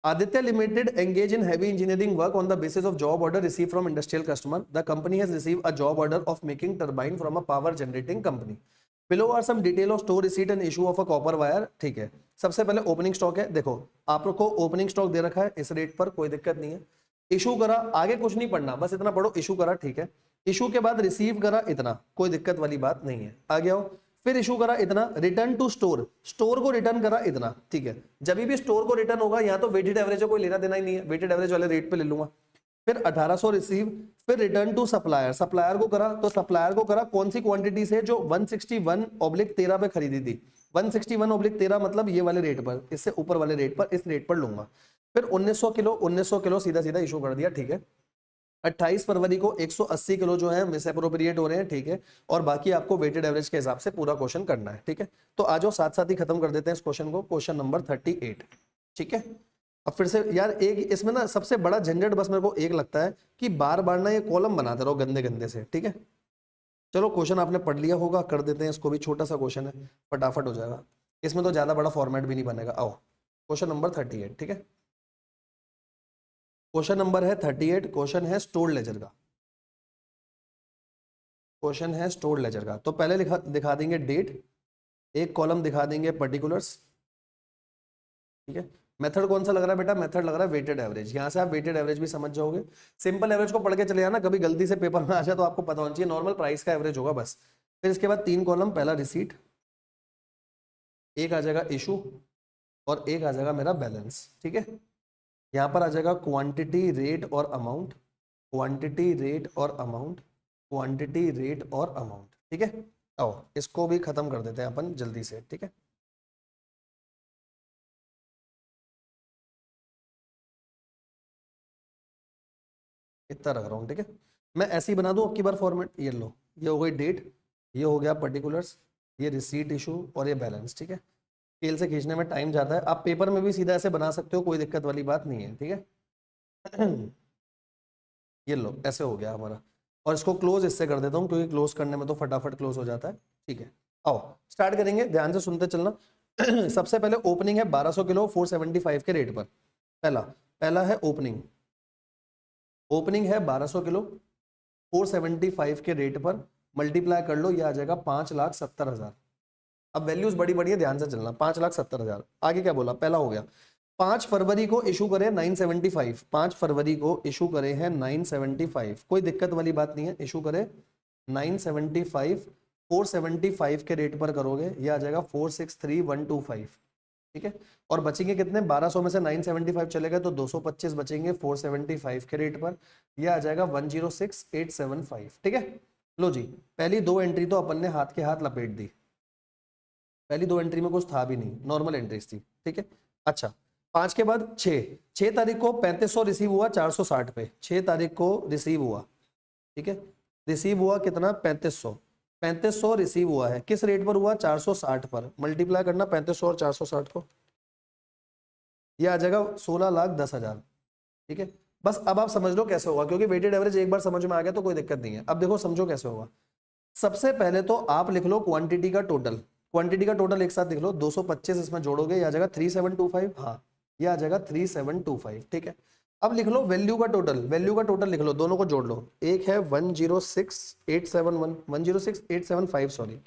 Aditya Limited engage in heavy engineering work on the basis of job order received from industrial customer. The company has received a job order of making turbine from a power generating company. Below are some detail of store receipt and issue of a copper wire. ठीक है, सबसे पहले opening stock है, देखो आपको opening stock दे रखा है इस रेट पर, कोई दिक्कत नहीं है। इशू करा, आगे कुछ नहीं पढ़ना, बस इतना पढ़ो, इशू करा, ठीक है। इशू के बाद रिसीव करा इतना, कोई दिक्कत वाली बात नहीं है, आगे आओ। फिर इशू करा इतना, रिटर्न टू स्टोर, स्टोर को रिटर्न करा इतना, ठीक है। जब भी स्टोर को रिटर्न होगा, यहाँ तो वेटेड एवरेज कोई लेना देना ही नहीं है, वेटेड एवरेज वाले रेट पे ले लूंगा। फिर 1800 रिसीव, फिर रिटर्न टू सप्लायर, सप्लायर को करा, तो सप्लायर को करा कौन सी क्वांटिटी से, जो 161/13 पे खरीदी थी, 161/13 मतलब ये वाले रेट पर, इससे ऊपर वाले रेट पर, इस रेट पर लूंगा। फिर 1900 किलो, 1900 किलो सीधा सीधा इशू कर दिया, ठीक है। 28 फरवरी को 180 किलो जो है मिस अप्रोप्रिएट हो रहे हैं, ठीक है, और बाकी आपको वेटेड एवरेज के हिसाब से पूरा क्वेश्चन करना है, ठीक है। तो आ जाओ साथ साथ ही खत्म कर देते हैं इस क्वेश्चन को, क्वेश्चन नंबर 38, ठीक है। अब फिर से यार एक इसमें ना सबसे बड़ा झंझट बस मेरे को एक लगता है कि बार बार ना ये कॉलम बनाते रहो गंदे गंदे से, ठीक है। चलो क्वेश्चन आपने पढ़ लिया होगा, कर देते हैं इसको भी, छोटा सा क्वेश्चन है, फटाफट हो जाएगा, इसमें तो ज्यादा बड़ा फॉर्मेट भी नहीं बनेगा। आओ क्वेश्चन नंबर 38, ठीक है। क्वेश्चन नंबर है 38, क्वेश्चन है स्टोर्ड लेजर का, क्वेश्चन है स्टोर्ड लेजर का। तो पहले दिखा देंगे डेट, एक कॉलम दिखा देंगे पर्टिकुलर्स, ठीक है। मेथड कौन सा लग रहा है बेटा? मेथड लग रहा है वेटेड एवरेज। यहां से आप वेटेड एवरेज भी समझ जाओगे। सिंपल एवरेज को पढ़ के चले जाना, कभी गलती से पेपर में आ जाए तो आपको पता होना चाहिए नॉर्मल प्राइस का एवरेज होगा बस। फिर इसके बाद 3 कॉलम, पहला रिसीट, एक आ जाएगा इशू, और एक आ जाएगा मेरा बैलेंस, ठीक है। यहाँ पर आ जाएगा क्वांटिटी, रेट और अमाउंट, क्वांटिटी, रेट और अमाउंट, क्वांटिटी, रेट और अमाउंट, ठीक है। आओ इसको भी खत्म कर देते हैं अपन जल्दी से, ठीक है। इतना रख रहा हूँ, ठीक है। मैं ऐसे ही बना दूं आपकी बार फॉर्मेट, ये लो, ये हो गई डेट, ये हो गया पर्टिकुलर्स, ये रिसीट, इशू और ये बैलेंस, ठीक है। स्केल से खींचने में टाइम जाता है, आप पेपर में भी सीधा ऐसे बना सकते हो, कोई दिक्कत वाली बात नहीं है, ठीक है। ये लो ऐसे हो गया हमारा, और इसको क्लोज इससे कर देता हूँ क्योंकि क्लोज करने में तो फटाफट क्लोज हो जाता है, ठीक है। आओ स्टार्ट करेंगे, ध्यान से सुनते चलना। सबसे पहले ओपनिंग है 1200 किलो 475 के रेट पर। पहला पहला है ओपनिंग, ओपनिंग है 1200 किलो 475 के रेट पर, मल्टीप्लाई कर लो, ये आ जाएगा 5,70,000। अब वैल्यूज बड़ी बड़ी है, ध्यान से चलना, 5,70,000। आगे क्या बोला? पहला हो गया 5 फरवरी को इशू करे 975, 5 फरवरी को इशू करे हैं 975, कोई दिक्कत वाली बात नहीं है, इशू करे 975, 475 के रेट पर करोगे, ये आ जाएगा 463,125, ठीक है। और बचेंगे कितने? 1200 में से 975 चले गए तो 225 बचेंगे 475 के रेट पर, यह आ जाएगा 106,875, ठीक है। लो जी, पहली दो एंट्री तो अपन ने हाथ के हाथ लपेट दी, पहली दो एंट्री में कुछ था भी नहीं, नॉर्मल एंट्रीज थी, ठीक है। अच्छा 5 के बाद 6 तारीख को 3500 रिसीव हुआ 460 पे, 6 तारीख को रिसीव हुआ, ठीक है। रिसीव हुआ कितना? 3500, 3500 रिसीव हुआ है, किस रेट पर हुआ? 460 पर, मल्टीप्लाई करना 3500 और 460 को, यह आ जाएगा 16,10,000, ठीक है। बस अब आप समझ लो कैसे होगा, क्योंकि वेटेड एवरेज एक बार समझ में आ गया तो कोई दिक्कत नहीं है। अब देखो समझो कैसे होगा। सबसे पहले तो आप लिख लो क्वांटिटी का टोटल, क्वांटिटी का टोटल एक साथ लिख लो, 225 इसमें जोड़ोगे, ये आ जाएगा 3725, हाँ ये आ जाएगा 3725, ठीक है। अब लिख लो वैल्यू का टोटल, वैल्यू का टोटल लिख लो, दोनों को जोड़ लो, एक है 106,871, 106,875 सॉरी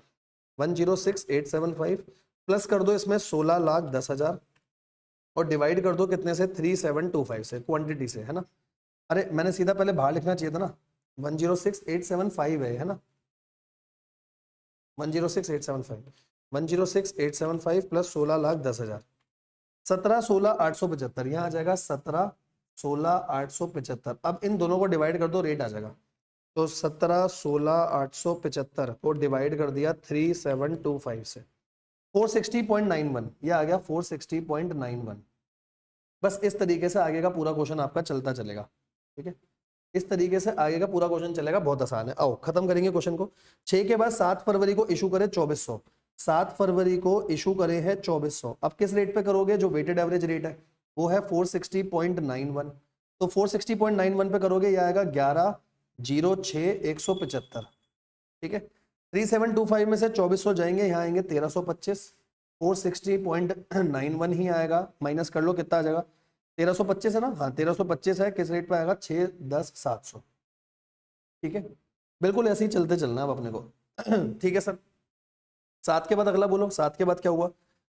106,875, प्लस कर दो इसमें 16,10,000 और डिवाइड कर दो कितने से? 3725 से, क्वांटिटी से, है ना। अरे मैंने सीधा पहले बाहर लिखना चाहिए था ना, 106,875 है ना, 106,875, 106,875 प्लस 16,10,000, 17,16,875, यहाँ आ जाएगा 17,16,875। अब इन दोनों को डिवाइड कर दो, रेट आ जाएगा, तो 17,16,875 को डिवाइड कर दिया 3725 से, 460.91, यह आ गया 460.91। बस इस तरीके से आगे का पूरा क्वेश्चन आपका चलता चलेगा, ठीक है। इस तरीके से आगे का पूरा क्वेश्चन चलेगा, बहुत आसान है। आओ खत्म करेंगे क्वेश्चन को। 6 के बाद 7 फरवरी को इशू करे 2400, 7 फरवरी को इशू करे है 2400। अब किस रेट पे करोगे? जो वेटेड एवरेज रेट है वो है 460.91, तो 460.91 पे करोगे, ये आएगा 11,06,175, ठीक है। 3725 में से 2400 जाएंगे, यहाँ आएंगे 1325, 460.91 ही आएगा, माइनस कर लो कितना आ जाएगा? 1325 है ना, हाँ 1325 है, किस रेट पे आएगा? 6,10,700, ठीक है। बिल्कुल ऐसे ही चलते चलना अब अपने को। ठीक है सर। 7 के बाद अगला बोलो, 7 के बाद क्या हुआ?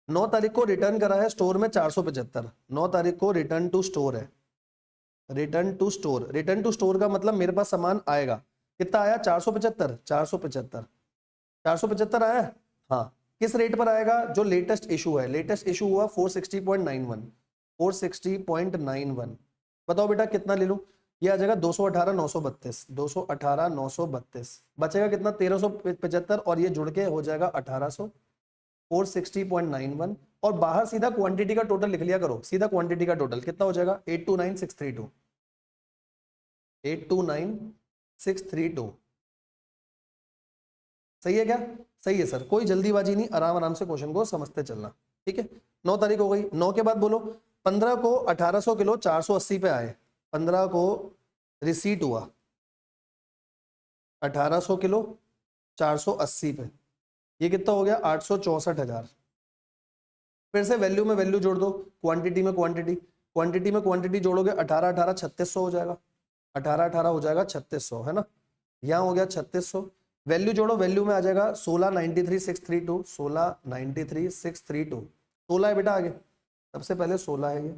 9 तारीख को रिटर्न करा है स्टोर में 475, 9 तारीख को रिटर्न टू स्टोर है, return to store, return to store का मतलब मेरे पास सामान आएगा, कितना आया? 475, 475, 475 आया, हाँ। किस रेट पर आएगा? जो लेटेस्ट इशू है, लेटेस्ट इशू हुआ 460.91, 460.91, बताओ बेटा कितना ले लूं? ये आ जाएगा 218,932, 218,932, बचेगा कितना? 1375, और ये जुड़ के हो जाएगा 1800, 460.91, और बाहर सीधा क्वांटिटी का टोटल लिख लिया करो, सीधा क्वांटिटी का टोटल कितना हो जाएगा? 829,632, 829632। सही है क्या? सही है सर, कोई जल्दीबाजी नहीं, आराम आराम से क्वेश्चन को समझते चलना। ठीक है, 9 तारीख हो गई। 9 के बाद बोलो 15 को 1800 किलो 480 पे आए, 15 को रिसीट हुआ 1800 किलो 480 पे, ये कितना हो गया? 864,000। फिर से वैल्यू में वैल्यू जोड़ दो, क्वांटिटी में क्वांटिटी, क्वांटिटी में क्वांटिटी जोड़ोगे 18 18 3600 हो जाएगा, 18 18 हो जाएगा 3600, है ना? यहाँ हो गया 3600, वैल्यू जोड़ो, वैल्यू में आ जाएगा 1693,632, 1693,632, 16 है बेटा आगे, सबसे पहले 16 है ये,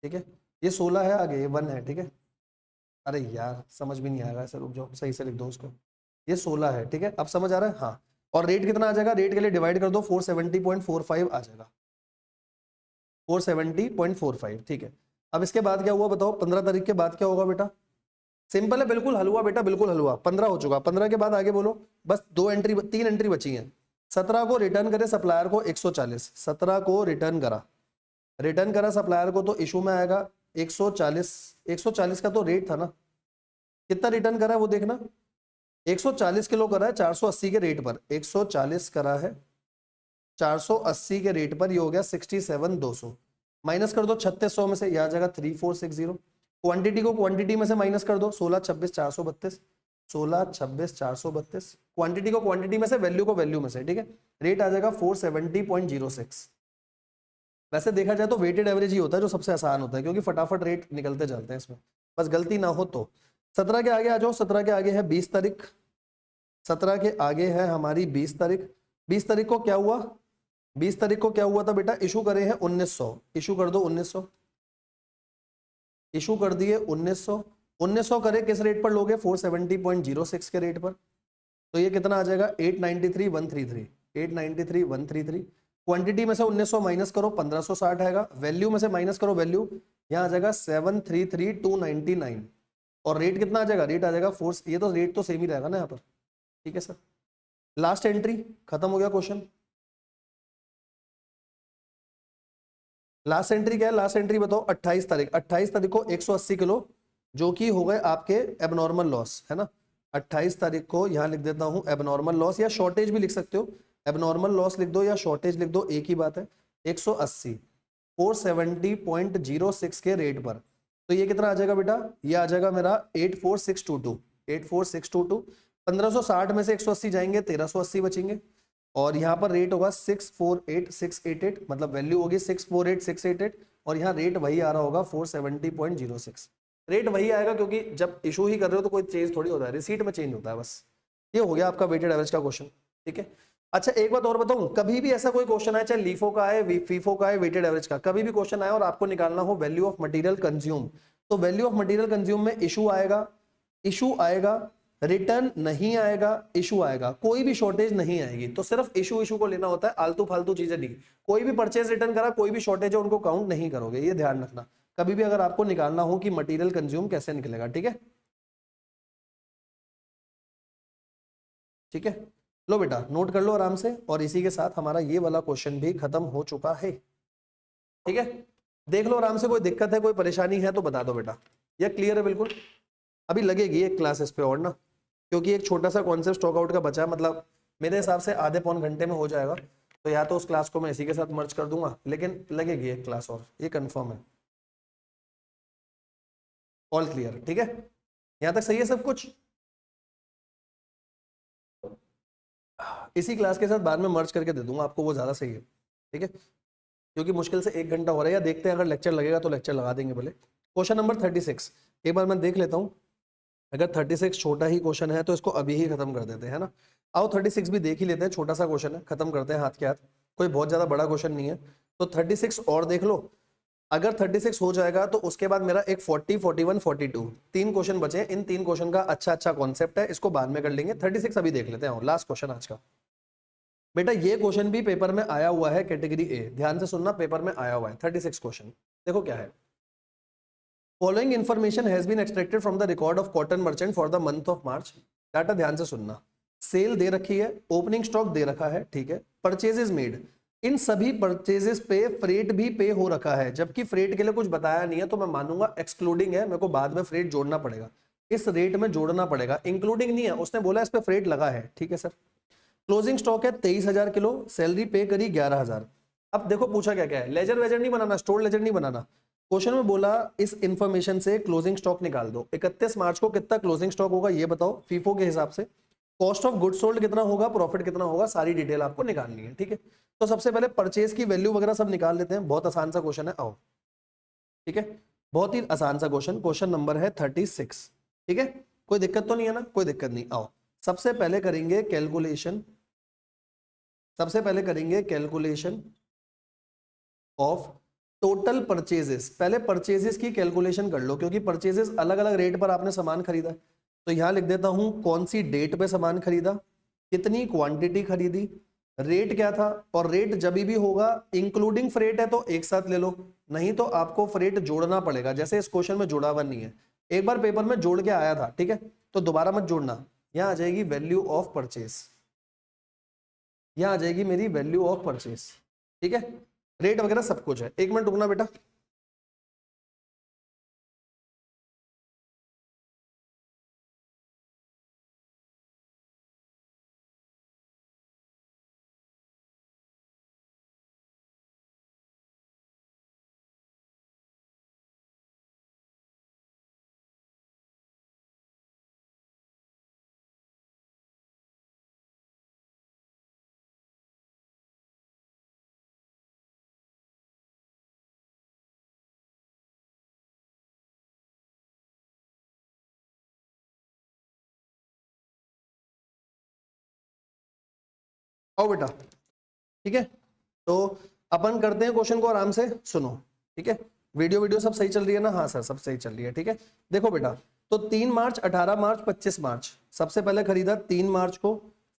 ठीक है, ये 16 है आगे, ये 1 है, ठीक है। अरे यार समझ भी नहीं आएगा ऐसे, रुक जाओ, सही से लिख दो उसको, ये 16 है, ठीक है, अब समझ आ रहा है? हाँ, और रेट कितना आ जाएगा? रेट के लिए डिवाइड कर दो, 470.45 आ जाएगा, 470.45, ठीक है। अब इसके बाद क्या हुआ बताओ? 15 तारीख के बाद क्या होगा बेटा? सिंपल है, बिल्कुल हल हुआ बेटा, बिल्कुल हल हुआ। 15 हो चुका, 15 के बाद आगे बोलो, बस 3 एंट्री बची हैं। 17 को रिटर्न करे सप्लायर को 140, 17 को रिटर्न करा सप्लायर को, तो इशू में आएगा 140, 140 का तो रेट था ना, कितना रिटर्न करा है वो देखना, 140 किलो करा है 480 के रेट पर, 140 करा है 480 के रेट पर, ये हो गया 67,200, माइनस कर दो 3600 में से, यह आ जाएगा 3460। क्वांटिटी को क्वांटिटी में से माइनस कर दो, 16 26 432, 16 26 432, क्वांटिटी को क्वांटिटी में से, वैल्यू को वैल्यू में से, ठीक है। रेट आ जाएगा 470.06। वैसे देखा जाए तो वेटेड एवरेज ही होता है जो सबसे आसान होता है, क्योंकि फटाफट रेट निकलते जाते हैं इसमें, बस गलती ना हो तो। 17 के आगे आ जाओ, 17 के आगे है 20 तारीख, 17 के आगे है हमारी 20 तारीख। 20 तारीख को क्या हुआ? 20 तारीख को क्या हुआ था बेटा? इशू करे हैं 1900, इशू कर दो 1900, इशू कर दिए 1900, 1900 करे किस रेट पर लोगे? 470.06 के रेट पर, तो ये कितना आ जाएगा? 893,133, 893,133। क्वांटिटी में से 1900 माइनस करो, 1560 आएगा, वैल्यू में से माइनस करो वैल्यू, यहाँ आ जाएगा 733,299, और रेट कितना आ जाएगा? रेट आ जाएगा 4, ये तो रेट तो सेम ही रहेगा ना यहाँ पर, ठीक है सर। लास्ट एंट्री, खत्म हो गया क्वेश्चन। लास्ट एंट्री क्या है? लास्ट एंट्री बताओ 28 तारीख, 28 तारीख को 180 किलो जो कि हो गए आपके एबनॉर्मल लॉस, है ना। 28 तारीख को यहाँ लिख देता हूँ एबनॉर्मल लॉस, या शॉर्टेज भी लिख सकते हो, एबनॉर्मल लॉस लिख दो या शॉर्टेज लिख दो, एक ही बात है। 180 470.06 के रेट पर, तो ये कितना आ जाएगा बेटा? ये आ जाएगा मेरा 84622, 84622। 1560 में से 180 जाएंगे, 1380 बचेंगे, और यहाँ पर रेट होगा 648688, मतलब वैल्यू होगी 648688, और यहाँ रेट वही आ रहा होगा 470.06। रेट वही आएगा, क्योंकि जब इशू ही कर रहे हो तो कोई चेंज थोड़ी होता है, रिसीट में चेंज होता है बस। ये हो गया आपका वेटेड एवरेज का क्वेश्चन, ठीक है। अच्छा एक बात और बताऊं, कभी भी ऐसा कोई क्वेश्चन आए, चाहे लीफो का आए, फीफो का आए, वेटेड एवरेज का, कभी भी क्वेश्चन आए और आपको निकालना हो वैल्यू ऑफ मटेरियल कंज्यूम, तो वैल्यू ऑफ मटेरियल कंज्यूम में इशू आएगा, रिटर्न नहीं आएगा, इशू आएगा, कोई भी शॉर्टेज नहीं आएगी। तो सिर्फ इशू को लेना होता है, आलतू फालतू चीजें नहीं। कोई भी परचेज रिटर्न करा, कोई भी शॉर्टेज है, उनको काउंट नहीं करोगे, ये ध्यान रखना कभी भी, अगर आपको निकालना हो कि मटेरियल कंज्यूम कैसे निकलेगा, ठीक है। ठीक है, लो बेटा नोट कर लो आराम से, और इसी के साथ हमारा ये वाला क्वेश्चन भी खत्म हो चुका है, ठीक है। देख लो आराम से, कोई दिक्कत है, कोई परेशानी है तो बता दो बेटा, ये क्लियर है बिल्कुल। अभी लगेगी एक क्लास इस पे और ना, क्योंकि एक छोटा सा कॉन्सेप्ट स्टॉक आउट का बचा, मतलब मेरे हिसाब से आधे पौन घंटे में हो जाएगा, तो या तो उस क्लास को मैं इसी के साथ मर्ज कर दूंगा, लेकिन लगेगी एक क्लास और, ये कंफर्म है। ऑल क्लियर, ठीक है, यहाँ तक सही है सब कुछ। इसी क्लास के साथ बाद में मर्ज करके दे दूंगा आपको, वो ज्यादा सही है, ठीक है, क्योंकि मुश्किल से 1 घंटा हो रहा है, या देखते हैं अगर लेक्चर लगेगा तो लेक्चर लगा देंगे भले। क्वेश्चन नंबर 36 एक बार मैं देख लेता हूँ, अगर 36 छोटा ही क्वेश्चन है तो इसको अभी ही खत्म कर देते हैं ना। आओ 36 भी देख ही लेते हैं, छोटा सा क्वेश्चन है, खत्म करते हैं हाथ के हाथ, कोई बहुत ज्यादा बड़ा क्वेश्चन नहीं है। तो 36 और देख लो, अगर 36 हो जाएगा तो उसके बाद मेरा एक 40, 41, 42 3 क्वेश्चन बचे। इन 3 क्वेश्चन का अच्छा कॉन्सेप्ट है, इसको बाद में कर लेंगे। 36 अभी देख लेते हैं, लास्ट क्वेश्चन आज का। बेटा ये क्वेश्चन भी पेपर में आया हुआ है, कैटेगरी ए, ध्यान से सुनना, पेपर में आया हुआ है 36 क्वेश्चन। देखो क्या है, following information has been extracted from the record of cotton merchant for the month of March. Data ध्यान से सुनना, सेल दे रखी है, ओपनिंग स्टॉक दे रखा है, ठीक है, परचेज इज मेड, इन सभी परचेजेस पे फ्रेट भी पे हो रखा है, जबकि फ्रेट के लिए कुछ बताया नहीं है, तो मैं मानूंगा एक्सक्लूडिंग है, मेरे को बाद में फ्रेट जोड़ना पड़ेगा, इस रेट में जोड़ना पड़ेगा, इंक्लूडिंग नहीं है, उसने बोला इस पे फ्रेट लगा है, ठीक है सर। क्लोजिंग स्टॉक है 23,000 किलो, सैलरी पे करी 11,000। अब देखो पूछा क्या क्या है, लेजर वेजर नहीं बनाना, स्टोर लेजर नहीं बनाना, क्वेश्चन में बोला इस इंफॉर्मेशन से क्लोजिंग स्टॉक निकाल दो। 31 मार्च को कितना क्लोजिंग स्टॉक होगा ये बताओ फीफो के हिसाब से, कॉस्ट ऑफ गुड सोल्ड कितना होगा, प्रॉफिट कितना होगा, सारी डिटेल आपको निकालनी है, ठीक है। तो सबसे पहले परचेज की वैल्यू वगैरह सब निकाल लेते हैं, बहुत आसान सा क्वेश्चन है, आओ, ठीक है, बहुत ही आसान सा क्वेश्चन, क्वेश्चन नंबर है 36, ठीक है, कोई दिक्कत तो नहीं है ना, कोई दिक्कत नहीं, आओ सबसे पहले करेंगे कैलकुलेशन, सबसे पहले करेंगे कैलकुलेशन ऑफ टोटल परचेजेस। पहले परचेजेस की कैलकुलेशन कर लो, क्योंकि परचेजेस अलग अलग रेट पर आपने सामान खरीदा, तो यहां लिख देता हूं कौन सी डेट पे सामान खरीदा, कितनी क्वांटिटी खरीदी, रेट क्या था, और रेट जब भी होगा इंक्लूडिंग फ्रेट है तो एक साथ ले लो, नहीं तो आपको फ्रेट जोड़ना पड़ेगा, जैसे इस क्वेश्चन में जोड़ा हुआ नहीं है, एक बार पेपर में जोड़ के आया था, ठीक है, तो दोबारा मत जोड़ना। यहां आ जाएगी वैल्यू ऑफ परचेज, यहां आ जाएगी मेरी वैल्यू ऑफ परचेज, ठीक है, रेट वगैरह सब कुछ है। एक मिनट रुकना बेटा, आओ बेटा, ठीक है। तो अपन करते हैं क्वेश्चन को आराम से सुनो, ठीक है, वीडियो वीडियो सब सही चल रही है ना, हाँ सर सब सही चल रही है, ठीक है। देखो बेटा, तो 3 मार्च, 18 मार्च, 25 मार्च, सबसे पहले खरीदा 3 मार्च को,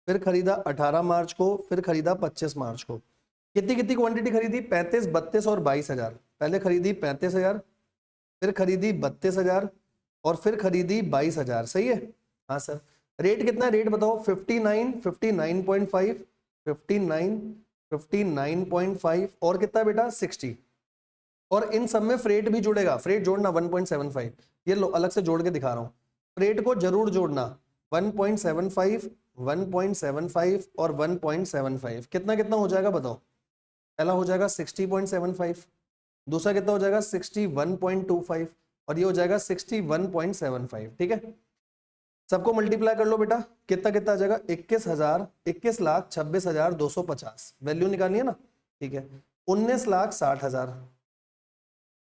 फिर खरीदा 18 मार्च को, फिर खरीदा 25 मार्च को। कितनी कितनी क्वांटिटी खरीदी, 35, 32 और 22,000। पहले खरीदी 35,000, फिर खरीदी 32,000 और फिर खरीदी 22,000, सही है, हाँ सर। रेट कितना है, रेट बताओ, 59, 59.5, 59, 59.5 और कितना बेटा 60, और इन सब में फ्रेट भी जुड़ेगा, फ्रेट जोड़ना 1.75, ये लो अलग से जोड़ के दिखा रहा हूं, फ्रेट को जरूर जोड़ना, 1.75, 1.75 और 1.75, कितना कितना हो जाएगा बताओ, पहला हो जाएगा 60.75, दूसरा कितना हो जाएगा 61.25 और ये हो जाएगा 61.75, ठीक है। सबको मल्टीप्लाई कर लो बेटा, कितना कितना आ जाएगा, 21,26,26,250, वैल्यू निकालनी है ना, ठीक है, 19,60,000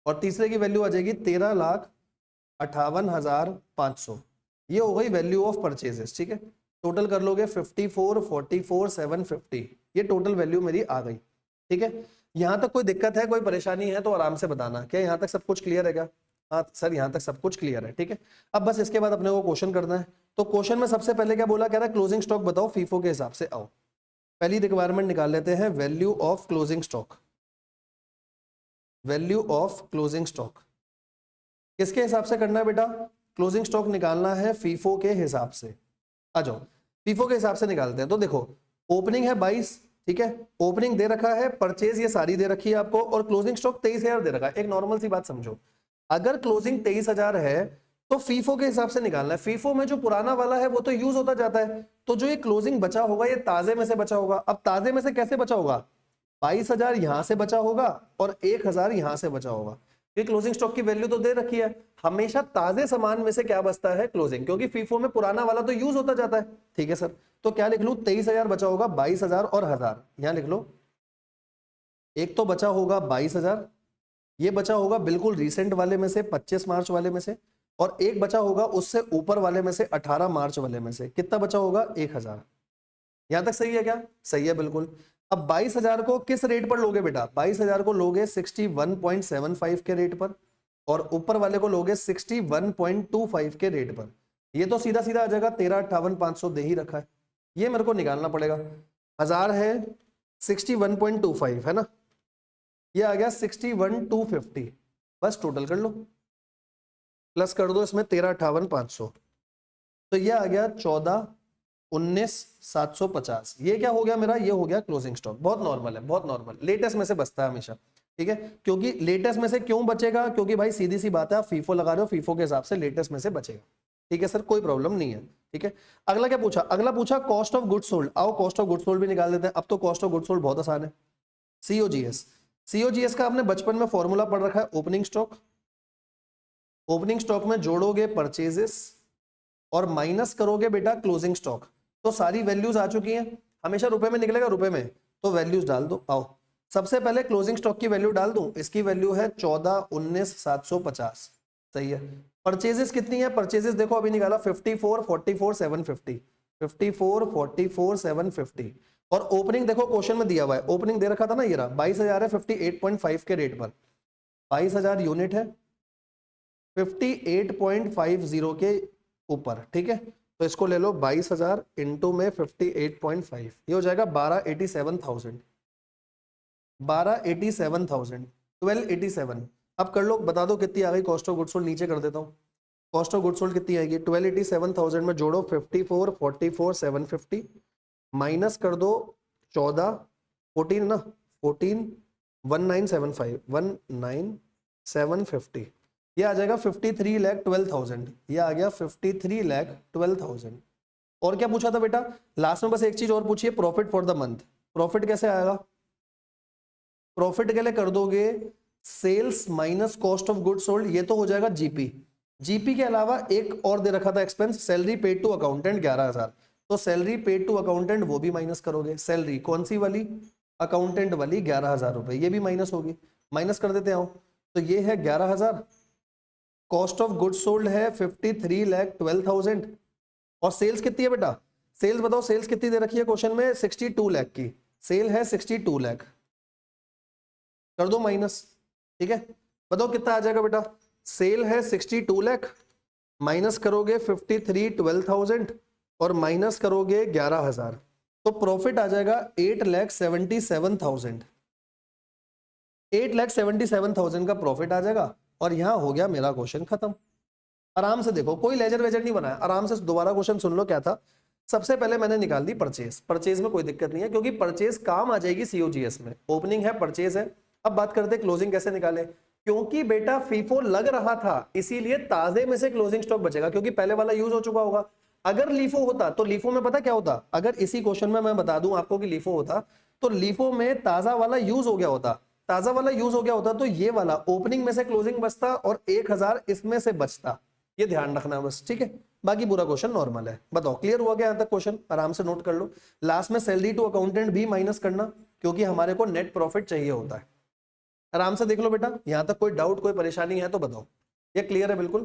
और तीसरे की वैल्यू आ जाएगी 13,58,500, ये हो गई वैल्यू ऑफ परचेजेस, ठीक है। टोटल कर लोगे 54, 44, 750, ये टोटल वैल्यू मेरी आ गई, ठीक है। यहां तक कोई दिक्कत है, कोई परेशानी है तो आराम से बताना, क्या यहां तक सब कुछ क्लियर है क्या, हाँ सर यहां तक सब कुछ क्लियर है, ठीक है। अब बस इसके बाद अपने को क्वेश्चन करना है, तो क्वेश्चन में सबसे पहले क्या बोला, कह रहा है क्लोजिंग स्टॉक बताओ फीफो के हिसाब से, आओ पहली रिक्वायरमेंट निकाल लेते हैं, value of closing stock, value of closing stock किसके हिसाब से करना है बेटा, क्लोजिंग स्टॉक निकालना है फीफो के हिसाब से, आ जाओ फीफो के हिसाब से निकालते हैं। तो देखो ओपनिंग है 22, ठीक है, ओपनिंग दे रखा है, परचेज ये सारी दे रखी है आपको, और क्लोजिंग स्टॉक 23,000 दे रखा है। एक नॉर्मल सी बात समझो, अगर क्लोजिंग 23,000 है तो फीफो के हिसाब से निकालना है, फीफो में जो पुराना वाला है वो तो यूज होता जाता है, तो जो ये क्लोजिंग बचा होगा ये ताजे में से बचा होगा। अब ताजे में से कैसे बचा होगा, 22,000 यहां से बचा होगा और 1,000 यहां से बचा होगा, ये क्लोजिंग स्टॉक की वैल्यू तो दे रखी है। हमेशा ताजे सामान में से क्या बचता है, क्लोजिंग, क्योंकि फीफो में पुराना वाला तो यूज होता जाता है, ठीक है सर। तो क्या लिख लूं, 23,000 बचा होगा, 22,000 और 1,000 यहां लिख लो। एक तो बचा होगा 22,000, ये बचा होगा बिल्कुल रिसेंट वाले में से 25 मार्च वाले में से, और एक बचा होगा उससे ऊपर वाले में से 18 मार्च वाले में से, कितना बचा होगा 1,000। यहां तक सही है क्या, सही है बिल्कुल। अब 22,000 को किस रेट पर लोगे बेटा, 22,000 को लोगे 61.75 के रेट पर, और ऊपर वाले को लोगे 61.25 के रेट पर, ये तो सीधा सीधा आ जाएगा 13,58,500 दे ही रखा है, ये मेरे को निकालना पड़ेगा। 1,000 है 61.25 है ना, ये आ गया 61,250, बस टोटल कर लो, प्लस कर दो इसमें 13,58,500, तो ये आ गया 19,750। ये क्या हो गया मेरा, ये हो गया क्लोजिंग स्टॉक। बहुत नॉर्मल है, बहुत नॉर्मल, लेटेस्ट में से बचता है हमेशा, ठीक है। क्योंकि लेटेस्ट में से क्यों बचेगा, क्योंकि भाई सीधी सी बात है, आप फीफो लगा रहे हो, फीफो के हिसाब से लेटेस्ट में से बचेगा, ठीक है सर, कोई प्रॉब्लम नहीं है, ठीक है। अगला क्या पूछा, अगला पूछा कॉस्ट ऑफ गुड्स सोल्ड। आओ कॉस्ट ऑफ गुड्स सोल्ड भी निकाल देते हैं। अब तो कॉस्ट ऑफ गुड्स सोल्ड बहुत आसान है, सीओजीएस। सीओजीएस का आपने बचपन में फॉर्मूला पढ़ रखा है, ओपनिंग स्टॉक। ओपनिंग स्टॉक में जोड़ोगे परचेजेस और माइनस करोगे बेटा क्लोजिंग स्टॉक। तो सारी वैल्यूज आ चुकी हैं, हमेशा रुपए में निकलेगा, रुपए में, तो वैल्यूज डाल दो। आओ सबसे पहले क्लोजिंग स्टॉक की वैल्यू डाल दूं, इसकी वैल्यू है 14,19,750, सही है। परचेजेस कितनी है, परचेजेस देखो अभी निकाला 54,44,750, 54,44,750। और ओपनिंग देखो क्वेश्चन में दिया हुआ है, ओपनिंग दे रखा था ना, ये रहा 22,000 है 58.5 के रेट पर, 22,000 यूनिट है 58.50 के ऊपर, ठीक है। तो इसको ले लो 22,000 इंटू में 58.5, ये हो जाएगा 12,87,000, 12,87,000, 12,87। अब कर लो, बता दो कितनी आ गई कॉस्ट ऑफ गुड्स सोल्ड, नीचे कर देता हूँ। कॉस्ट ऑफ गुड्स सोल्ड कितनी आएगी, 12,87,000 में जोड़ो 54,44,750 माइनस कर दो 14 ना 14 1975 19,750, ये आ जाएगा 53,12,000, ये आ गया 53,12,000। और क्या पूछा था बेटा, लास्ट में बस एक चीज और पूछिए, profit for the month. Profit कैसे आएगा, प्रॉफिट के लिए कर दोगे sales minus cost of goods sold, ये तो हो जाएगा जीपी। जीपी के अलावा एक और दे रखा था expense, salary paid to accountant 11,000, तो सैलरी पेड टू अकाउंटेंट वो भी माइनस करोगे। सैलरी कौन सी वाली, अकाउंटेंट वाली 11,000 रुपए, ये भी माइनस होगी, माइनस कर देते हो। तो ये है 11,000, कॉस्ट ऑफ गुड्स सोल्ड है 53,12,000, और सेल्स कितनी है बेटा, सेल्स बताओ, सेल्स कितनी दे रखी है क्वेश्चन में, 62 लाख की सेल है, 62 लाख, कर दो माइनस, ठीक है। बताओ कितना आ जाएगा बेटा, सेल है 62 लाख, माइनस करोगे 53,12,000 और माइनस करोगे 11,000, तो प्रॉफिट आ जाएगा 8,77,000, 8,77,000 का प्रॉफिट आ जाएगा। और यहां हो गया मेरा क्वेश्चन खत्म। आराम से देखो, कोई लेजर वेजर नहीं बनाया, आराम से दोबारा क्वेश्चन सुन लो क्या था। सबसे पहले मैंने निकाल दी परचेज, परचेज में कोई दिक्कत नहीं है क्योंकि परचेज काम आ जाएगी सीओजीएस में, ओपनिंग है परचेज है। अब बात करते हैं क्लोजिंग कैसे निकाले, क्योंकि बेटा फीफो लग रहा था इसीलिए ताजे में से क्लोजिंग स्टॉक बचेगा, क्योंकि पहले वाला यूज हो चुका होगा। अगर लीफो होता तो लीफो में पता क्या होता, अगर इसी क्वेश्चन में मैं बता दूं आपको कि लीफो होता तो लीफो में ताजा वाला यूज हो गया होता, ताजा वाला यूज हो गया होता तो ये वाला ओपनिंग में से क्लोजिंग बचता और 1,000 इसमें से बचता, ये ध्यान रखना बस, ठीक है। बाकी पूरा क्वेश्चन नॉर्मल है। बताओ क्लियर हुआ क्या यहां तक क्वेश्चन, आराम से नोट कर लो। लास्ट में सैलरी टू अकाउंटेंट भी माइनस करना क्योंकि हमारे को नेट प्रॉफिट चाहिए होता है। आराम से देख लो बेटा, यहां तक कोई डाउट कोई परेशानी है तो बताओ, ये क्लियर है बिल्कुल,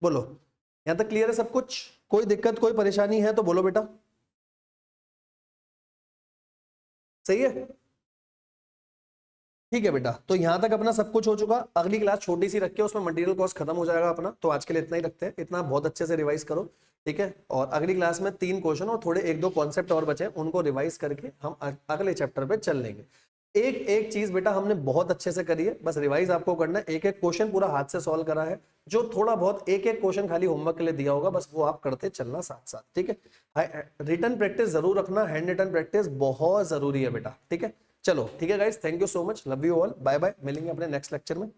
बोलो यहां तक क्लियर है सब कुछ, कोई दिक्कत कोई परेशानी है तो बोलो बेटा, सही है, ठीक है बेटा। तो यहां तक अपना सब कुछ हो चुका, अगली क्लास छोटी सी रख के उसमें मटेरियल कॉस्ट खत्म हो जाएगा अपना, तो आज के लिए इतना ही रखते हैं, इतना बहुत अच्छे से रिवाइज करो, ठीक है। और अगली क्लास में 3 क्वेश्चन और थोड़े 1-2 कॉन्सेप्ट और बचे, उनको रिवाइज करके हम अगले चैप्टर पे चल लेंगे। एक एक चीज बेटा हमने बहुत अच्छे से करी है, बस रिवाइज आपको करना है, एक एक क्वेश्चन पूरा हाथ से सॉल्व करा है, जो थोड़ा बहुत एक एक क्वेश्चन खाली होमवर्क के लिए दिया होगा बस वो आप करते चलना साथ साथ, ठीक है। रिटन प्रैक्टिस जरूर रखना, हैंड रिटन प्रैक्टिस बहुत जरूरी है बेटा, ठीक है। चलो ठीक है guys, thank you so much, love you all, bye bye, मिलेंगे अपने नेक्स्ट लेक्चर में।